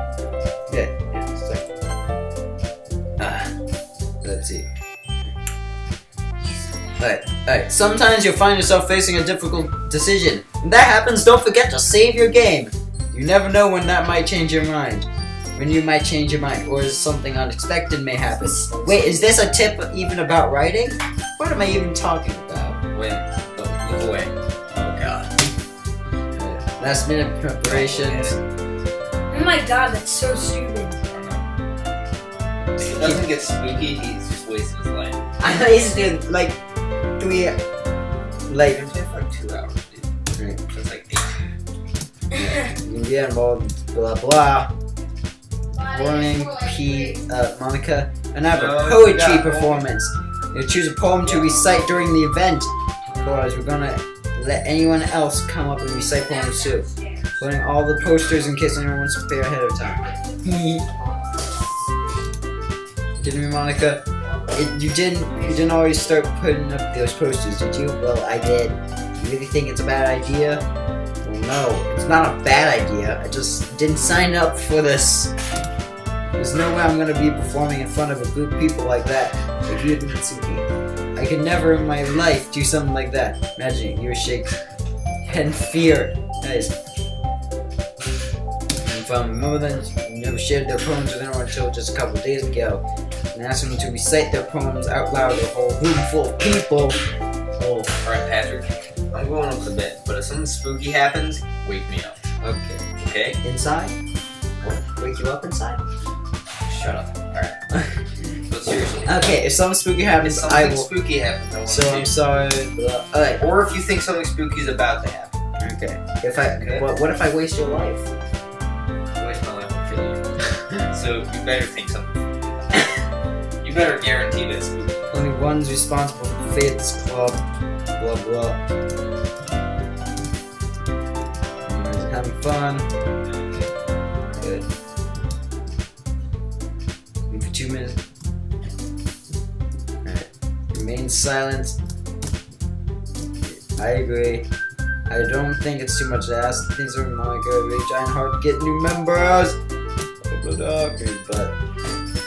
A: Let's see. Alright. Sometimes you'll find yourself facing a difficult decision. When that happens, don't forget to save your game. You never know when that might change your mind. When you might change your mind, or something unexpected may happen. Wait, is this a tip even about writing? What am I even talking about?
C: When? Look away. Oh god.
A: Last minute preparations.
F: Oh my god, that's so stupid.
C: If he doesn't get spooky, he's just wasting his life.
A: I used to do like 3,
C: I've
A: like.
C: been playing for like 2 hours, dude.
A: Right.
C: So it's like 8.
A: You can get involved, blah blah. Warning, Monica, and I have a poetry performance. You choose a poem to recite during the event. Otherwise, we're gonna let anyone else come up and recite poems too. Putting all the posters in case anyone wants to prepare ahead of time. Didn't we, Monica? You didn't always start putting up those posters, did you? Well, I did. You really think it's a bad idea? Well, no, it's not a bad idea. I just didn't sign up for this. There's no way I'm gonna be performing in front of a group of people like that. Like you and Mitsuki. I could never in my life do something like that. Imagine it, you shake head in fear. Guys. If I remember then, you never shared their poems with anyone until just a couple of days ago. And asked them to recite their poems out loud to a whole room full of people. Oh,
C: Alright, Patrick. I'm going up to bed, but if something spooky happens, wake me up.
A: okay.
C: Okay?
A: Inside? Wake you up inside?
C: Shut up. Alright. But seriously.
A: Okay, if something spooky
C: If
A: happens, I
C: something
A: will.
C: spooky happens, I want
A: So
C: to
A: I'm
C: see.
A: sorry. Alright.
C: Or if you think something spooky is about to happen.
A: Okay. If I
C: Okay.
A: what if I waste your life?
C: Waste my life will kill you. So you better think something. You better guarantee this.
A: Only one's responsible for the fate of this club. Blah blah. You guys are having fun. Good. Wait for 2 minutes. Alright. Remain silent. I agree. I don't think it's too much to ask. Things are Monica really trying hard to get new members. But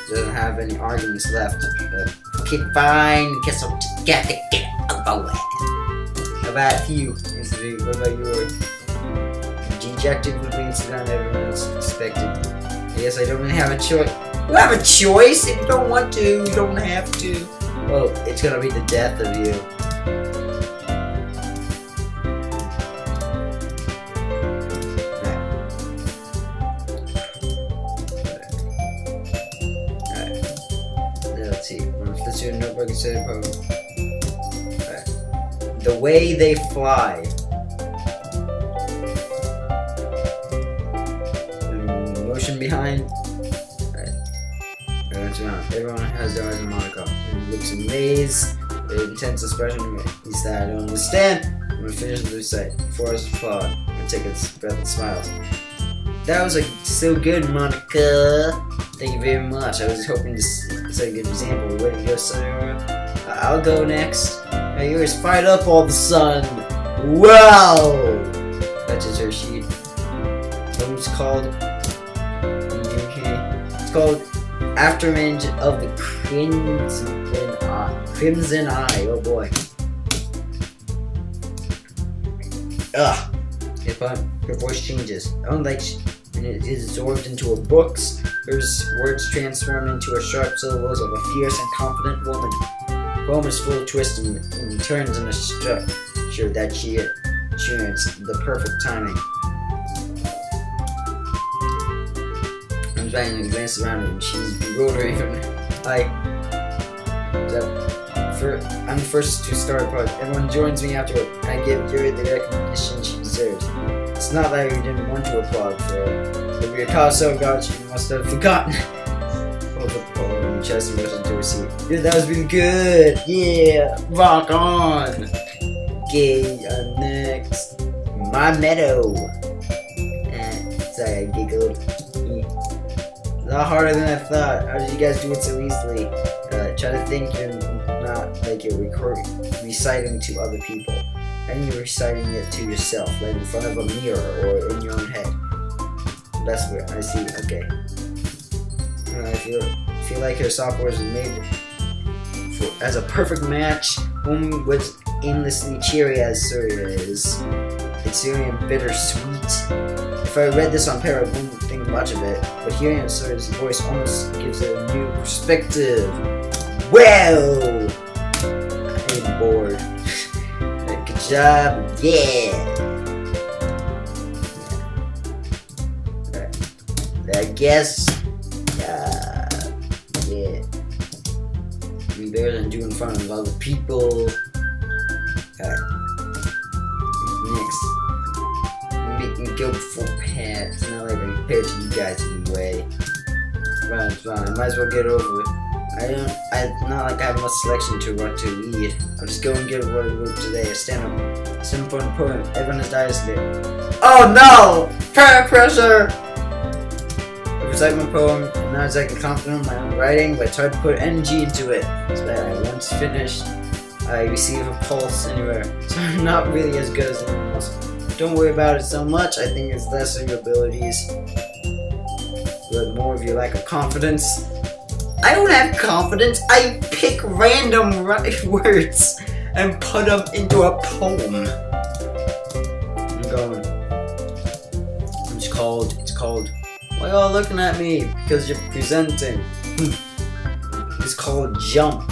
A: doesn't have any arguments left. But okay, fine. Guess I'll just get to get away. How about you? What about yours? Dejected with the incident everyone else expected. I guess I don't really have a choice. You have a choice. If you don't want to, you don't have to. Well, it's gonna be the death of you. Let's see. Let's do a notebook instead of poem. Alright. The way they fly. Motion behind. Alright. Everyone has their eyes on Monica. He looks amazed. Very intense expression. He said, I don't understand. I'm gonna finish the recite. Before I applaud. I'm gonna take a breath and smiles. That was so good, Monica. Thank you very much. I was hoping to set a good example. Way to go, Sonora. I'll go next. Hey, you're as fired up all of a sudden. Wow! That's just her sheet. What's called? It's called Aftermath of the Crimson Eye. Oh boy. Ugh. Her voice changes. Unlike when it is absorbed into her books, her words transform into a sharp syllables of a fierce and confident woman. The poem is full of twists and turns in a structure that she experienced the perfect timing. I'm comes back and glances around and she's bewildered. I'm the first to start, but everyone joins me afterward. I give Yuri the recognition she deserves. It's not that you didn't want to applaud for her. If you're caught so God, you must have forgotten. Hold the poem in the chest and rush into her seat. Yeah, that was been good. Yeah, rock on. Okay, next, my meadow. Sorry, I giggled. A lot harder than I thought. How did you guys do it so easily? Try to think you're not like you're reciting to other people. And you're reciting it to yourself, like in front of a mirror or in your own head. That's where I see. Okay. I feel like her software is made as a perfect match. Home was aimlessly cheery as Surya is. It's serious and bittersweet. If I read this on paper, I wouldn't think much of it, but hearing Surya's voice almost gives it a new perspective. Well, I'm bored. Good job, yeah. I guess, yeah. Be better than do in front of other people. Next, make me go before pants. Not like I'm compared to you guys anyway. It's fine. I might as well get over it. It's not like I have much selection to what to read. I'll just go and get what I wrote today. I stand up for the poem. Everyone has died today. Oh no! Peer pressure! I recite my poem, and not exactly confident in my own writing, but I tried to put energy into it. So that I once finished, I receive a pulse anywhere. So I'm not really as good as anyone else. Don't worry about it so much. I think it's less of your abilities, but more of your lack of confidence. I don't have confidence. I pick random words and put them into a poem. I'm going. It's called. Why are y'all looking at me? Because you're presenting. It's called Jump.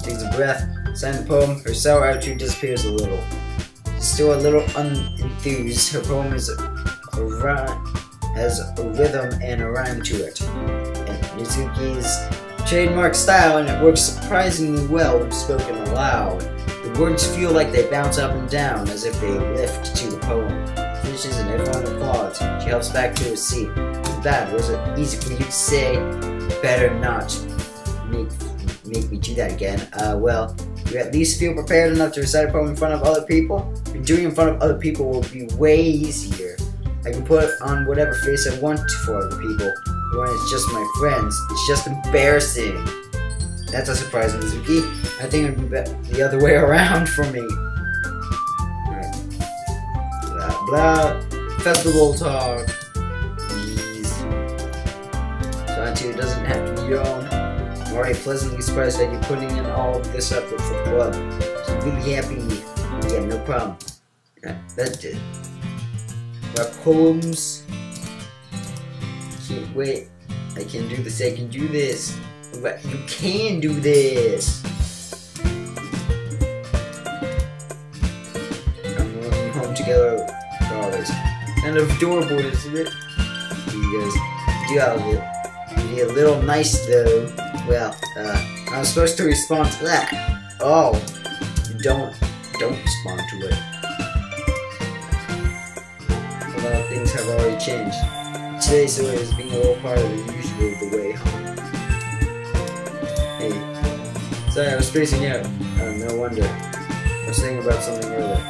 A: Takes a breath. Signs the poem. Her sour attitude disappears a little. She's still a little unenthused. Her poem has a rhythm and a rhyme to it. Mizuki's trademark style, and it works surprisingly well when spoken aloud. The words feel like they bounce up and down as if they lift to the poem. Finishes and everyone applauds. She helps back to her seat. That was it easy for you to say. Better not make me do that again. Well, you at least feel prepared enough to recite a poem in front of other people? And doing it in front of other people will be way easier. I can put on whatever face I want to for other people. When it's just my friends, it's just embarrassing. That's a surprise, Mizuki. I think it would be the other way around for me. Alright. Blah blah. Festival talk. Jeez. Solitude doesn't have to be your own. I'm already pleasantly surprised that you're putting in all of this effort for the club. So I'm really happy. Yeah, no problem. That's it. My poems. Wait, I can do this, I can do this. You can do this. I'm working home together with always. Kind of adorable, isn't it? You guys do have it. Be a little nice though. Well, I'm supposed to respond to that. Oh, don't respond to it. A lot of things have already changed. Today, so it is being a little part of the usual the way home. Hey, sorry, I was spacing out. No wonder. I was thinking about something earlier.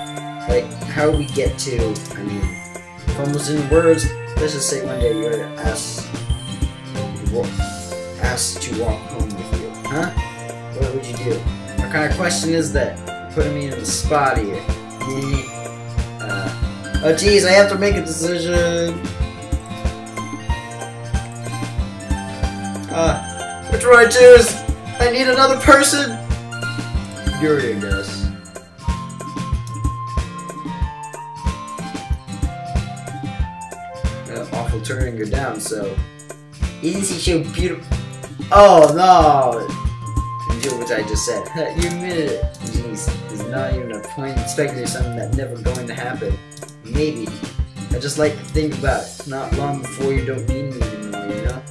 A: Like, how we get to, almost in words, let's just say one day you're asked to walk home with you. Huh? What would you do? What kind of question is that? You're putting me in the spot here. Oh geez, I have to make a decision. Which one I choose? I need another person. Yuri, I guess. Awful turning her down, so. Isn't she so beautiful? Oh no! Do what I just said. You admitted it. Jeez, there's not even a point in expecting something that's never going to happen. Maybe. I just like to think about it. Not long before you don't need me anymore, you know?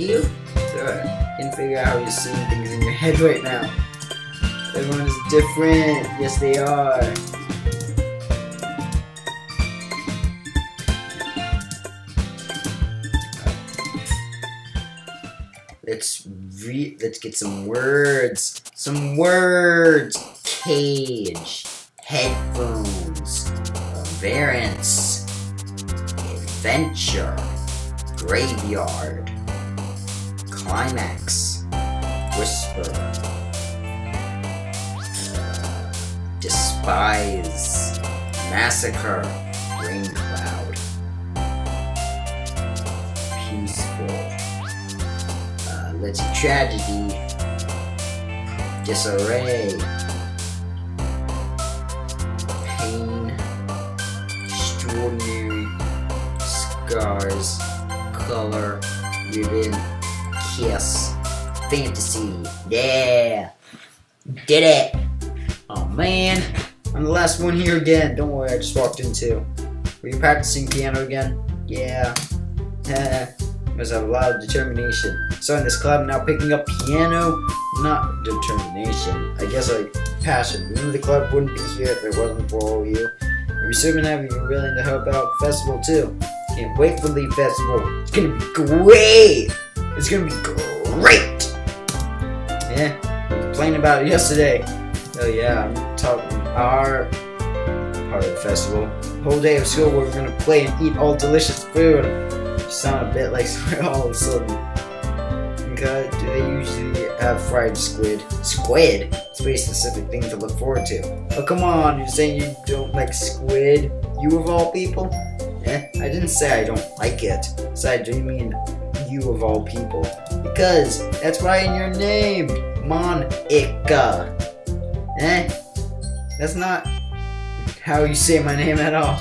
A: you? Sure. I can figure out how you're seeing things in your head right now. Everyone is different. Yes, they are. Let's get some words. Some words. Cage. Headphones. Variance. Adventure. Graveyard. Climax. Whisper. Despise. Massacre. Rain cloud. Peaceful. Let's see, tragedy. Disarray. Pain. Extraordinary. Scars. Color. Ribbon. Kiss. Fantasy. Yeah! Did it! Oh man, I'm the last one here again. Don't worry, I just walked in too. Were you practicing piano again? Yeah. Must have a lot of determination. So in this club, now picking up piano, not determination. I guess like passion. Remember the club wouldn't be here if it wasn't for all of you. I'd be super happy you're willing to help out the festival too. Can't wait for the festival. It's gonna be great. It's gonna be great. Yeah, I complained about it yesterday. Oh yeah, I'm talking our part of the festival. Whole day of school where we're gonna play and eat all delicious food. You sound a bit like all of a sudden. Okay, do they usually have fried squid? Squid? It's a very specific thing to look forward to. Oh come on, you're saying you don't like squid? You of all people? Eh, I didn't say I don't like it. So I do mean you of all people. Because that's right in your name. Monica. Eh? That's not how you say my name at all.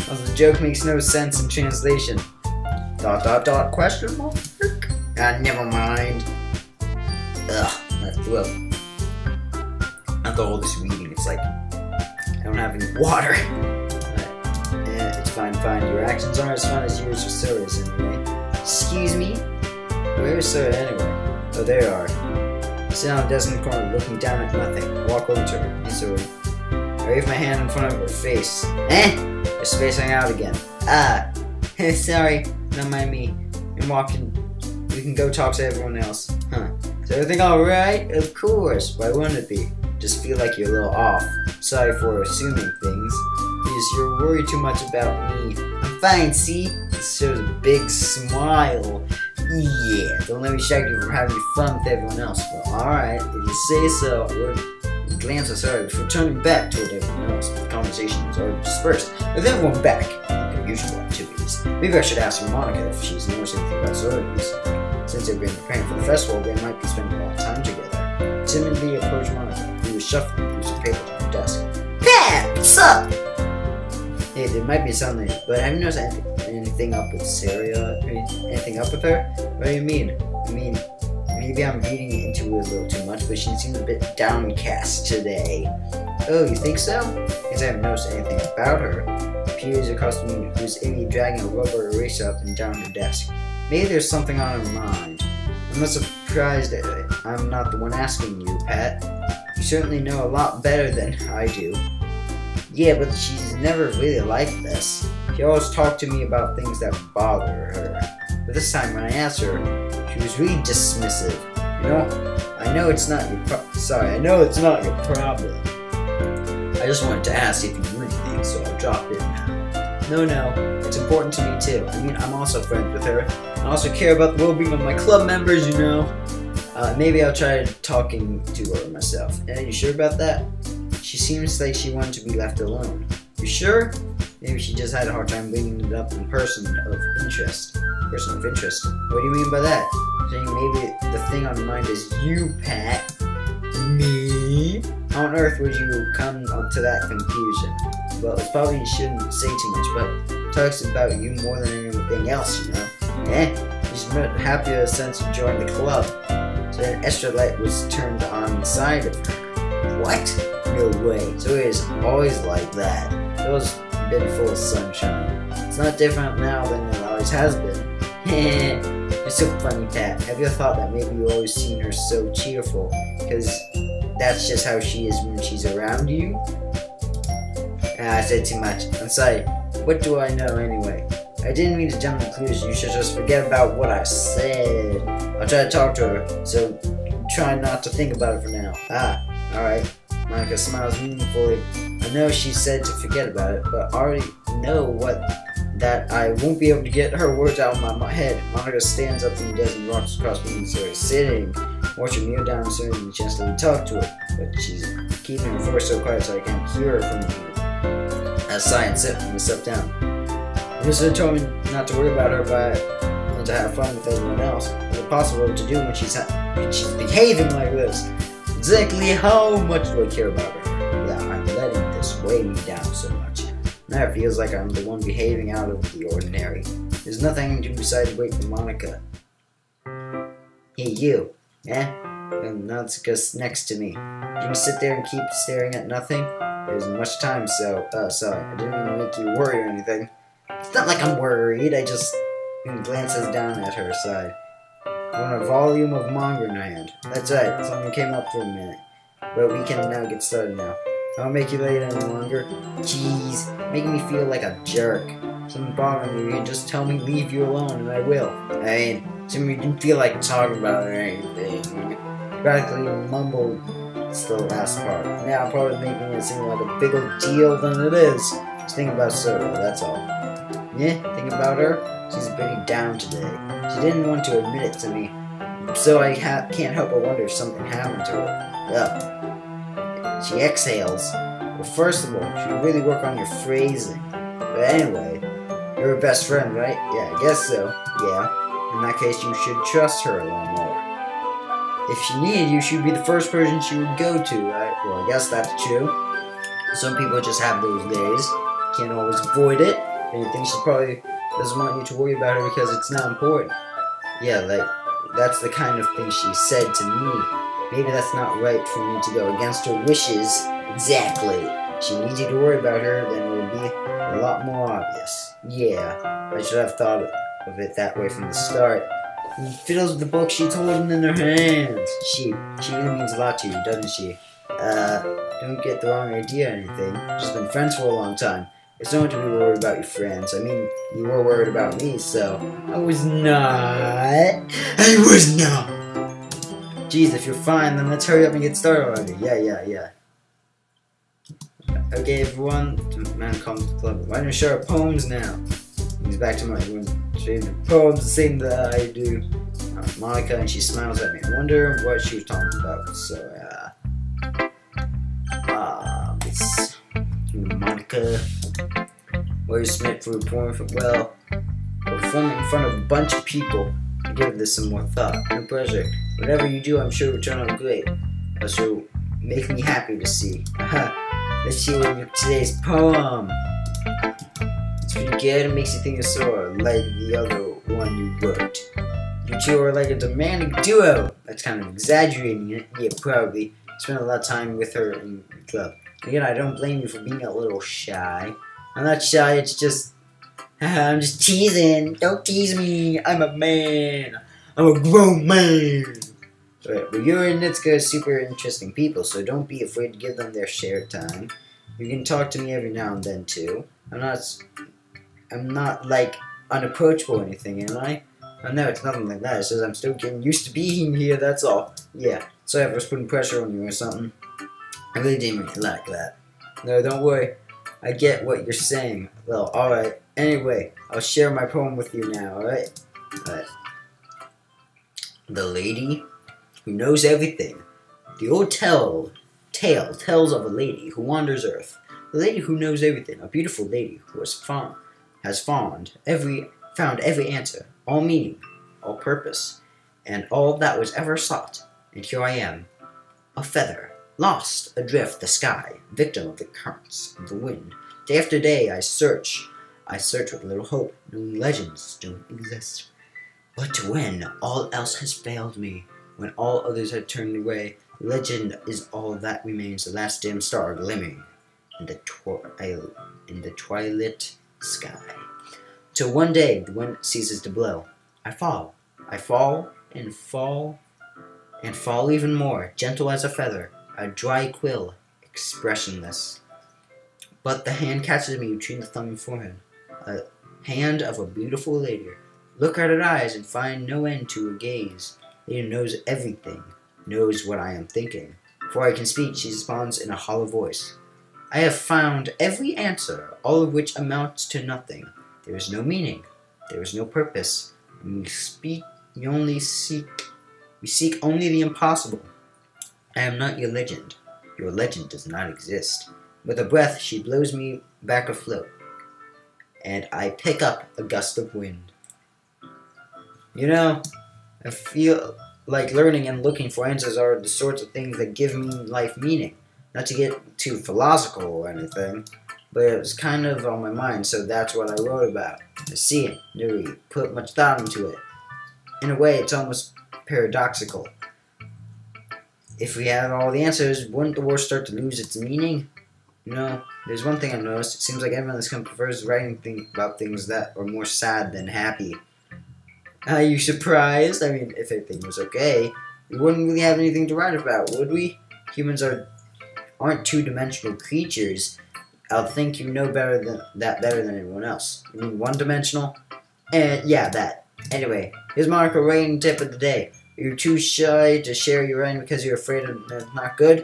A: Well, the joke makes no sense in translation. ... question mark? Ah, never mind. Ugh, my throat. After all this reading, it's like I don't have any water. Yeah, it's fine. Your actions aren't as fun as yours or Sora's anyway. Excuse me? Where's Sora anyway? Oh, there you are. Sit on the desk in the corner, looking down at nothing. I walk over to her. Hey, Sora. I wave my hand in front of her face. Eh? You're spacing out again. Ah. Sorry. Don't mind me. I'm walking. We can go talk to everyone else. Huh. Is everything alright? Of course. Why wouldn't it be? Just feel like you're a little off. Sorry for assuming things. Because you're worried too much about me. I'm fine, see? It shows a big smile. Yeah, don't let me distract you from having fun with everyone else. Well, alright, if you say so. I glance at Sora before turning back toward everyone else. The conversation is already dispersed, with everyone back in their usual activities. Maybe I should ask Monica if she's noticed anything about Sora recently. Since they've been preparing for the festival, they might be spending a lot of time together. Timidly approached Monica, who was shuffling through some paper on her desk. Pat, what's up? Hey, there might be something, but have you noticed anything up with Sarah? Anything up with her? What do you mean? I mean, maybe I'm reading into it a little too much, but she seems a bit downcast today. Oh, you think so? Because I haven't noticed anything about her. Peers across the room, who's Amy dragging a rubber eraser up and down her desk. Maybe there's something on her mind. I'm not surprised that I'm not the one asking you, Pat. You certainly know a lot better than I do. Yeah, but she's never really like this. She always talked to me about things that bother her. But this time when I asked her, she was really dismissive. You know, I know it's not your problem. I just wanted to ask if you knew anything, so I'll drop in now. No, it's important to me too. I mean, I'm also friends with her. I also care about the well-being of my club members, you know. Maybe I'll try talking to her myself. Are you sure about that? She seems like she wanted to be left alone. You sure? Maybe she just had a hard time bringing it up in person of interest. What do you mean by that? Saying maybe the thing on your mind is you, Pat. Me? How on earth would you come to that conclusion? Well, it's probably you shouldn't say too much, but it talks about you more than anything else, you know? She's happier since you joined the club. So an extra light was turned on inside of her. What? No way. So it is always like that. It was been full of sunshine. It's not different now than it always has been. You're so funny, Pat. Have you ever thought that maybe you always seen her so cheerful? Because that's just how she is when she's around you? I said too much. I'm sorry. What do I know anyway? I didn't mean to jump to conclusions. You should just forget about what I said. I'll try to talk to her, so try not to think about it for now. Alright. Monica smiles meaningfully. I know she said to forget about it, but I already know that I won't be able to get her words out of my head. Monica stands up from the desk and rocks across me and starts sitting. Watch her kneel down and certainly gently talk to her, but she's keeping her voice so quiet so I can't hear her from here. I sigh and sit and step down. Mr. told me not to worry about her, and to have fun with everyone else. It's impossible to do when she's behaving like this. Exactly how much do I care about her? Yeah, I'm letting this weigh me down so much. Now it feels like I'm the one behaving out of the ordinary. There's nothing I can do besides wait for Monica. Hey, you. And now it's just next to me. You gonna sit there and keep staring at nothing? There isn't much time, so, sorry. I didn't mean to make you worry or anything. It's not like I'm worried, I just glances down at her side. I want a volume of manga in her hand. That's right, something came up for a minute. But we can now get started now. I won't make you wait any longer. Jeez, making me feel like a jerk. Something bothering you, you can just tell me leave you alone and I will. I mean, you didn't feel like talking about it or anything. Practically mumbled the last part. Now I'm probably making it seem like a bigger deal than it is. Just thinking about Soda, that's all. Yeah, thinking about her? She's pretty down today. She didn't want to admit it to me, so I can't help but wonder if something happened to her. She exhales. Well, first of all, you should really work on your phrasing. But anyway, you're her best friend, right? Yeah, I guess so. Yeah. In that case, you should trust her a little more. If she needed you, she'd be the first person she would go to, right? Well, I guess that's true. Some people just have those days. Can't always avoid it. Anything, she probably doesn't want you to worry about her because it's not important. Yeah, like, that's the kind of thing she said to me. Maybe that's not right for me to go against her wishes. Exactly. If she needs you to worry about her, then it will be a lot more obvious. Yeah, I should have thought of it that way from the start. She fiddles with the book she's holding in her hands. She really means a lot to you, doesn't she? Don't get the wrong idea or anything. Just been friends for a long time. It's no one to be worried about your friends. I mean, you were worried about me, so... I was not. Jeez, if you're fine, then let's hurry up and get started already. Yeah. Okay, everyone. Man comes to the club. Why don't you share poems now? He's back to my room. Reading poems, the same that I do. Monica, and she smiles at me. I wonder what she was talking about. So, this Monica. Where's Smith for performing? Well, performing in front of a bunch of people. Give this some more thought. No pressure. Whatever you do, I'm sure will turn out great. So, make me happy to see. Let's see what today's poem. It's pretty good. It makes you think of Sora, like the other one you wrote. You two are like a demanding duo. That's kind of exaggerating it. Yeah, probably. Spent a lot of time with her in the club. Again, I don't blame you for being a little shy. I'm not shy, it's just... I'm just teasing. Don't tease me. I'm a man. I'm a grown man. Right, but you and Nitsuka are super interesting people, so don't be afraid to give them their shared time. You can talk to me every now and then, too. I'm not, like, unapproachable or anything, am I? Oh, no, it's nothing like that. It says I'm still getting used to being here, that's all. Yeah, sorry if I was putting pressure on you or something. I really didn't really like that. No, don't worry. I get what you're saying. Well, alright. Anyway, I'll share my poem with you now, alright? Alright. The lady who knows everything. The old tale tells of a lady who wanders earth. The lady who knows everything. A beautiful lady who has found every answer, all meaning, all purpose, and all that was ever sought. And here I am, a feather, lost adrift the sky, victim of the currents of the wind. Day after day I search with little hope, knowing legends don't exist. But when all else has failed me, when all others have turned away, legend is all that remains, the last dim star glimmering in the twilight sky. Till one day the wind ceases to blow. I fall, I fall and fall and fall even more, gentle as a feather, a dry quill, expressionless. But the hand catches me between the thumb and forehead, a hand of a beautiful lady. Look at her eyes and find no end to her gaze. Lady knows everything, knows what I am thinking. Before I can speak, she responds in a hollow voice. I have found every answer, all of which amounts to nothing. There is no meaning. There is no purpose. When we seek only the impossible. I am not your legend. Your legend does not exist. With a breath, she blows me back afloat, and I pick up a gust of wind. You know, I feel like learning and looking for answers are the sorts of things that give me life meaning. Not to get too philosophical or anything, but it was kind of on my mind, so that's what I wrote about. I see it, never really put much thought into it. In a way, it's almost paradoxical. If we had all the answers, wouldn't the world start to lose its meaning? You know, there's one thing I've noticed. It seems like everyone in this country prefers writing about things that are more sad than happy. Are you surprised? I mean, if everything was okay, we wouldn't really have anything to write about, would we? Humans aren't two-dimensional creatures. I'll think you know better than everyone else. You mean one-dimensional? Yeah, that. Anyway, here's my rating tip of the day. You're too shy to share your end because you're afraid it's not good.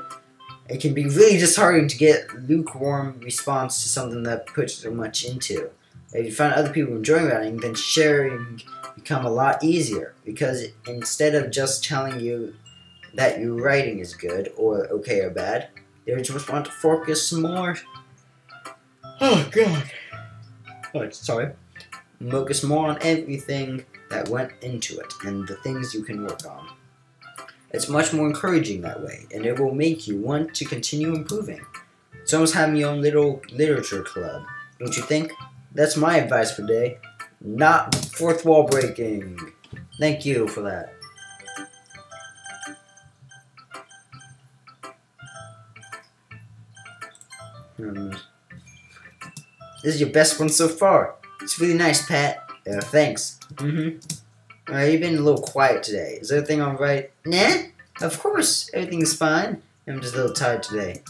A: It can be really disheartening to get lukewarm response to something that puts so much into. If you find other people enjoying writing, then sharing become a lot easier, because instead of just telling you that your writing is good or okay or bad, they just want to focus more. Oh god. Oh, sorry. Focus more on everything that went into it and the things you can work on. It's much more encouraging that way, and it will make you want to continue improving. It's almost having your own little literature club, don't you think? That's my advice for today. Not fourth wall breaking. Thank you for that. This is your best one so far. It's really nice, Pat. Thanks. You've been a little quiet today. Is everything alright? Nah, of course. Everything's fine. I'm just a little tired today.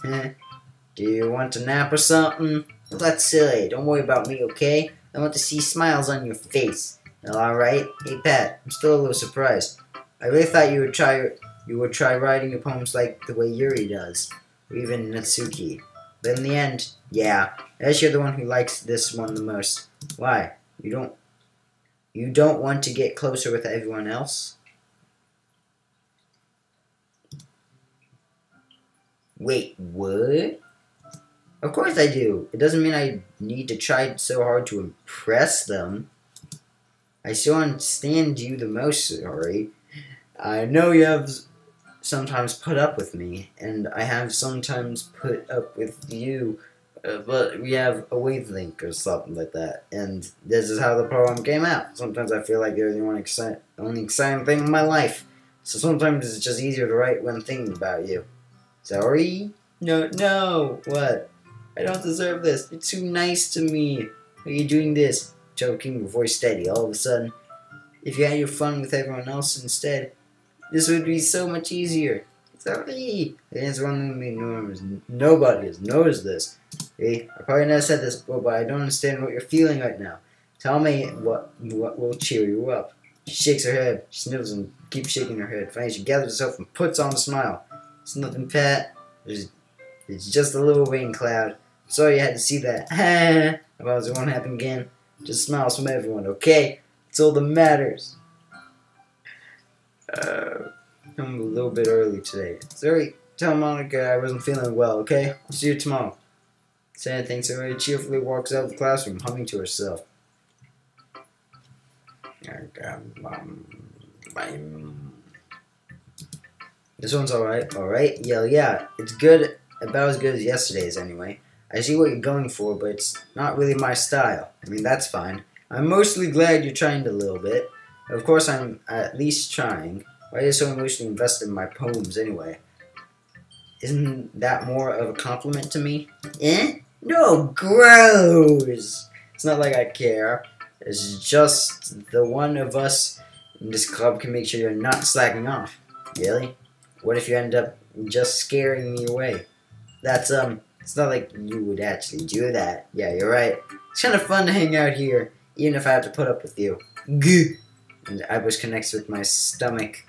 A: Do you want a nap or something? Well, that's silly. Don't worry about me, okay? I want to see smiles on your face. Alright? Hey, Pat, I'm still a little surprised. I really thought you would try writing your poems like the way Yuri does, or even Natsuki. But in the end, yeah, I guess you're the one who likes this one the most. Why? You don't want to get closer with everyone else? Wait, what? Of course I do. It doesn't mean I need to try so hard to impress them. I still understand you the most, sorry. I know you have sometimes put up with me, and I have sometimes put up with you, but we have a wavelength or something like that, and this is how the poem came out. Sometimes I feel like you're the only exciting thing in my life, so sometimes it's just easier to write when thinking about you. Sorry? No, what? I don't deserve this. You're too nice to me. Why are you doing this? Joking, your voice steady. All of a sudden, if you had your fun with everyone else instead, this would be so much easier. Sorry. The answer one thing nobody has noticed this. Hey, I probably never said this before, but I don't understand what you're feeling right now. Tell me what will cheer you up. She shakes her head. She sniffles and keeps shaking her head. Finally, she gathers herself and puts on a smile. It's nothing, Pat. It's just a little rain cloud. Sorry you had to see that. If I was it won't happen again. Just smiles from everyone, okay? It's all that matters. I'm a little bit early today. Sorry, tell Monica I wasn't feeling well, okay? I'll see you tomorrow. Say anything, Sorry cheerfully walks out of the classroom, humming to herself. This one's alright, alright? Yeah, it's good, about as good as yesterday's anyway. I see what you're going for, but it's not really my style. I mean, that's fine. I'm mostly glad you're trying a little bit. Of course, I'm at least trying. Why are you so emotionally invested in my poems anyway? Isn't that more of a compliment to me? No, gross! It's not like I care. It's just the one of us This club can make sure you're not slacking off. Really? What if you end up just scaring me away? That's, it's not like you would actually do that. Yeah, you're right. It's kind of fun to hang out here, even if I have to put up with you. Gah! And I was connected with my stomach.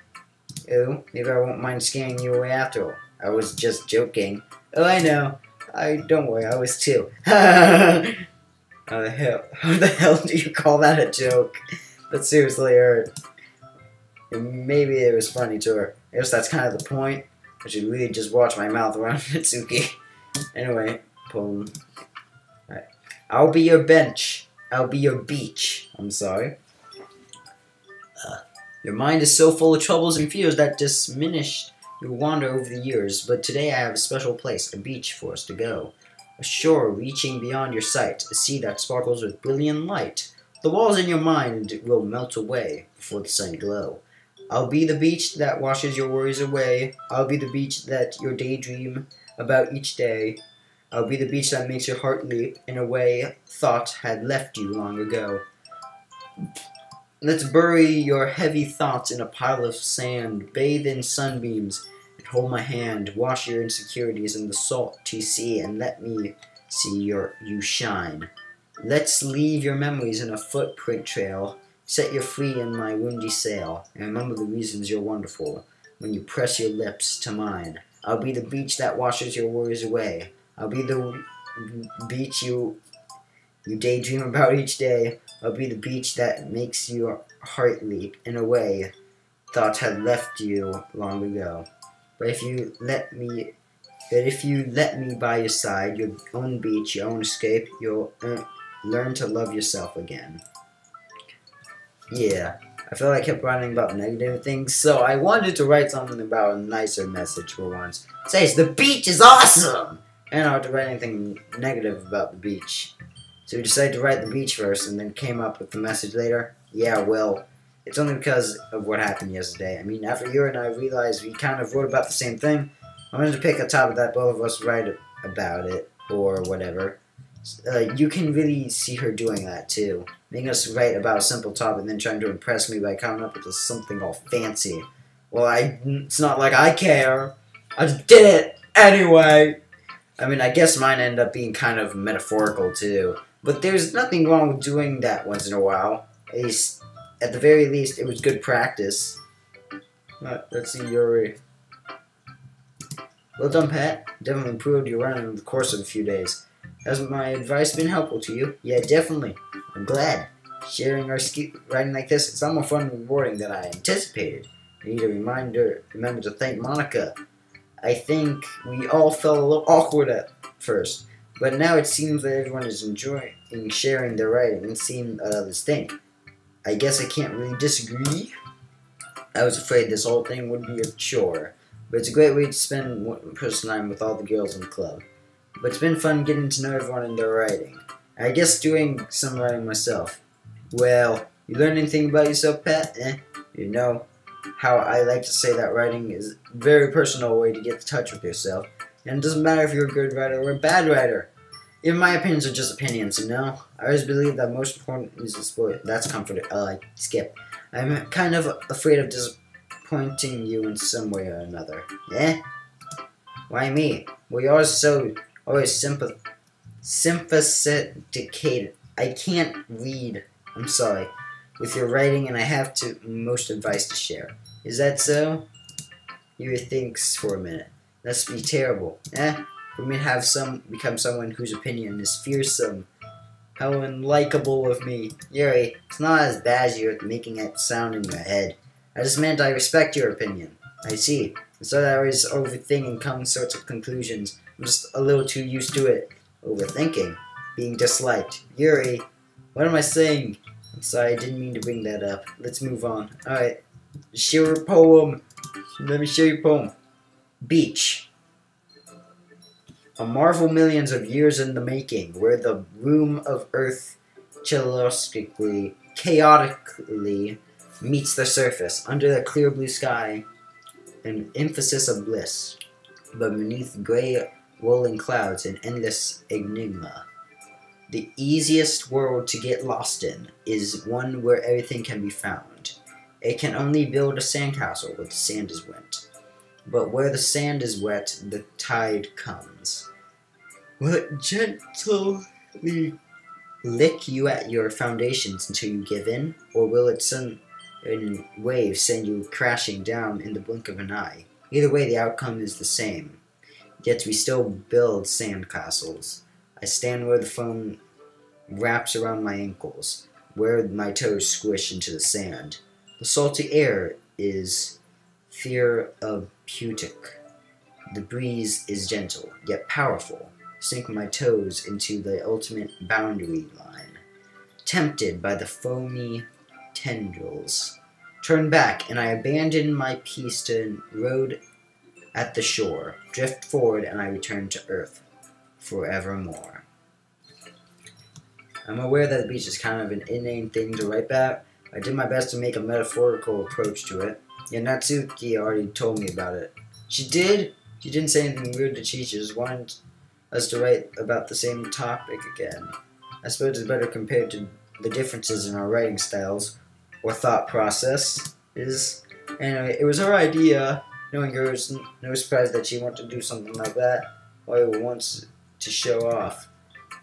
A: Oh, maybe I won't mind scaring you away after all. I was just joking. Oh, I know. Don't worry, I was too. How the hell do you call that a joke? That seriously hurt. And maybe it was funny to her. I guess that's kind of the point. I should really just watch my mouth around Mitsuki. Anyway, poem. Alright. I'll be your bench. I'll be your beach. I'm sorry. Your mind is so full of troubles and fears that diminished your wander over the years, but today I have a special place, a beach for us to go. A shore reaching beyond your sight, a sea that sparkles with brilliant light. The walls in your mind will melt away before the sun glow. I'll be the beach that washes your worries away. I'll be the beach that you daydream about each day. I'll be the beach that makes your heart leap in a way thought had left you long ago. Let's bury your heavy thoughts in a pile of sand, bathe in sunbeams, and hold my hand, wash your insecurities in the salty sea, and let me see you shine. Let's leave your memories in a footprint trail, set you free in my windy sail, and remember the reasons you're wonderful when you press your lips to mine. I'll be the beach that washes your worries away. I'll be the beach you daydream about each day. I'll be the beach that makes your heart leap in a way thought had left you long ago. But if you let me by your side, your own beach, your own escape, you'll learn to love yourself again. Yeah, I feel like I kept writing about negative things, so I wanted to write something about a nicer message for once. It says, the beach is awesome! And I don't have to write anything negative about the beach. So we decided to write the beach first and then came up with the message later. Yeah, well, it's only because of what happened yesterday. I mean, after you and I realized we kind of wrote about the same thing, I wanted to pick a topic that both of us write about it, or whatever. You can really see her doing that, too. Making us write about a simple topic and then trying to impress me by coming up with something all fancy. Well, it's not like I care. I just did it anyway. I mean, I guess mine ended up being kind of metaphorical, too. But there's nothing wrong with doing that once in a while. At the very least, it was good practice. Let's see, Yuri. Well done, Pat. Definitely improved your running over the course of a few days. Has my advice been helpful to you? Yeah, definitely. I'm glad. Sharing our writing like this is almost fun and rewarding than I anticipated. I need a remember to thank Monica. I think we all felt a little awkward at first, but now it seems that everyone is enjoying sharing their writing and seeing what others think. I guess I can't really disagree. I was afraid this whole thing would be a chore, but it's a great way to spend personal time with all the girls in the club. But it's been fun getting to know everyone and their writing. I guess doing some writing myself. Well, you learn anything about yourself, Pat? You know how I like to say that writing is a very personal way to get in touch with yourself. And it doesn't matter if you're a good writer or a bad writer. Even my opinions are just opinions, you know? I always believe that most important is the sport. That's comforting. Skip. I'm kind of afraid of disappointing you in some way or another. Why me? Well, you're always sympathetic. I can't read. I'm sorry. With your writing, and I have most advice to share. Is that so? Yuri thinks for a minute. That's be terrible. For me to become someone whose opinion is fearsome. How unlikable of me. Yuri, it's not as bad as you're making it sound in your head. I just meant I respect your opinion. I see. So that I always overthink and come sorts of conclusions. I'm just a little too used to it. Overthinking. Being disliked. Yuri, what am I saying? I'm sorry, I didn't mean to bring that up. Let's move on. Alright. Share your poem. Let me share your poem. Beach. A marvel millions of years in the making, where the room of earth chaotically meets the surface, under the clear blue sky, an emphasis of bliss, but beneath gray rolling clouds, an endless enigma. The easiest world to get lost in is one where everything can be found. It can only build a sandcastle where the sand is wet. But where the sand is wet, the tide comes. Will it gently lick you at your foundations until you give in? Or will it send in waves send you crashing down in the blink of an eye? Either way, the outcome is the same. Yet we still build sandcastles. I stand where the foam wraps around my ankles, where my toes squish into the sand. The salty air is therapeutic. The breeze is gentle, yet powerful. Sink my toes into the ultimate boundary line. Tempted by the foamy tendrils. Turn back, and I abandon my peace to road at the shore. Drift forward, and I return to earth forevermore. I'm aware that the beach is kind of an inane thing to write about. I did my best to make a metaphorical approach to it. Yeah, Natsuki already told me about it. She did? She didn't say anything weird to teach. She just wanted us to write about the same topic again. I suppose it's better compared to the differences in our writing styles or thought process. Anyway, it was her idea. Knowing her, it's no surprise that she wanted to do something like that. Or wants to show off.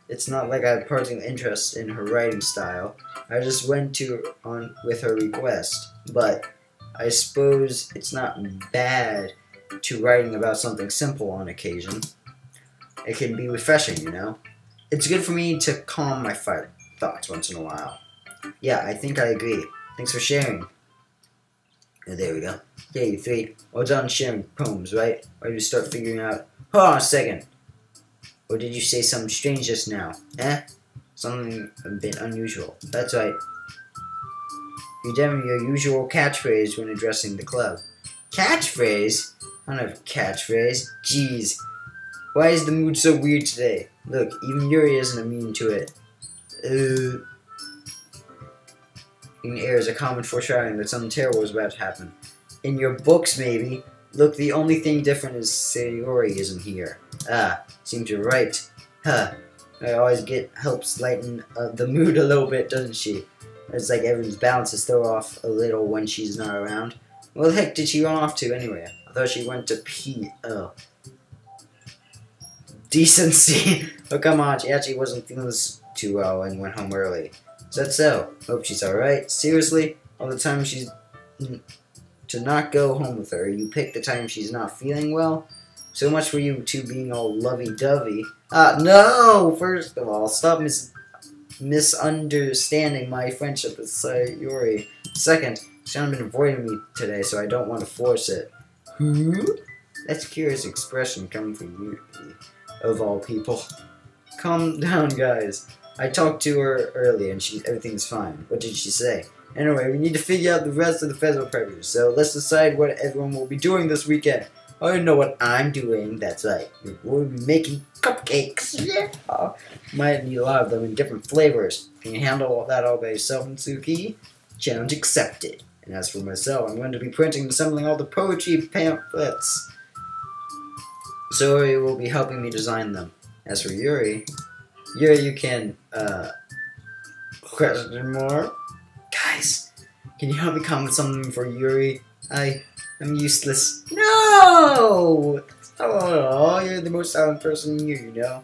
A: It's not like I have personal interest in her writing style. I just went on with her request. But I suppose it's not bad to writing about something simple on occasion. It can be refreshing, you know? It's good for me to calm my thoughts once in a while. Yeah, I think I agree. Thanks for sharing. Oh, there we go. Okay, you three. Well done sharing poems, right? Or you start figuring out... Hold on a second. Or did you say something strange just now? Eh? Something a bit unusual. That's right. You demo your usual catchphrase when addressing the club. Catchphrase? I don't have a catchphrase. Jeez. Why is the mood so weird today? Look, even Yuri isn't immune to it. In air is a common foreshadowing that something terrible is about to happen. In your books, maybe. Look, the only thing different is Sayori isn't here. Ah, seems you're right. Huh. I always helps lighten the mood a little bit, doesn't she? It's like everyone's balance is thrown off a little when she's not around. Where the heck did she run off to anyway? I thought she went to pee. Oh. Decency. Oh, come on. She actually wasn't feeling too well and went home early. Is that so? Hope she's alright. Seriously? All the time she's... To not go home with her, you pick the time she's not feeling well? So much for you two being all lovey-dovey. No! First of all, stop misunderstanding my friendship with Sayori. Second, she hasn't been avoiding me today, so I don't want to force it. That's a curious expression coming from you, of all people. Calm down, guys. I talked to her earlier, and everything's fine. What did she say? Anyway, we need to figure out the rest of the festival previews, so let's decide what everyone will be doing this weekend. I already know what I'm doing. That's right. We'll be making cupcakes. Yeah. Might need a lot of them in different flavors. Can you handle that all by yourself, Natsuki? Challenge accepted. And as for myself, I'm going to be printing and assembling all the poetry pamphlets. Sayori will be helping me design them. As for Yuri, you can, question more? Guys, can you help me come with something for Yuri? I'm useless. No! Oh, you're the most silent person here, you know.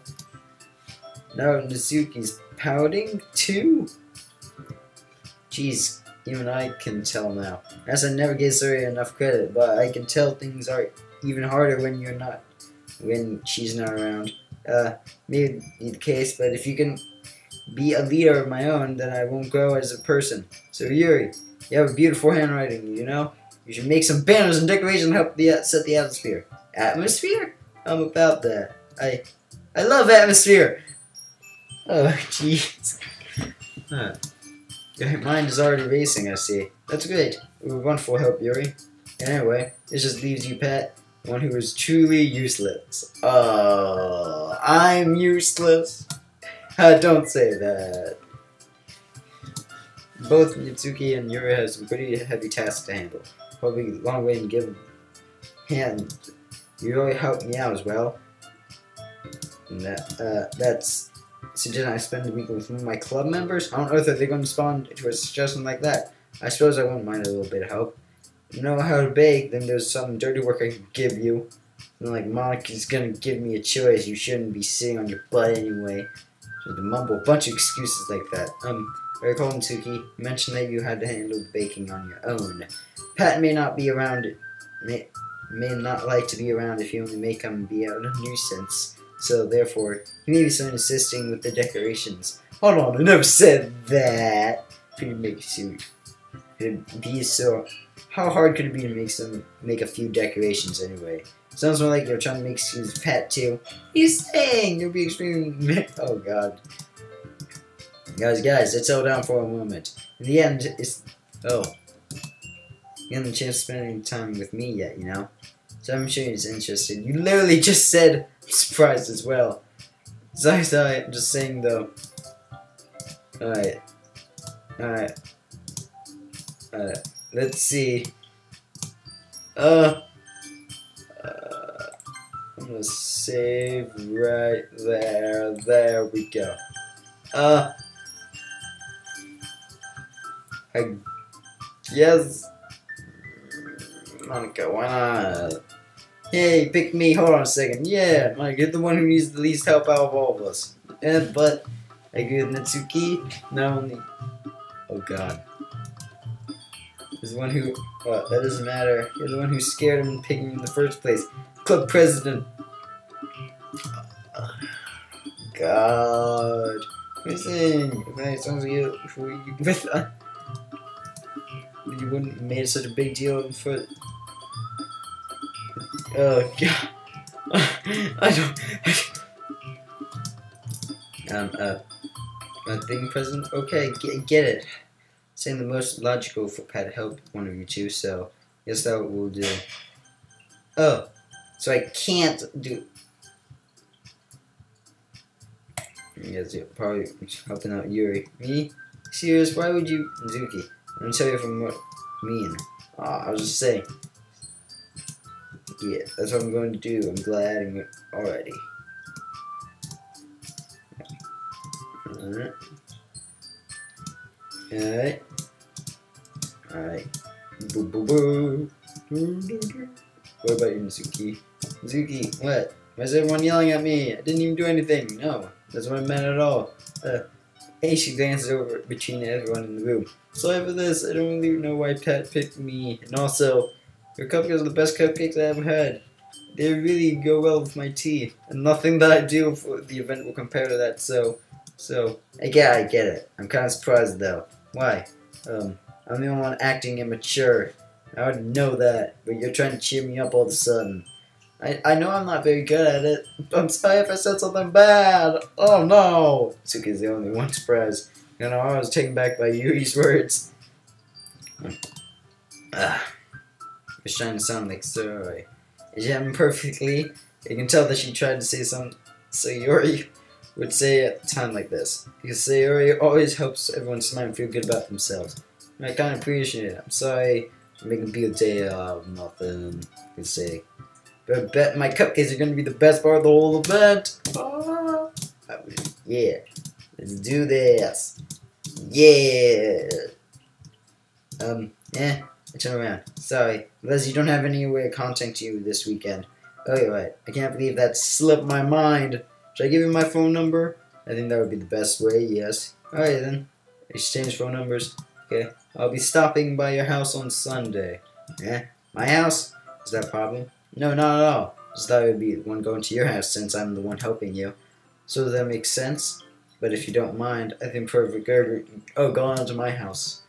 A: Now Natsuki's pouting, too? Jeez, even I can tell now. As I never gave Sayori enough credit, but I can tell things are even harder when she's not around. Maybe the case, but if you can be a leader of my own, then I won't grow as a person. So Yuri, you have a beautiful handwriting, you know? You should make some banners and decorations and help set the atmosphere. Atmosphere? I'm about that. I love atmosphere! Oh, jeez. Your mind is already racing, I see. That's great. It was wonderful help, Yuri. Anyway, this just leaves you, Pat, one who is truly useless. Oh, I'm useless. Don't say that. Both Natsuki and Yuri have some pretty heavy tasks to handle. Probably a long way to give hand. You really helped me out as well. And that's suggesting I spend the week with one of my club members. I don't know if they're going to respond to a suggestion like that. I suppose I wouldn't mind a little bit of help. You know how to bake, then there's some dirty work I could give you. And like Monica's gonna give me a choice, you shouldn't be sitting on your butt anyway. Just mumble a bunch of excuses like that. Very cool, Tsuki. You mentioned that you had to handle the baking on your own. Pat may not be around, may not like to be around if you only make him be out a nuisance. So therefore, he may be someone assisting with the decorations. Hold on, I never said that. Could make you be so. How hard could it be to make a few decorations anyway? Sounds more like you're trying to make excuses Pat too. He's saying you'll be extremely. Oh God. Guys, let's settle down for a moment. In the end, it's... Oh. You haven't had a chance to spend any time with me yet, you know? So I'm sure he's interested. You literally just said surprised as well. Sorry, I'm just saying though. Alright. Let's see. I'm gonna save right there. There we go. I guess Monica, why not? Hey, pick me. Hold on a second. Yeah, Monica, you're the one who needs the least help out of all of us. But I agree with Natsuki. Not only. Oh God. He's the one who. Well, that doesn't matter. You're the one who scared him and picked him in the first place. Club president. God. Listen. It sounds like you with. You wouldn't have made such a big deal for. Oh God. I being president. Okay, get it. Saying the most logical for Pat to help one of you two. So, guess that will do. Oh, so I can't do. Yes, you're probably helping out Yuri. Me? Serious? Why would you, Zuki? I'm gonna tell you from what I mean. I was just saying. Yeah, that's what I'm going to do. I'm glad I'm already. Alright. Alright. Boo boo boo. What about you, Mizuki? Mizuki, what? Why is everyone yelling at me? I didn't even do anything. No, that's what I meant at all. Hey, she glances over between everyone in the room. Sorry for this, I don't really know why Pat picked me. And also, your cupcakes are the best cupcakes I ever had. They really go well with my tea. And nothing that I do for the event will compare to that, so I get it. I'm kind of surprised though. Why? I'm the only one acting immature. I already know that, but you're trying to cheer me up all of a sudden. I know I'm not very good at it. I'm sorry if I said something bad. Oh no! Tsuki's the only one surprised. You know, I was taken back by Yuri's words. I was trying to sound like sorry. She happened perfectly. You can tell that she tried to say something Sayori would say at a time like this. Because Sayori always helps everyone smile and feel good about themselves. I kind of appreciate it. I'm sorry for making a big day of nothing to say. But I bet my cupcakes are going to be the best part of the whole event. Oh. Yeah. Let's do this. Yeah. I turn around. Sorry. Liz, you don't have any way of contacting you this weekend. Oh, you're right. I can't believe that slipped my mind. Should I give you my phone number? I think that would be the best way, yes. Alright then. Exchange phone numbers. Okay. I'll be stopping by your house on Sunday. Yeah? My house? Is that a problem? No, not at all. Just thought it would be one going to your house since I'm the one helping you. So that makes sense. But if you don't mind, I think perfect go on to my house.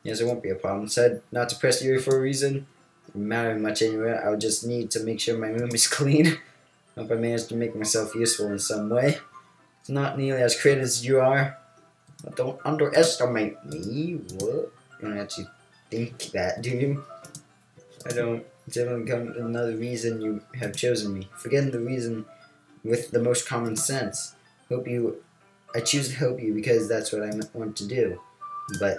A: Yes, it won't be a problem. Said not to press you for a reason. Doesn't matter much anyway. I'll just need to make sure my room is clean. Hope I managed to make myself useful in some way. It's not nearly as creative as you are. But don't underestimate me. What? You don't actually think that, do you? I don't. It's only another reason you have chosen me. Forgetting the reason with the most common sense. I choose to help you because that's what I want to do. But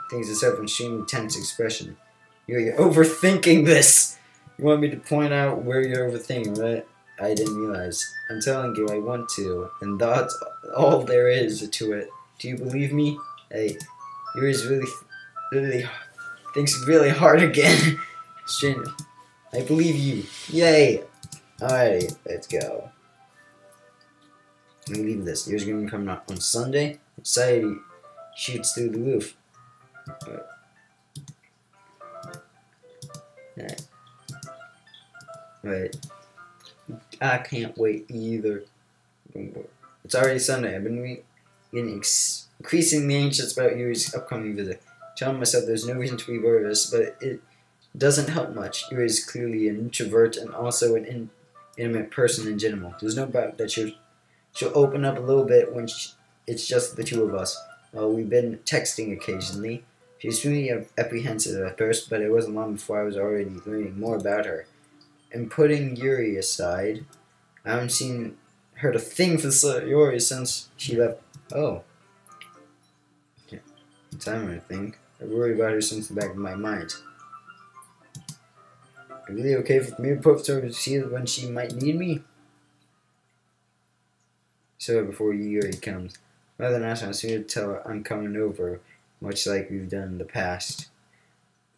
A: things are so extremely tense expression. You're overthinking this. You want me to point out where you're overthinking, right? I didn't realize. I'm telling you, I want to, and that's all there is to it. Do you believe me? Hey, there's really hard again. Stranger, I believe you. Yay! Alrighty, let's go. Let me leave this. Yours gonna come out on Sunday. Society shoots through the roof. Right. I can't wait either. It's already Sunday. I've been getting increasingly anxious about Yuri's upcoming visit. Telling myself there's no reason to be nervous, but it doesn't help much. Yuri is clearly an introvert and also an intimate person in general. There's no doubt that she'll open up a little bit when it's just the two of us. We've been texting occasionally. She was really apprehensive at first, but it wasn't long before I was already learning more about her. And putting Yuri aside, I haven't heard a thing from Yuri since she left. Oh. Time I think. I worry about her since the back of my mind. Are you really okay for me to post her to see when she might need me? So before Yuri comes, rather than ask her, I soon to tell her I'm coming over, much like we've done in the past.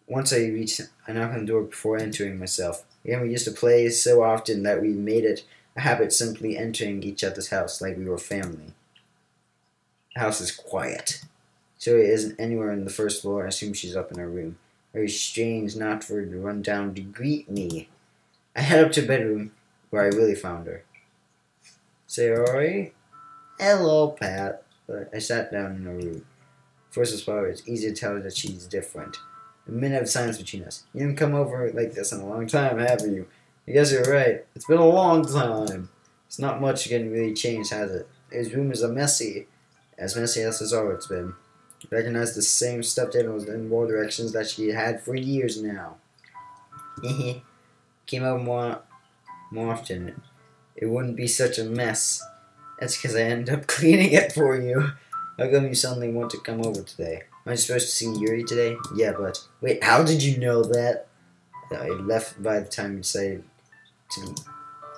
A: Once I reach, I knock on the door before entering myself. Again, we used to play so often that we made it a habit simply entering each other's house like we were family. The house is quiet. Zoe isn't anywhere on the first floor. I assume she's up in her room. Very strange not for her to run down to greet me. I head up to the bedroom where I really found her. Sayori? Hello, Pat. But I sat down in her room. First as far, it's easy to tell that she's different. A minute of silence between us. You haven't come over like this in a long time, have you? I guess you're right. It's been a long time. It's not much getting really changed, has it? His room is as messy as it's always been. I recognize the same stuffed animals in wall directions that she had for years now. Came over more often. It wouldn't be such a mess. That's because I end up cleaning it for you. How come you suddenly want to come over today? Am I supposed to see Yuri today? Yeah, but... Wait, how did you know that? I left by the time you decided to...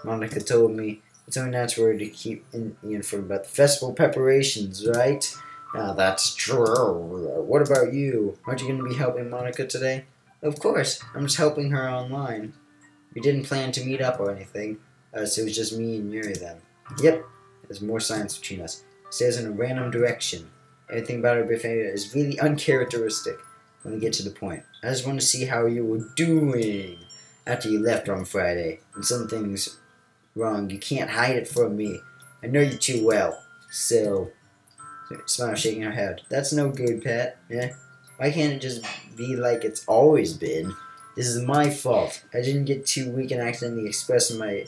A: Monica told me it's only natural to keep informed about the festival preparations, right? Now that's true. What about you? Aren't you going to be helping Monica today? Of course. I'm just helping her online. We didn't plan to meet up or anything, so it was just me and Yuri then. Yep. There's more science between us. Stares in a random direction. Everything about her behavior is really uncharacteristic. Let me get to the point. I just want to see how you were doing after you left on Friday. And something's wrong. You can't hide it from me. I know you too well. So... Smile, shaking her head. That's no good, Pat. Yeah? Why can't it just be like it's always been? This is my fault. I didn't get too weak and accidentally express my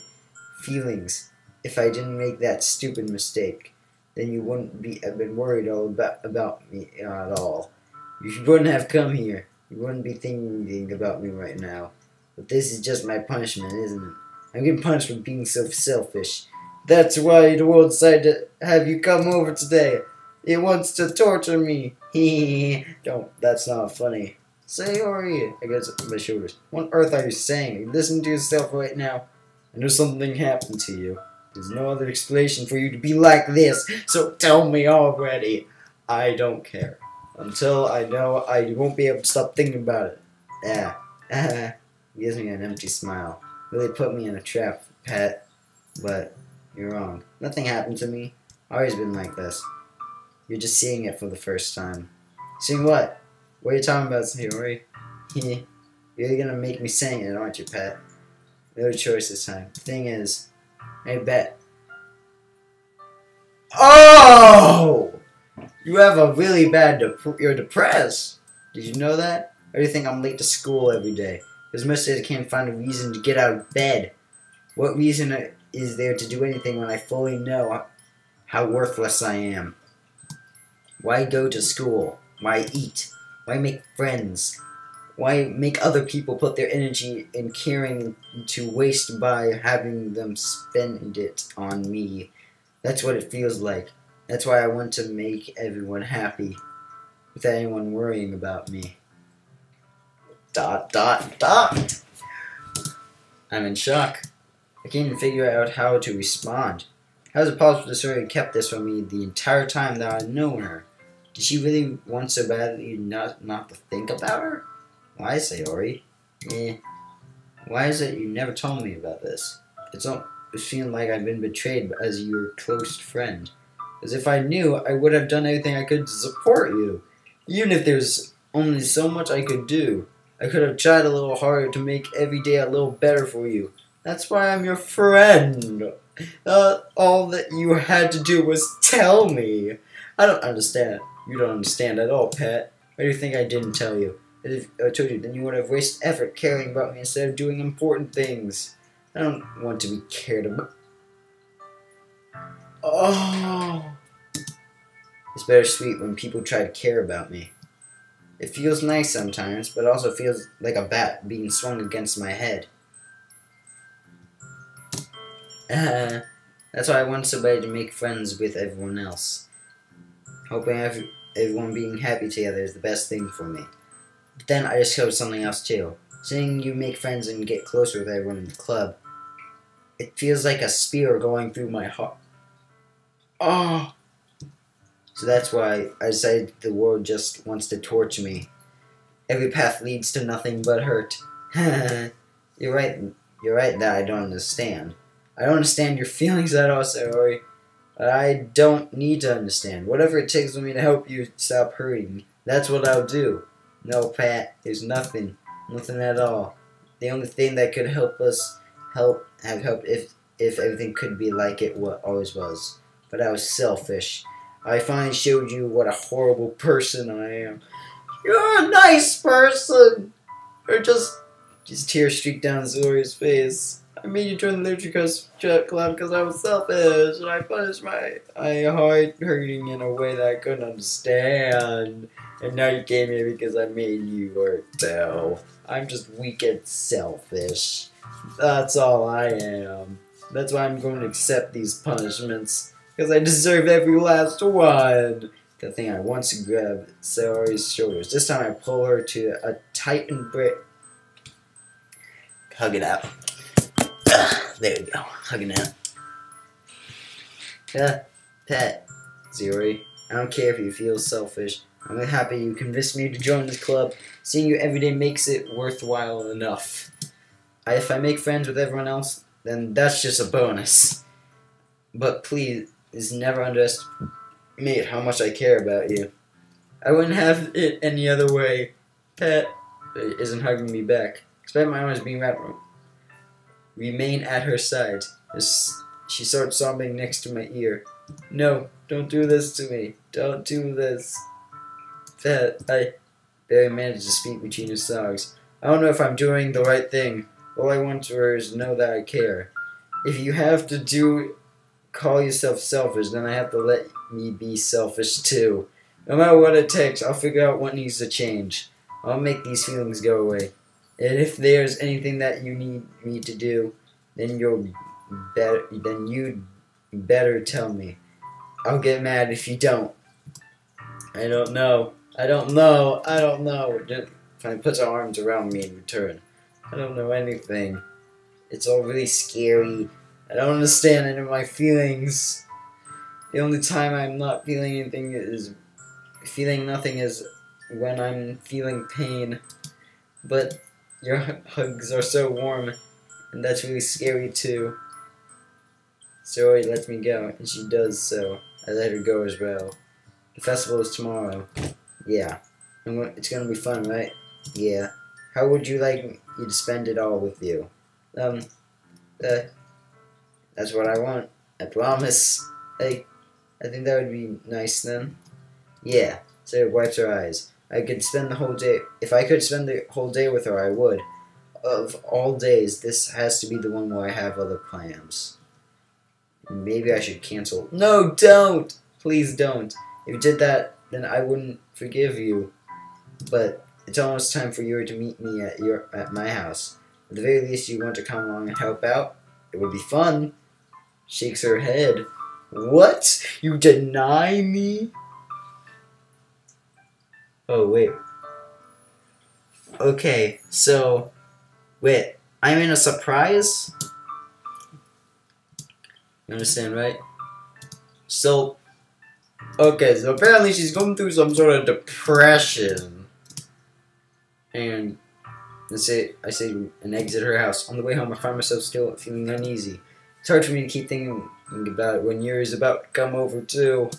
A: feelings. If I didn't make that stupid mistake, then you wouldn't have been worried about me at all. You wouldn't have come here. You wouldn't be thinking about me right now. But this is just my punishment, isn't it? I'm getting punished for being so selfish. That's why the world decided to have you come over today. It wants to torture me. Don't. That's not funny. Sayori. I guess my shoulders. What on earth are you saying? Listen to yourself right now. I know something happened to you. There's no other explanation for you to be like this. So tell me already. I don't care. Until I know, I won't be able to stop thinking about it. Yeah. He gives me an empty smile. Really put me in a trap, Pat. But you're wrong. Nothing happened to me. I've always been like this. You're just seeing it for the first time. Seeing what? What are you talking about, Sayori? You're gonna make me sing it, aren't you, Pat? No choice this time. Thing is, I bet. Oh! You have a really bad you're depressed. Did you know that? Or do you think I'm late to school every day? Because most days I can't find a reason to get out of bed. What reason is there to do anything when I fully know how worthless I am? Why go to school? Why eat? Why make friends? Why make other people put their energy in caring to waste by having them spend it on me? That's what it feels like. That's why I want to make everyone happy, without anyone worrying about me. ... I'm in shock. I can't even figure out how to respond. How is it possible this already kept this from me the entire time that I've known her? Did she really want so badly not to think about her? Why, Sayori? Why is it you never told me about this? It's feeling like I've been betrayed as your close friend. As if I knew, I would have done everything I could to support you. Even if there's only so much I could do. I could have tried a little harder to make every day a little better for you. That's why I'm your friend. All that you had to do was tell me. I don't understand. You don't understand at all, Pat. Why do you think I didn't tell you? If I told you, then you would have wasted effort caring about me instead of doing important things. I don't want to be cared about. Oh. It's bittersweet when people try to care about me. It feels nice sometimes, but also feels like a bat being swung against my head. That's why I want somebody to make friends with everyone else. Hoping everyone being happy together is the best thing for me. But then I discovered something else too. Seeing you make friends and get closer with everyone in the club, it feels like a spear going through my heart. Oh! So that's why I decided the world just wants to torture me. Every path leads to nothing but hurt. You're right that I don't understand. I don't understand your feelings at all, Sayori. But I don't need to understand. Whatever it takes for me to help you stop hurting, that's what I'll do. No, Pat, there's nothing. Nothing at all. The only thing that could help us have helped if everything could be like it always was. But I was selfish. I finally showed you what a horrible person I am. You're a nice person! Or just tears streaked down Zori's face. I made you join the literature club because I was selfish, and I punished my heart hurting in a way that I couldn't understand. And now you came here because I made you hurt, though. I'm just weak and selfish. That's all I am. That's why I'm going to accept these punishments, because I deserve every last one. The thing I want to grab Sayori's shoulders. This time I pull her to a tight embrace. Hug it out. There we go. Hugging out. Pet, Zori. I don't care if you feel selfish. I'm really happy you convinced me to join this club. Seeing you every day makes it worthwhile enough. If I make friends with everyone else, then that's just a bonus. But please never underestimate how much I care about you. I wouldn't have it any other way. Pet isn't hugging me back. Despite my arms being wrapped around. Remain at her side. She starts sobbing next to my ear. No, don't do this to me. Don't do this. I barely managed to speak between his sobs. I don't know if I'm doing the right thing. All I want her is to know that I care. If you have to call yourself selfish, then I have to let me be selfish too. No matter what it takes, I'll figure out what needs to change. I'll make these feelings go away. And if there's anything that you need me to do, then you'd better tell me. I'll get mad if you don't. I don't know. Finally puts her arms around me in return. I don't know anything. It's all really scary. I don't understand any of my feelings. The only time I'm not feeling anything is when I'm feeling pain. But your hugs are so warm, and that's really scary too. Zoe lets me go, and she does so. I let her go as well. The festival is tomorrow. Yeah. It's gonna be fun, right? Yeah. How would you like me to spend it all with you? That's what I want. I promise. Hey, I think that would be nice then. Yeah. Sarah wipes her eyes. I could spend the whole day. If I could spend the whole day with her, I would. Of all days, this has to be the one where I have other plans. Maybe I should cancel. No, don't! Please don't. If you did that, then I wouldn't forgive you. But it's almost time for you to meet me at my house. At the very least, you want to come along and help out? It would be fun. Shakes her head. What? You deny me? Oh, wait. Okay, so... Wait, I'm in a surprise? You understand, right? So, Okay, so apparently she's going through some sort of depression. And I say and exit her house. On the way home, I find myself still feeling uneasy. It's hard for me to keep thinking about it when Yuri's about to come over too.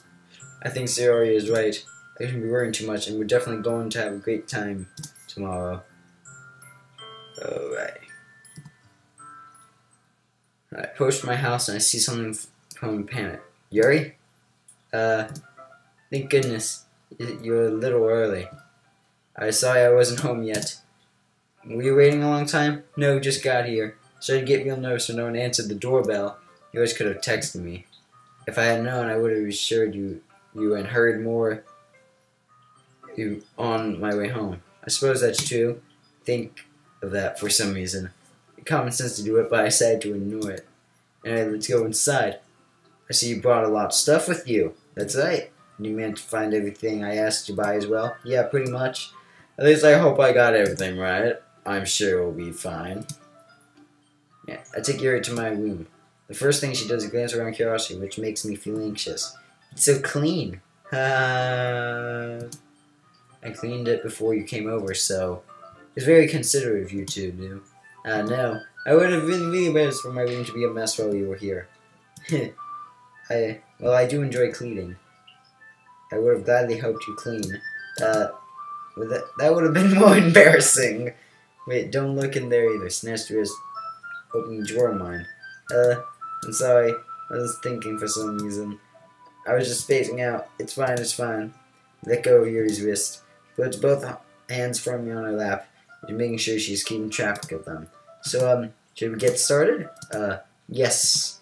A: I think Sayori is right. I shouldn't be worrying too much, and we're definitely going to have a great time tomorrow. Alright. I approach my house and I see something from Panic. Yuri? Thank goodness. You're a little early. I'm sorry I wasn't home yet. Were you waiting a long time? No, just got here. Started to get real nervous when no one answered the doorbell. You always could have texted me. If I had known, I would have assured you and heard more on my way home. I suppose that's true. Think of that for some reason. Common sense to do it, but I decided to ignore it. Alright, let's go inside. I see you brought a lot of stuff with you. That's right. You managed to find everything I asked you to buy as well? Yeah, pretty much. At least I hope I got everything right. I'm sure we'll be fine. Yeah, I take Yuri to my room. The first thing she does is glance around curiosity, which makes me feel anxious. It's so clean. I cleaned it before you came over, so it's very considerate of you to do. No, I would have been really embarrassed for my room to be a mess while you were here. I do enjoy cleaning. I would have gladly helped you clean. That would have been more embarrassing. Wait, don't look in there either. Snatched wrist. Open drawer of mine. I'm sorry. I was thinking for some reason. I was just spacing out. It's fine, it's fine. Let go of Yuri's wrist. Puts both hands firmly on her lap, and making sure she's keeping track of them. So, should we get started? Yes.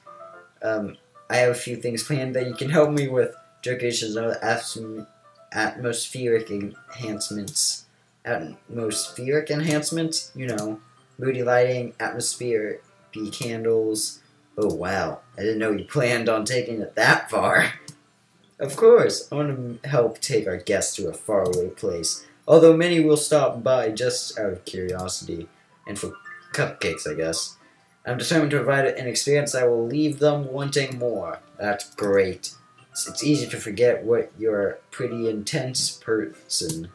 A: I have a few things planned that you can help me with. Decorations and other atmospheric enhancements. Atmospheric enhancements? You know, moody lighting, atmospheric candles. Oh wow, I didn't know you planned on taking it that far. Of course, I want to help take our guests to a faraway place. Although many will stop by just out of curiosity. And for cupcakes, I guess. I'm determined to provide an experience that will leave them wanting more. That's great. It's easy to forget what you're a pretty intense person.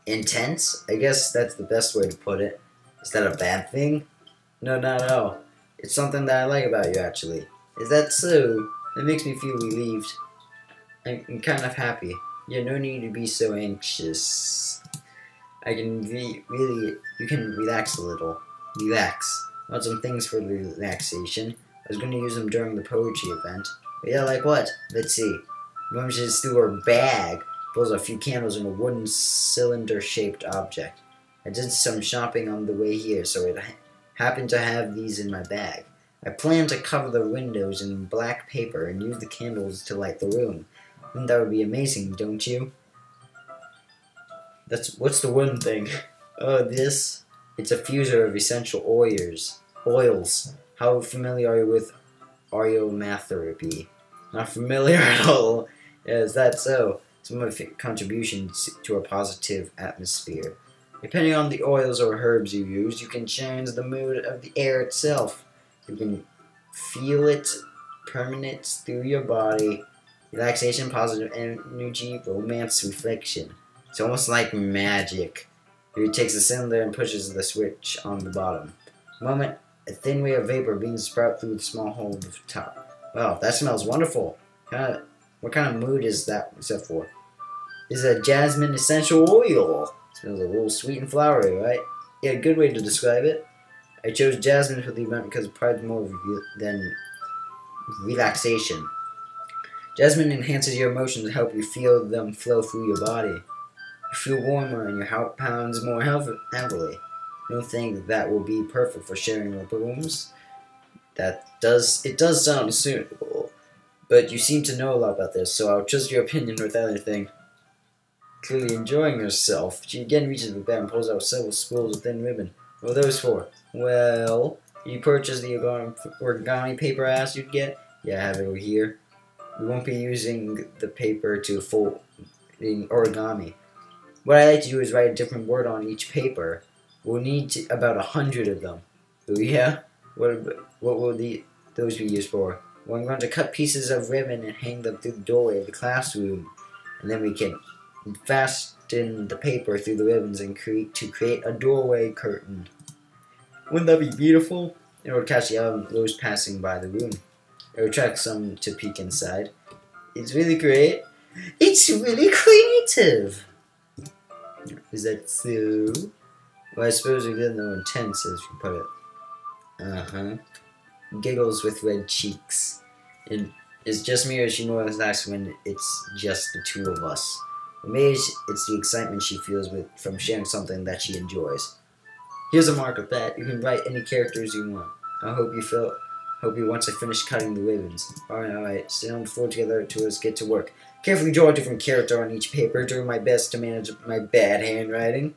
A: Intense? I guess that's the best way to put it. Is that a bad thing? No, not at all. It's something that I like about you, actually. Is that so? It makes me feel relieved. I'm kind of happy. Yeah, no need to be so anxious. You can relax a little. Relax. Want some things for relaxation? I was going to use them during the poetry event. But yeah, like what? Let's see. Rummages through her bag. Pulls a few candles in a wooden cylinder-shaped object. I did some shopping on the way here, so it happened to have these in my bag. I plan to cover the windows in black paper and use the candles to light the room. I think that would be amazing, don't you? What's the one thing? Oh, this? It's a fuser of essential oils. How familiar are you with aromatherapy? Not familiar at all. Is that so? Some of my contributions to a positive atmosphere. Depending on the oils or herbs you use, you can change the mood of the air itself. You can feel it permeate through your body. Relaxation, positive energy, romance, reflection. It's almost like magic. He takes the cylinder and pushes the switch on the bottom. A moment, a thin ray of vapor begins to sprout through the small hole at the top. Wow, that smells wonderful. What kind of mood is that except for? It's a jasmine essential oil. It smells a little sweet and flowery, right? Yeah, good way to describe it. I chose jasmine for the event because it provides more than relaxation. Jasmine enhances your emotions to help you feel them flow through your body. You feel warmer and your heart pounds more heavily. You don't think that will be perfect for sharing your rooms? It does sound suitable, but you seem to know a lot about this, so I'll trust your opinion with anything. Clearly enjoying herself, she again reaches the bed and pulls out several spools of thin ribbon. What are those for? Well, you purchased the origami paper I asked you to get? Yeah, I have it over here. We won't be using the paper to fold in origami. What I like to do is write a different word on each paper. We'll need about 100 of them. Oh yeah? What will those be used for? Well, I'm going to cut pieces of ribbon and hang them through the doorway of the classroom. And then we can fasten the paper through the ribbons and create a doorway curtain. Wouldn't that be beautiful? It would catch the eye of those passing by the room. It would attract some to peek inside. It's really great. It's really creative. Is that so? Well, I suppose we didn't know intense, as you put it. Giggles with red cheeks. It's just me, or she more relaxed when it's just the two of us. Or maybe it's the excitement she feels from sharing something that she enjoys. Here's a mark of that. You can write any characters you want. I hope you once I finish cutting the ribbons. Alright, sit on the floor together to us get to work. Carefully draw a different character on each paper, doing my best to manage my bad handwriting.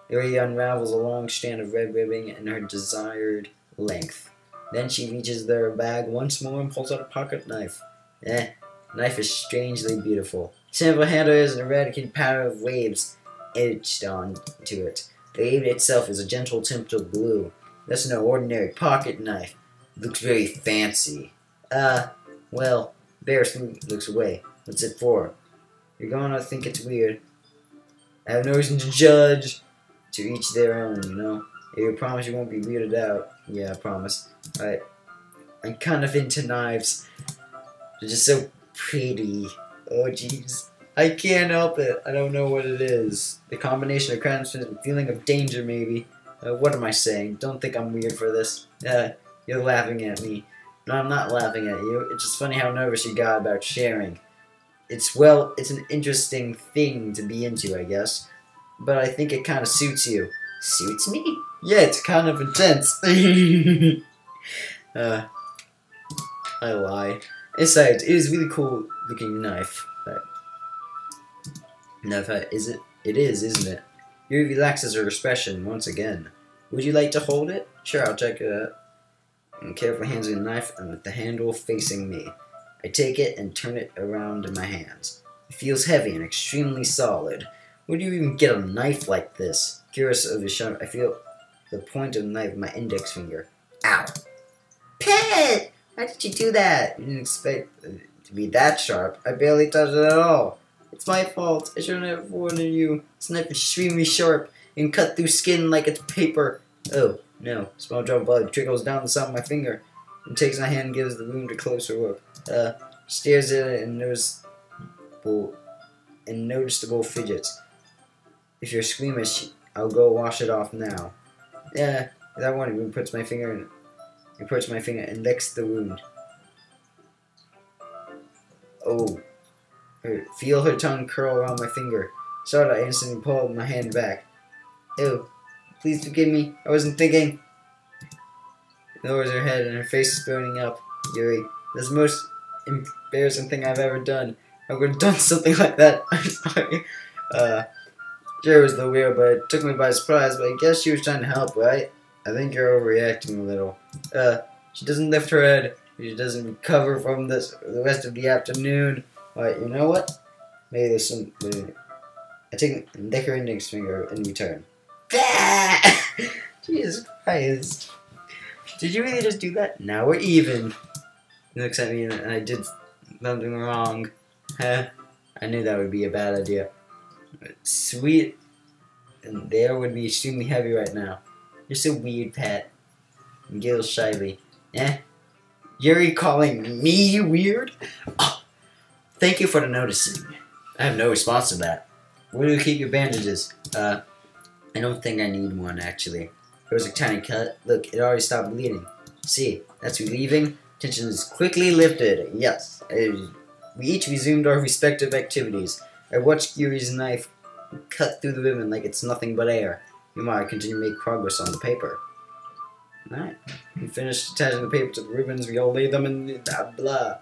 A: Yuri unravels a long strand of red ribbon in her desired length. Then she reaches their bag once more and pulls out a pocket knife. Knife is strangely beautiful. Simple handle is an erratic pattern of waves etched onto it. The wave itself is a gentle tint of blue. That's no ordinary pocket knife. It looks very fancy. Well, Bear looks away. What's it for? You're gonna think it's weird. I have no reason to judge. To each their own, you know. You promise you won't be weirded out. Yeah, I promise. Alright. I'm kind of into knives. They're just so pretty. Oh, jeez. I can't help it. I don't know what it is. The combination of craftsmanship and feeling of danger, maybe. What am I saying? Don't think I'm weird for this. You're laughing at me. No, I'm not laughing at you. It's just funny how nervous you got about sharing. It's an interesting thing to be into, I guess. But I think it kind of suits you. Suits me? Yeah, it's kind of intense. I lie. Besides, it is a really cool looking knife. Is it? It is, isn't it? Yuri relaxes her expression once again. Would you like to hold it? Sure, I'll check it out. And carefully hands me the knife and with the handle facing me. I take it and turn it around in my hands. It feels heavy and extremely solid. Where do you even get a knife like this? Curious of the sharp, I feel the point of the knife with my index finger. Ow! Pet! Why did you do that? You didn't expect it to be that sharp. I barely touched it at all. It's my fault. I shouldn't have warned you. This knife is extremely sharp and cut through skin like it's paper. Oh, no. Small drop of blood trickles down the side of my finger and takes my hand and gives the wound a closer look. Stares at it and noticeable fidgets. If you're squeamish, I'll go wash it off now. Yeah, without warning, he puts my finger in. He puts my finger and licks the wound. Oh. Feel her tongue curl around my finger. Startled, I instantly pulled my hand back. Ew. Please forgive me. I wasn't thinking. She lowers her head and her face is burning up. Yuri, that's the most embarrassing thing I've ever done. I would have done something like that. I'm sorry. Sure, it was a little weird, but it took me by surprise, but I guess she was trying to help, right? I think you're overreacting a little. She doesn't lift her head. She doesn't recover from this the rest of the afternoon. Alright, you know what? Maybe there's some... I take and lick her index finger in return. Jesus Christ. Did you really just do that? Now we're even. He looks at me and I did something wrong. I knew that would be a bad idea. Sweet. And the air would be extremely heavy right now. You're so weird, Pat. And giggles shyly. Yuri calling me weird? Oh, thank you for the noticing. I have no response to that. Where do you keep your bandages? I don't think I need one, actually. There was a tiny cut. Look, it already stopped bleeding. See, that's relieving. Tension is quickly lifted. Yes. We each resumed our respective activities. I watched Yuri's knife cut through the ribbon like it's nothing but air. Meanwhile, I continue to make progress on the paper. Alright. We finished attaching the paper to the ribbons. We all laid them in the blah.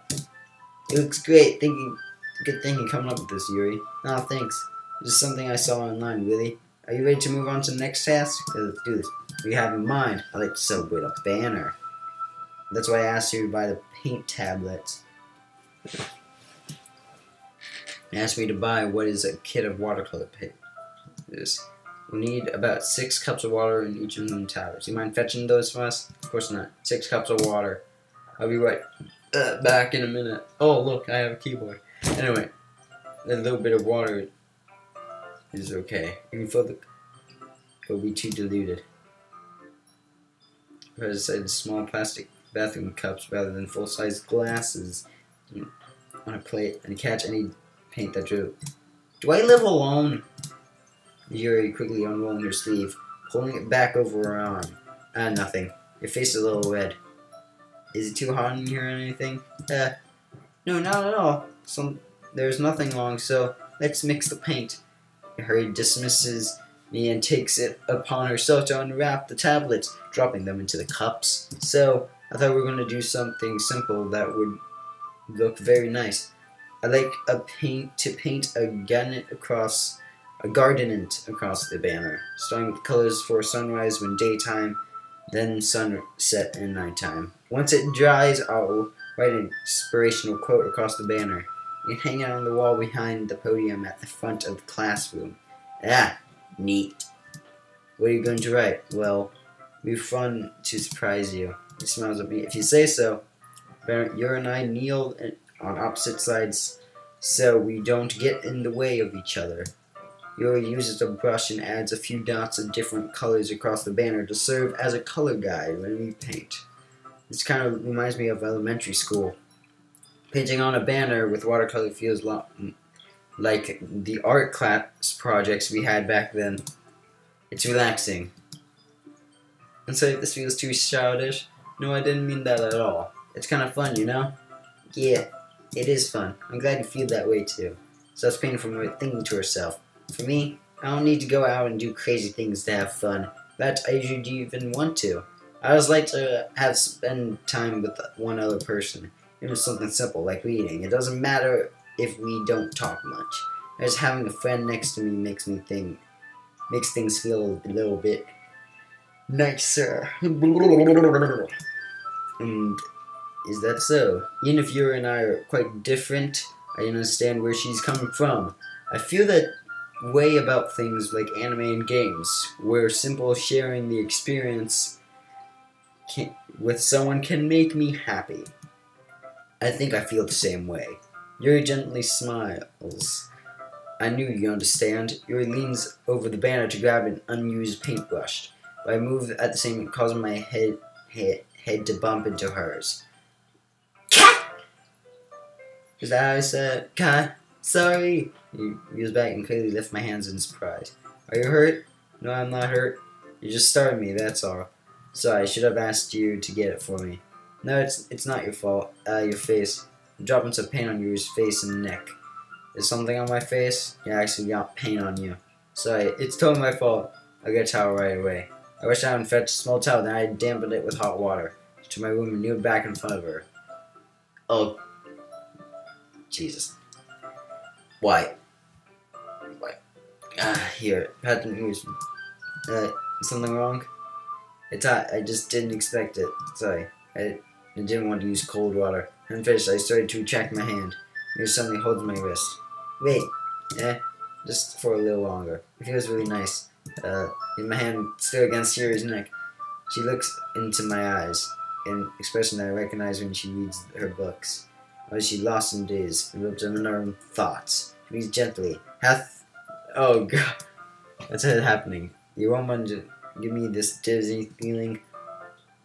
A: It looks great. Good thinking coming up with this, Yuri. Oh, thanks. This is something I saw online, really. Are you ready to move on to the next task? Let's do this. What do you have in mind? I'd like to celebrate a banner. That's why I asked you to buy the paint tablets. He asked me to buy what is a kit of watercolor paint. We need about 6 cups of water in each of them tablets. You mind fetching those for us? Of course not. 6 cups of water. I'll be right Back in a minute. Oh, look, I have a keyboard. Anyway, a little bit of water is okay. You can fill the... It'll be too diluted. As I said, small plastic bathroom cups rather than full-size glasses on a plate and catch any paint that drew. Do I live alone? Yuri quickly unrolling her sleeve, pulling it back over her arm. Nothing. Your face is a little red. Is it too hot in here or anything? No, not at all. There's nothing wrong, so let's mix the paint. Yuri dismisses me and takes it upon herself to unwrap the tablets, dropping them into the cups. So, I thought we were going to do something simple that would look very nice. I like to paint a garden across the banner, starting with colors for sunrise when daytime, then sunset and nighttime. Once it dries, I'll write an inspirational quote across the banner. You can hang it on the wall behind the podium at the front of the classroom. Neat. What are you going to write? Well, it'll be fun to surprise you. He smiles at me. If you say so. You and I kneel on opposite sides so we don't get in the way of each other. Yuri uses a brush and adds a few dots of different colors across the banner to serve as a color guide when we paint. This kind of reminds me of elementary school. Painting on a banner with watercolor feels like the art class projects we had back then. It's relaxing. And so if this feels too childish, no, I didn't mean that at all. It's kind of fun, you know? Yeah, it is fun. I'm glad you feel that way too. So that's painting from her thinking to herself. For me, I don't need to go out and do crazy things to have fun. That I usually even want to. I always like to spend time with one other person. Even something simple like reading. It doesn't matter if we don't talk much. Just having a friend next to me makes things feel a little bit nicer. And is that so? Even if you and I are quite different, I understand where she's coming from. I feel that way about things like anime and games, where simple sharing the experience with someone can make me happy. I think I feel the same way. Yuri gently smiles. I knew you understand. Yuri leans over the banner to grab an unused paintbrush, but I move at the same time, causing my head to bump into hers. Cat! Is that how I said? Cat? Sorry! He reels back and clearly lifts my hands in surprise. Are you hurt? No, I'm not hurt. You just startled me, that's all. Sorry, I should have asked you to get it for me. No, it's not your fault. Your face. I'm dropping some paint on Yuri's face and neck. Is something on my face? Yeah, I actually got paint on you. Sorry, it's totally my fault. I'll get a towel right away. I wish I hadn't fetched a small towel, then I dampened it with hot water. To my room and kneeled back in front of her. Oh, Jesus. Why? Here, pat the news. Something wrong? It's hot. I just didn't expect it. Sorry. I didn't want to use cold water. Unfinished, I started to retract my hand. He suddenly holds my wrist. Wait. Just for a little longer. It feels really nice. My hand still against Yuri's neck. She looks into my eyes, an expression that I recognize when she reads her books. Or is she lost in daze, enveloped in unknown thoughts? She breathes gently. Oh God. What's happening? You won't want to give me this dizzy feeling.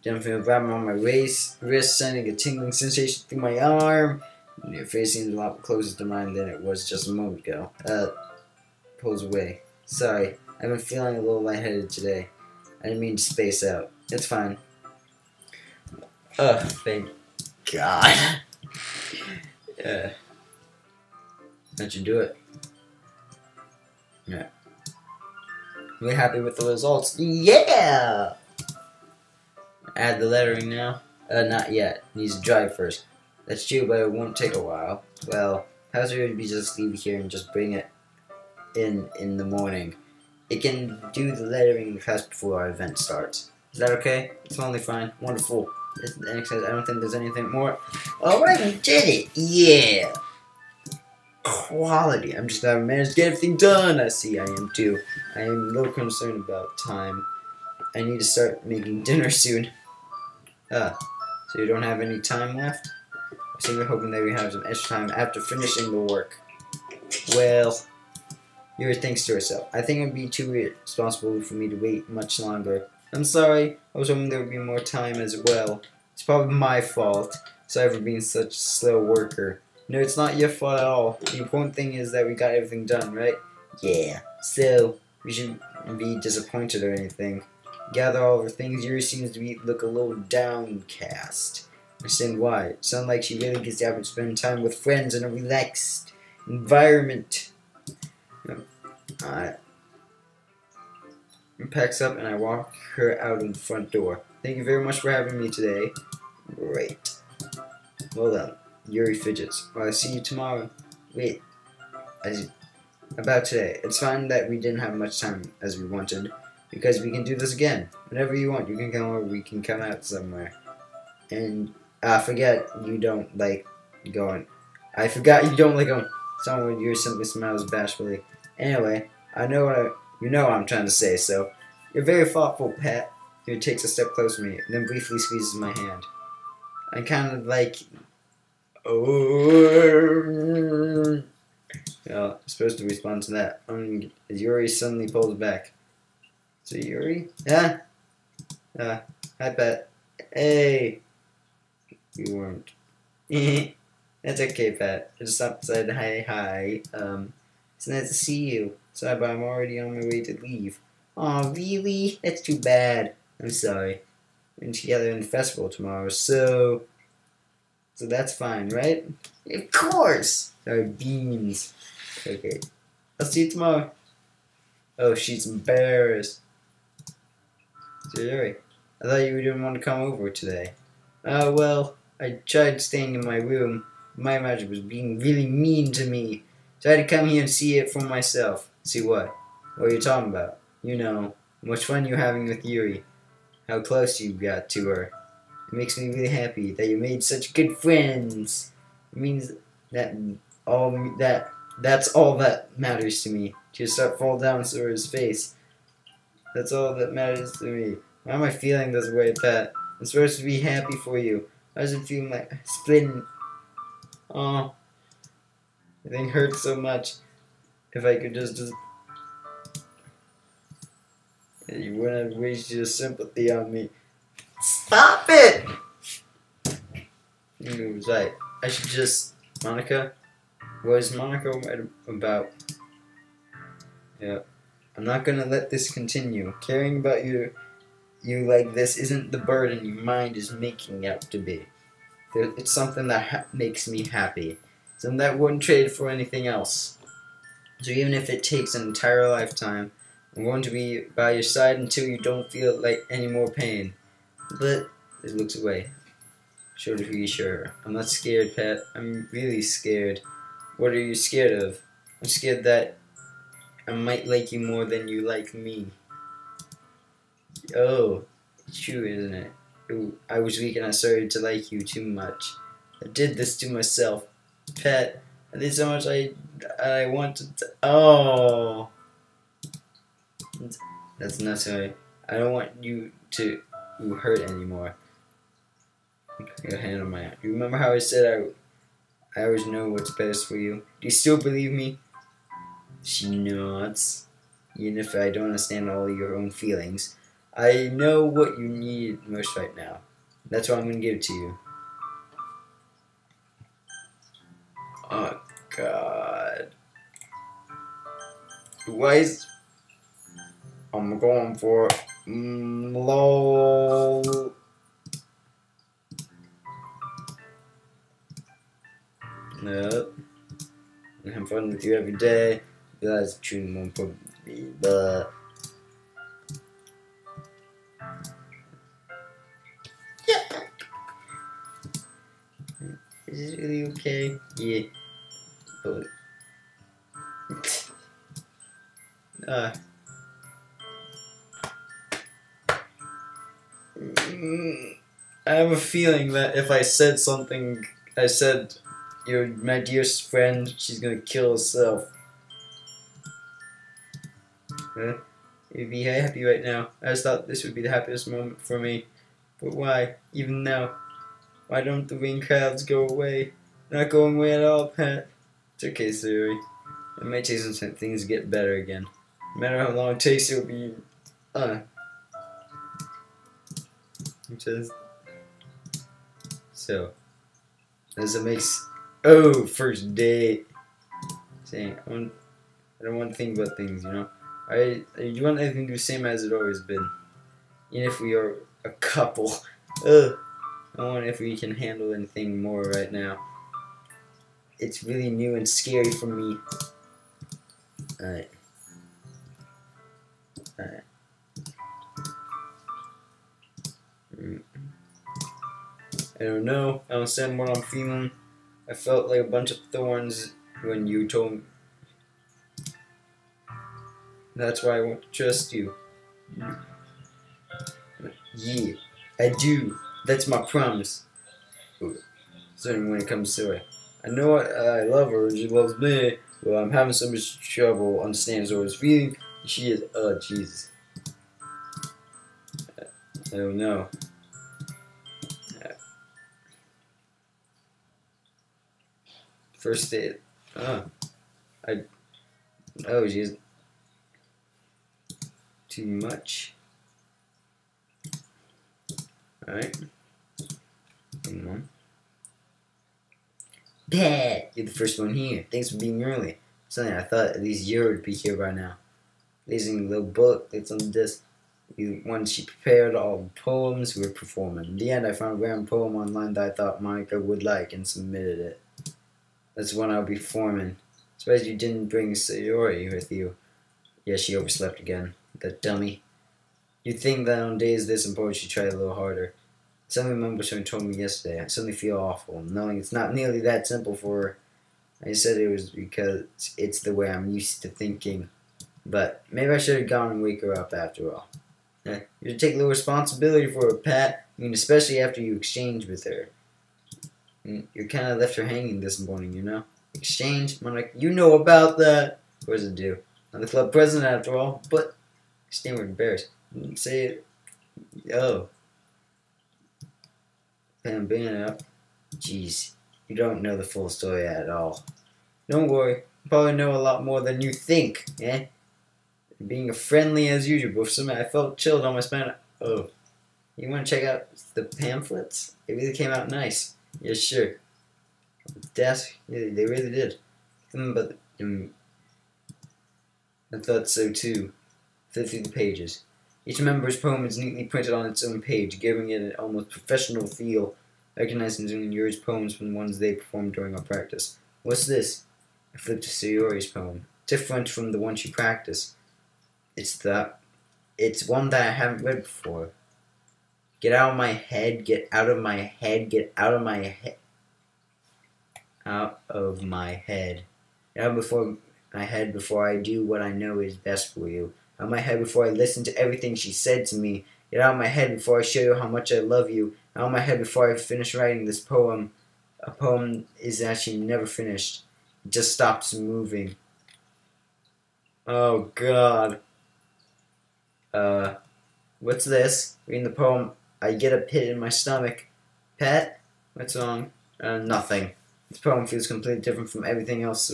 A: Jumping wrapping on my wrist, sending a tingling sensation through my arm. Your face seems a lot closer to mine than it was just a moment ago. Pulls away. Sorry, I've been feeling a little lightheaded today. I didn't mean to space out. It's fine. Thank God. That should do it. Yeah. We're happy with the results. Yeah! Add the lettering now. Not yet. Needs to dry first. That's true, but it won't take a while. Well, perhaps we would be just leave it here and just bring it in the morning. It can do the lettering in the class before our event starts. Is that okay? It's only fine. Wonderful. I don't think there's anything more. Alright, we did it! Yeah! Quality. I'm just glad we managed to get everything done. I see I am too. I am a little concerned about time. I need to start making dinner soon. So you don't have any time left? So we're hoping that we have some extra time after finishing the work. Well, Yuri thinks to herself, I think it would be too irresponsible for me to wait much longer. I'm sorry, I was hoping there would be more time as well. It's probably my fault, so I've been such a slow worker. No, it's not your fault at all. The important thing is that we got everything done, right? Yeah, so we shouldn't be disappointed or anything. Gather all of her things, Yuri seems to look a little downcast. I understand why. It sounds like she really gets out and spend time with friends in a relaxed environment. Alright. Packs up and I walk her out of the front door. Thank you very much for having me today. Great. Well done. Yuri fidgets. Well, I'll see you tomorrow. Wait. About today. It's fine that we didn't have much time as we wanted, because we can do this again. Whenever you want, you can come over, we can come out somewhere. And I forget you don't like going. I forgot you don't like going somewhere Yuri simply smiles bashfully. Anyway, you know what I'm trying to say, so you're very thoughtful, Pat. Yuri takes a step closer to me, and then briefly squeezes my hand. I kind of like. Oh. Well, I'm supposed to respond to that. As Yuri suddenly pulls back. So Yuri? Yeah? Hi, Pat. Hey. You weren't. That's okay, Pat. I just stopped and said hi. It's nice to see you. Sorry, but I'm already on my way to leave. Aw, really? That's too bad. I'm sorry. We're together in the festival tomorrow, so that's fine, right? Of course! Sorry, beans. Okay. I'll see you tomorrow. Oh, she's embarrassed. Sorry. I thought you didn't want to come over today. Well, I tried staying in my room. My magic was being really mean to me. So I had to come here and see it for myself. See what? What are you talking about? You know, how much fun you're having with Yuri. How close you got to her. It makes me really happy that you made such good friends. It means that's all that matters to me. Just fall down to his face. That's all that matters to me. Why am I feeling this way, Pat? I'm supposed to be happy for you. Why does it feel like splitting? Oh, everything hurts so much. If I could just you wouldn't have wasted your sympathy on me. Stop it! He was right. I should just Monica. What is Monica about? Yeah. I'm not gonna let this continue. Caring about you like this isn't the burden your mind is making out to be. It's something that makes me happy. Something that wouldn't trade for anything else. So even if it takes an entire lifetime, I'm going to be by your side until you don't feel like any more pain. But it looks away. Sure to reassure her. I'm not scared, Pat. I'm really scared. What are you scared of? I'm scared that I might like you more than you like me. Oh, it's true, isn't it? Ooh, I was weak and I started to like you too much. I did this to myself. Pat, I did so much I wanted to... Oh. That's not sorry. I don't want you to hurt anymore. Your hand on my arm. You remember how I said I always know what's best for you? Do you still believe me? She nods. Even if I don't understand all your own feelings, I know what you need most right now. That's why I'm going to give it to you. Oh, God. Why is... I'm going for... lol. Nope. I have fun with you every day. That's true, won't probably be, but... Is this really okay? Yeah. But... I have a feeling that if I said something, you're my dearest friend, she's gonna kill herself. Huh? You'd be happy right now. I just thought this would be the happiest moment for me. But why? Even now. Why don't the wing clouds go away? Not going away at all, Pat. It's okay, Sayori. It may take some time things to get better again. No matter how long it takes, it'll be. Just. So. As it makes. Oh, first date. Saying, I don't want to think about things, you know? You want everything to be the same as it always been. Even if we are a couple. Ugh. I wonder if we can handle anything more right now. It's really new and scary for me. Alright. Alright. I don't know. I don't understand what I'm feeling. I felt like a bunch of thorns when you told me. That's why I won't trust you. Yeah, I do. That's my promise. Certainly when it comes to it. I know I love her and she loves me, but I'm having so much trouble understanding Zora's feeling. She is, Jesus. I don't know. First date. Oh, she's too much. Alright. Come on. Pat! You're the first one here. Thanks for being early. Something I thought at least you would be here by now. Raising a little book that's on the desk. Once she prepared all the poems we were performing. In the end, I found a random poem online that I thought Monica would like and submitted it. That's one I'll be performing. Surprised you didn't bring Sayori with you. Yeah, she overslept again. That dummy. You'd think that on days this important she'd try a little harder. Some member someone told me yesterday. I suddenly feel awful, knowing it's not nearly that simple for her. I said it was because it's the way I'm used to thinking. But maybe I should have gone and wake her up after all. You should take a little responsibility for her, Pat. I mean, especially after you exchange with her. You kind of left her hanging this morning, you know? Exchange? I'm like, you know about that. Of course I do. I'm the club president after all, but stand with embarrassed. Say it. Oh. Pen bring it up. Jeez. You don't know the full story at all. Don't worry. You probably know a lot more than you think, eh? Being friendly as usual, but somehow I felt chilled on my spine. Oh. You want to check out the pamphlets? They really came out nice. Yeah, sure. Desk? Yeah, they really did. But I thought so too. Flip through the pages. Each member's poem is neatly printed on its own page, giving it an almost professional feel, recognizing Yuri's poems from the ones they performed during our practice. What's this? I flipped to Sayori's poem. Different from the one she practiced. It's one that I haven't read before. Get out of my head, get out of my head, get out of my head. Out of my head. Get out before my head before I do what I know is best for you. Out of my head before I listen to everything she said to me. Get out of my head before I show you how much I love you. Out of my head before I finish writing this poem. A poem is actually never finished. It just stops moving. Oh God. What's this? Reading the poem, I get a pit in my stomach. Pet? What's wrong? Nothing. This poem feels completely different from everything else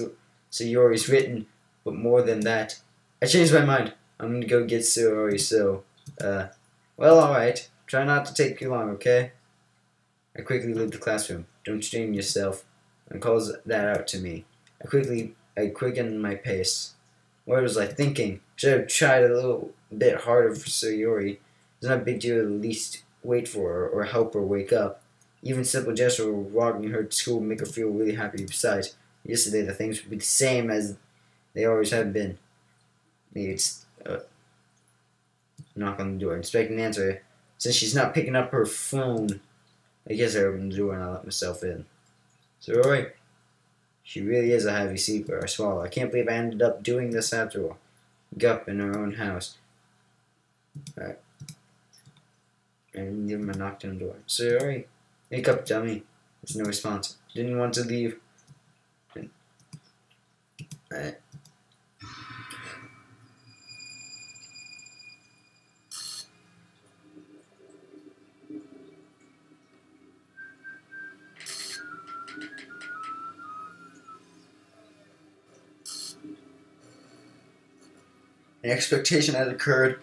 A: Sayori's written, but more than that. I changed my mind. I'm gonna go get Sayori, so, well, alright. Try not to take too long, okay? I quickly leave the classroom. Don't strain yourself. And calls that out to me. I quicken my pace. What was I thinking? Should have tried a little bit harder for Sayori. It's not a big deal to at least wait for her or help her wake up. Even simple gesture of walking her to school would make her feel really happy. Besides, yesterday the things would be the same as they always have been. Maybe it's knock on the door. Expecting an answer. Since she's not picking up her phone, I guess I opened the door and I let myself in. Sayori, she really is a heavy sleeper. I swallow. I can't believe I ended up doing this after all. Up in her own house. Alright. And give him a knock on the door. Sayori, wake up, dummy. There's no response. Didn't want to leave. Alright. An expectation has occurred.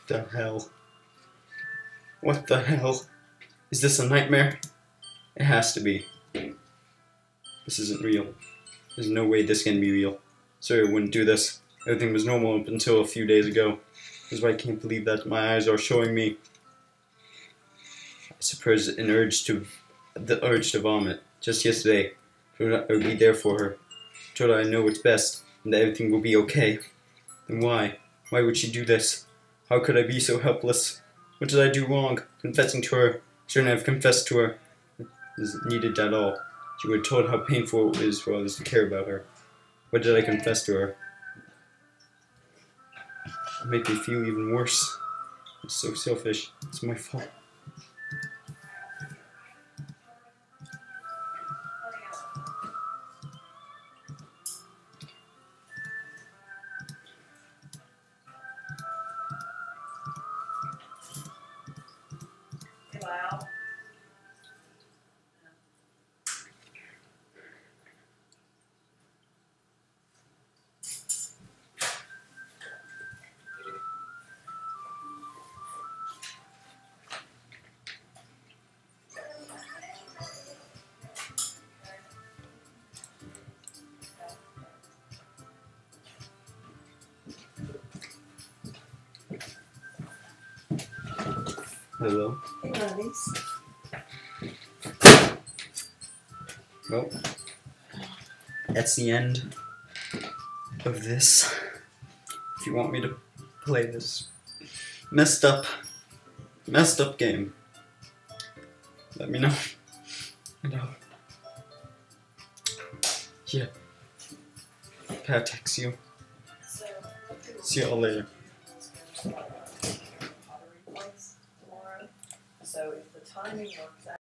A: The hell? What the hell? Is this a nightmare? It has to be. This isn't real. There's no way this can be real. Sir, I wouldn't do this. Everything was normal up until a few days ago. That's why I can't believe that my eyes are showing me. I suppose the urge to vomit. Just yesterday, I would be there for her. I told her I know what's best, and that everything will be okay. Then why? Why would she do this? How could I be so helpless? What did I do wrong? Confessing to her. Shouldn't have confessed to her. It wasn't needed at all. She would have told how painful it is for others to care about her. What did I confess to her? It made me feel even worse. I'm so selfish. It's my fault.
F: Wow.
A: Hello.
F: Hey, buddies.
A: Well, that's the end of this. If you want me to play this messed up game, let me know. And yeah, Pat texts you. See y'all later.
G: So if the timing works